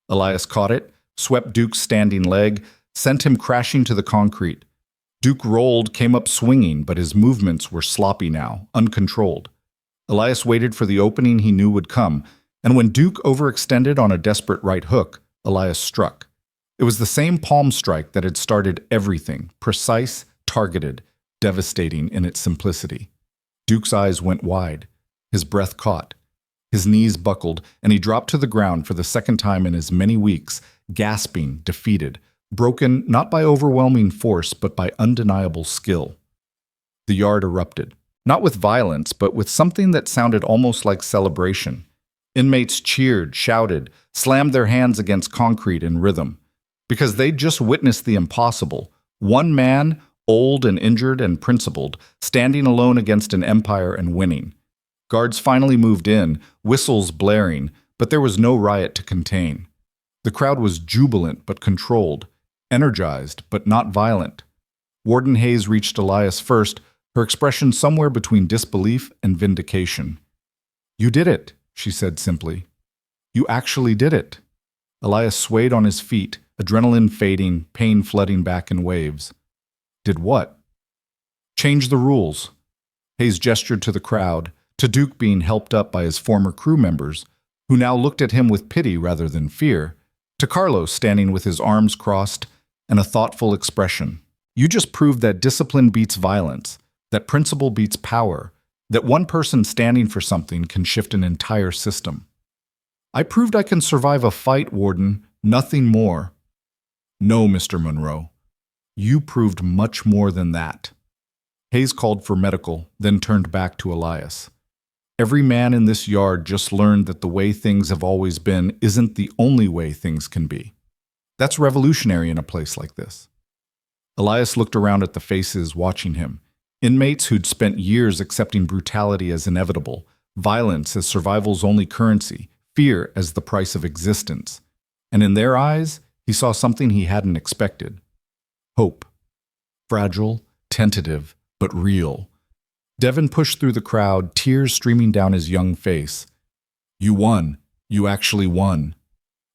[SPEAKER 1] Elias caught it, swept Duke's standing leg, sent him crashing to the concrete. Duke rolled, came up swinging, but his movements were sloppy now, uncontrolled. Elias waited for the opening he knew would come, and when Duke overextended on a desperate right hook, Elias struck. It was the same palm strike that had started everything, precise, targeted, devastating in its simplicity. Duke's eyes went wide. His breath caught. His knees buckled, and he dropped to the ground for the second time in as many weeks, gasping, defeated, broken not by overwhelming force but by undeniable skill. The yard erupted, not with violence, but with something that sounded almost like celebration. Inmates cheered, shouted, slammed their hands against concrete in rhythm. Because they'd just witnessed the impossible. One man, old and injured and principled, standing alone against an empire and winning. Guards finally moved in, whistles blaring, but there was no riot to contain. The crowd was jubilant but controlled, energized but not violent. Warden Hayes reached Elias first, her expression somewhere between disbelief and vindication. "You did it," she said simply. "You actually did it." Elias swayed on his feet, adrenaline fading, pain flooding back in waves. Did what? Change the rules. Hayes gestured to the crowd, to Duke being helped up by his former crew members, who now looked at him with pity rather than fear, to Carlos standing with his arms crossed and a thoughtful expression. You just proved that discipline beats violence, that principle beats power, that one person standing for something can shift an entire system. I proved I can survive a fight, Warden, nothing more. No, Mr. Monroe. You proved much more than that. Hayes called for medical, then turned back to Elias. Every man in this yard just learned that the way things have always been isn't the only way things can be. That's revolutionary in a place like this. Elias looked around at the faces watching him, inmates who'd spent years accepting brutality as inevitable, violence as survival's only currency, fear as the price of existence. And in their eyes, he saw something he hadn't expected. Hope. Fragile, tentative, but real. Devin pushed through the crowd, tears streaming down his young face. You won. You actually won.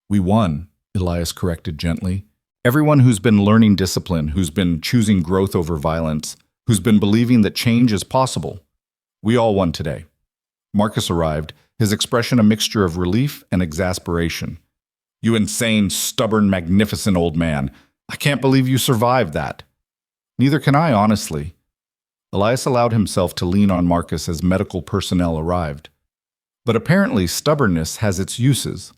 [SPEAKER 1] We won, Elias corrected gently. Everyone who's been learning discipline, who's been choosing growth over violence, who's been believing that change is possible. We all won today. Marcus arrived, his expression a mixture of relief and exasperation. You insane, stubborn, magnificent old man. I can't believe you survived that. Neither can I, honestly. Elias allowed himself to lean on Marcus as medical personnel arrived. But apparently stubbornness has its uses.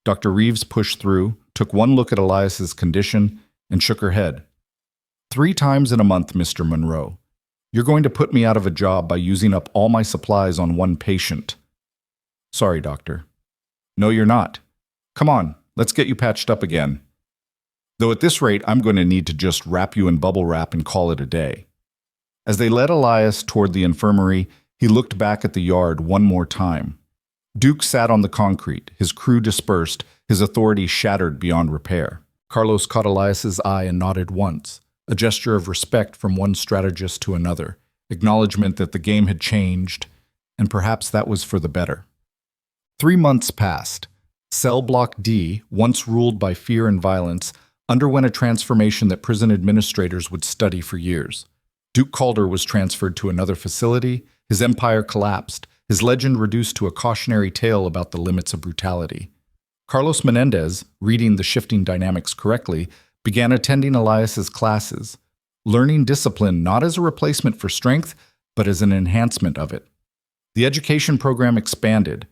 [SPEAKER 1] Dr. Reeves pushed through, took one look at Elias's condition, and shook her head. 3 times in a month, Mr. Monroe. You're going to put me out of a job by using up all my supplies on one patient. Sorry, doctor. No, you're not. Come on, let's get you patched up again. Though at this rate, I'm going to need to just wrap you in bubble wrap and call it a day. As they led Elias toward the infirmary, he looked back at the yard one more time. Duke sat on the concrete, his crew dispersed, his authority shattered beyond repair. Carlos caught Elias's eye and nodded once, a gesture of respect from one strategist to another, acknowledgement that the game had changed, and perhaps that was for the better. 3 months passed. Cell Block D, once ruled by fear and violence, underwent a transformation that prison administrators would study for years. Duke Calder was transferred to another facility, his empire collapsed, his legend reduced to a cautionary tale about the limits of brutality. Carlos Menendez, reading the shifting dynamics correctly, began attending Elias's classes, learning discipline not as a replacement for strength, but as an enhancement of it. The education program expanded.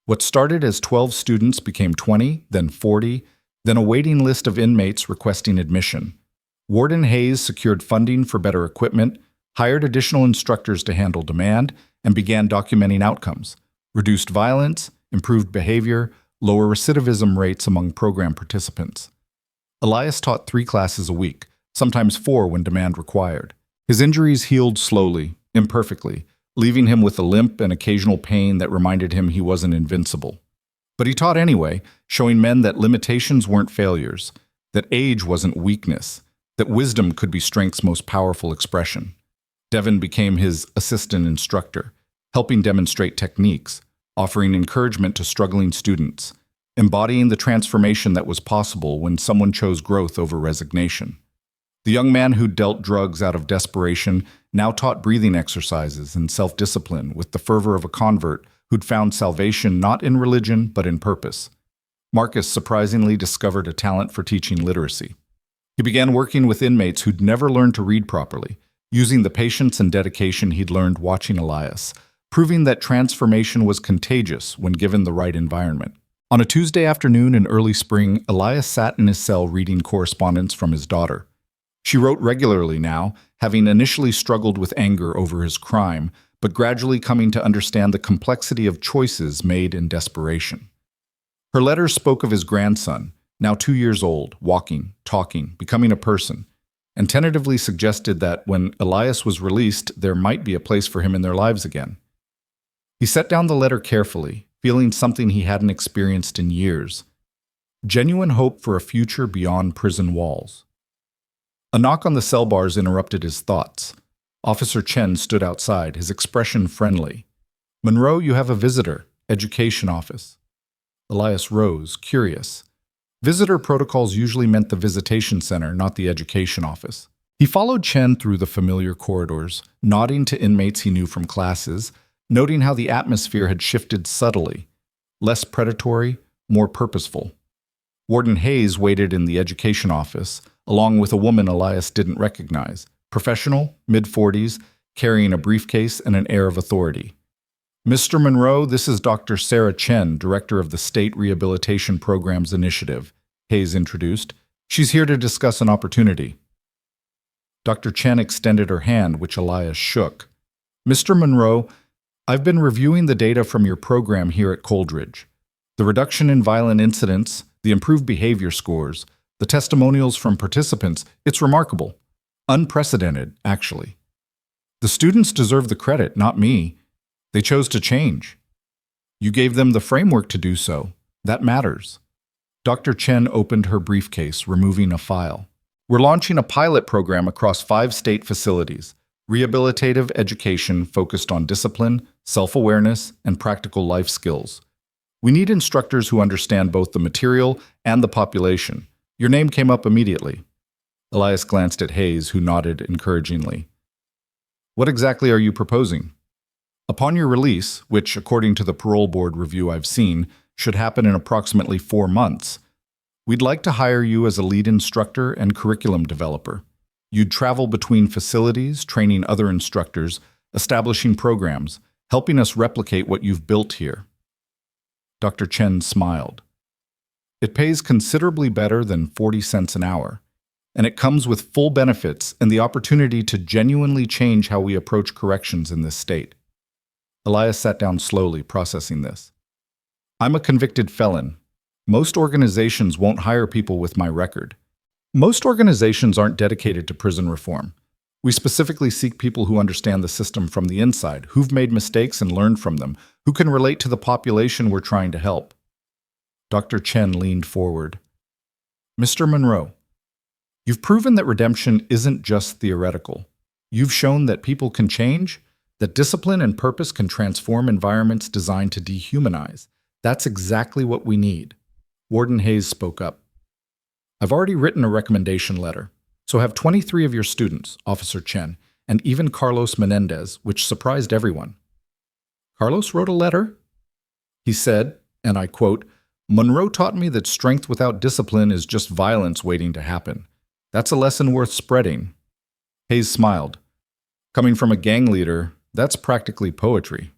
[SPEAKER 1] What started as 12 students became 20, then 40, then a waiting list of inmates requesting admission. Warden Hayes secured funding for better equipment, hired additional instructors to handle demand, and began documenting outcomes, reduced violence, improved behavior, lower recidivism rates among program participants. Elias taught 3 classes a week, sometimes 4 when demand required. His injuries healed slowly, imperfectly, leaving him with a limp and occasional pain that reminded him he wasn't invincible. But he taught anyway, showing men that limitations weren't failures. that age wasn't weakness, that wisdom could be strength's most powerful expression. Devin became his assistant instructor, helping demonstrate techniques, offering encouragement to struggling students, embodying the transformation that was possible when someone chose growth over resignation. The young man who dealt drugs out of desperation now taught breathing exercises and self-discipline with the fervor of a convert who'd found salvation not in religion but in purpose. Marcus surprisingly discovered a talent for teaching literacy. He began working with inmates who'd never learned to read properly, using the patience and dedication he'd learned watching Elias, proving that transformation was contagious when given the right environment. On a Tuesday afternoon in early spring, Elias sat in his cell reading correspondence from his daughter. She wrote regularly now, having initially struggled with anger over his crime, but gradually coming to understand the complexity of choices made in desperation. Her letters spoke of his grandson, now 2 years old, walking, talking, becoming a person, and tentatively suggested that when Elias was released, there might be a place for him in their lives again. He set down the letter carefully, feeling something he hadn't experienced in years: genuine hope for a future beyond prison walls. A knock on the cell bars interrupted his thoughts. Officer Chen stood outside, his expression friendly. "Monroe, you have a visitor. Education office." Elias rose, curious. Visitor protocols usually meant the visitation center, not the education office. He followed Chen through the familiar corridors, nodding to inmates he knew from classes, noting how the atmosphere had shifted subtly, less predatory, more purposeful. Warden Hayes waited in the education office, along with a woman Elias didn't recognize, professional, mid-40s, carrying a briefcase and an air of authority. "Mr. Monroe, this is Dr. Sarah Chen, director of the State Rehabilitation Programs Initiative," Hayes introduced. "She's here to discuss an opportunity." Dr. Chen extended her hand, which Elias shook. "Mr. Monroe, I've been reviewing the data from your program here at Coldridge. The reduction in violent incidents, the improved behavior scores, the testimonials from participants, it's remarkable. Unprecedented, actually. The students deserve the credit, not me. They chose to change. You gave them the framework to do so. That matters." Dr. Chen opened her briefcase, removing a file. "We're launching a pilot program across 5 state facilities. Rehabilitative education focused on discipline, self-awareness, and practical life skills. We need instructors who understand both the material and the population. Your name came up immediately." Elias glanced at Hayes, who nodded encouragingly. "What exactly are you proposing?" "Upon your release, which, according to the parole board review I've seen, should happen in approximately 4 months, we'd like to hire you as a lead instructor and curriculum developer. You'd travel between facilities, training other instructors, establishing programs, helping us replicate what you've built here." Dr. Chen smiled. "It pays considerably better than 40 cents an hour, and it comes with full benefits and the opportunity to genuinely change how we approach corrections in this state." Elias sat down slowly, processing this. "I'm a convicted felon. Most organizations won't hire people with my record. Most organizations aren't dedicated to prison reform. We specifically seek people who understand the system from the inside, who've made mistakes and learned from them, who can relate to the population we're trying to help." Dr. Chen leaned forward. "Mr. Monroe, you've proven that redemption isn't just theoretical. You've shown that people can change, that discipline and purpose can transform environments designed to dehumanize. That's exactly what we need." Warden Hayes spoke up. "I've already written a recommendation letter, so have 23 of your students, Officer Chen, and even Carlos Menendez, which surprised everyone." "Carlos wrote a letter?" He said, and I quote, "Monroe taught me that strength without discipline is just violence waiting to happen. That's a lesson worth spreading." Hayes smiled. "Coming from a gang leader, that's practically poetry."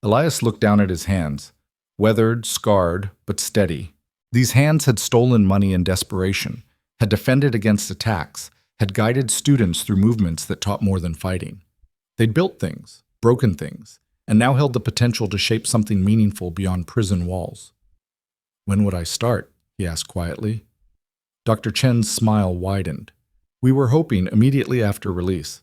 [SPEAKER 1] Elias looked down at his hands, weathered, scarred, but steady. These hands had stolen money in desperation, had defended against attacks, had guided students through movements that taught more than fighting. They'd built things, broken things, and now held the potential to shape something meaningful beyond prison walls. "When would I start?" he asked quietly. Dr. Chen's smile widened. "We were hoping immediately after release.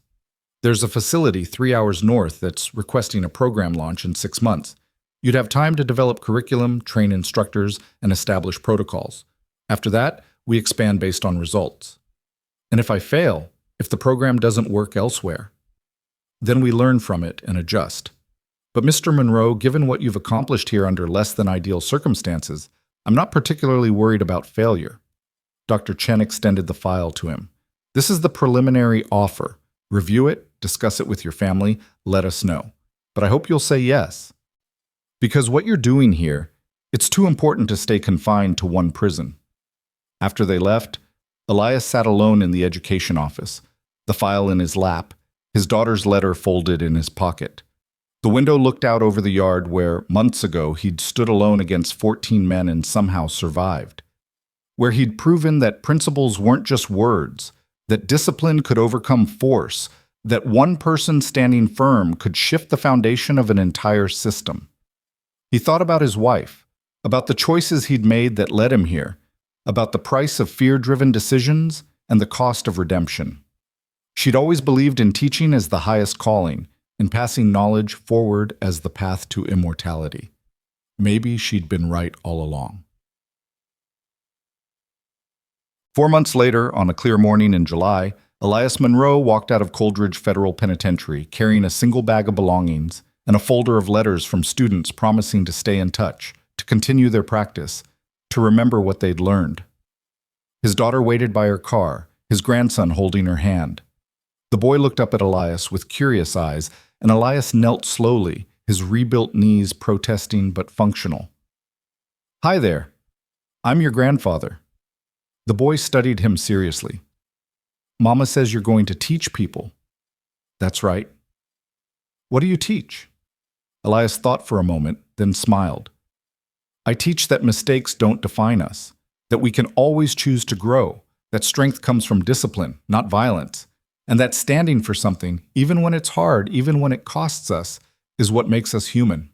[SPEAKER 1] There's a facility 3 hours north that's requesting a program launch in 6 months. You'd have time to develop curriculum, train instructors, and establish protocols. After that, we expand based on results. And if I fail, if the program doesn't work elsewhere, then we learn from it and adjust. But Mr. Monroe, given what you've accomplished here under less than ideal circumstances, I'm not particularly worried about failure. Dr. Chen extended the file to him. This is the preliminary offer. Review it, discuss it with your family, let us know. But I hope you'll say yes. Because what you're doing here, it's too important to stay confined to one prison. After they left, Elias sat alone in the education office, the file in his lap, his daughter's letter folded in his pocket. The window looked out over the yard where, months ago, he'd stood alone against 14 men and somehow survived. Where he'd proven that principles weren't just words, that discipline could overcome force, that one person standing firm could shift the foundation of an entire system. He thought about his wife, about the choices he'd made that led him here, about the price of fear-driven decisions and the cost of redemption. She'd always believed in teaching as the highest calling, in passing knowledge forward as the path to immortality. Maybe she'd been right all along. 4 months later, on a clear morning in July, Elias Monroe walked out of Coldridge Federal Penitentiary carrying a single bag of belongings and a folder of letters from students promising to stay in touch, to continue their practice, to remember what they'd learned. His daughter waited by her car, his grandson holding her hand. The boy looked up at Elias with curious eyes, and Elias knelt slowly, his rebuilt knees protesting but functional. "Hi there. I'm your grandfather." The boy studied him seriously. "Mama says you're going to teach people." "That's right." "What do you teach?" Elias thought for a moment, then smiled. "I teach that mistakes don't define us, that we can always choose to grow, that strength comes from discipline, not violence, and that standing for something, even when it's hard, even when it costs us, is what makes us human."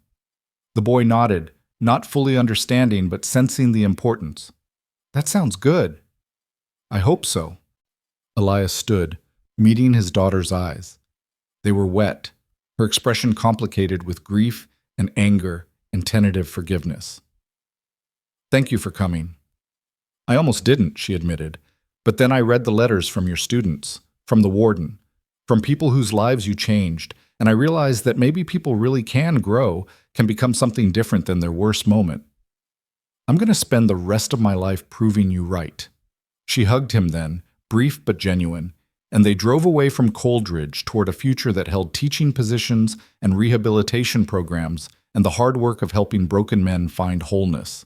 [SPEAKER 1] The boy nodded, not fully understanding but sensing the importance. "That sounds good." "I hope so." Elias stood, meeting his daughter's eyes. They were wet, her expression complicated with grief and anger and tentative forgiveness. "Thank you for coming." "I almost didn't," she admitted, "but then I read the letters from your students, from the warden, from people whose lives you changed, and I realized that maybe people really can grow, can become something different than their worst moment. I'm going to spend the rest of my life proving you right." She hugged him then, brief but genuine, and they drove away from Coldridge toward a future that held teaching positions and rehabilitation programs and the hard work of helping broken men find wholeness.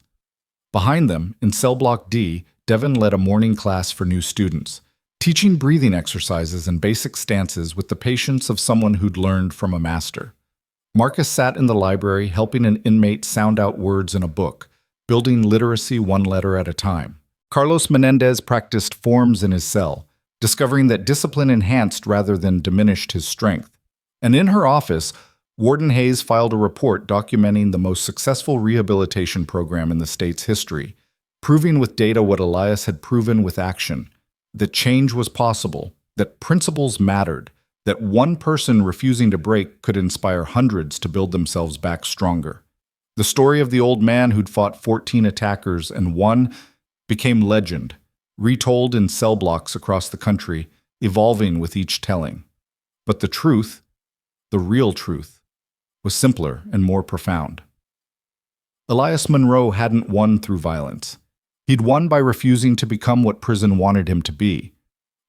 [SPEAKER 1] Behind them, in Cell Block D, Devin led a morning class for new students, teaching breathing exercises and basic stances with the patience of someone who'd learned from a master. Marcus sat in the library helping an inmate sound out words in a book, building literacy one letter at a time. Carlos Menendez practiced forms in his cell, discovering that discipline enhanced rather than diminished his strength. And in her office, Warden Hayes filed a report documenting the most successful rehabilitation program in the state's history, proving with data what Elias had proven with action, that change was possible, that principles mattered, that one person refusing to break could inspire hundreds to build themselves back stronger. The story of the old man who'd fought 14 attackers and won became legend, retold in cell blocks across the country, evolving with each telling. But the truth, the real truth, was simpler and more profound. Elias Monroe hadn't won through violence. He'd won by refusing to become what prison wanted him to be,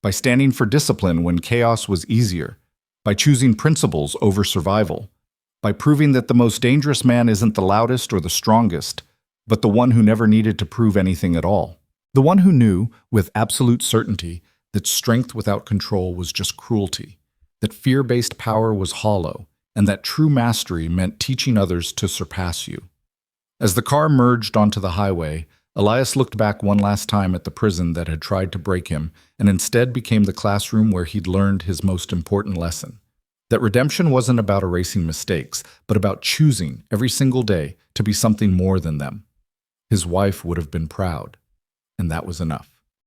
[SPEAKER 1] by standing for discipline when chaos was easier, by choosing principles over survival, by proving that the most dangerous man isn't the loudest or the strongest, but the one who never needed to prove anything at all. The one who knew, with absolute certainty, that strength without control was just cruelty, that fear-based power was hollow, and that true mastery meant teaching others to surpass you. As the car merged onto the highway, Elias looked back one last time at the prison that had tried to break him, and instead became the classroom where he'd learned his most important lesson. That redemption wasn't about erasing mistakes, but about choosing, every single day, to be something more than them. His wife would have been proud, and that was enough.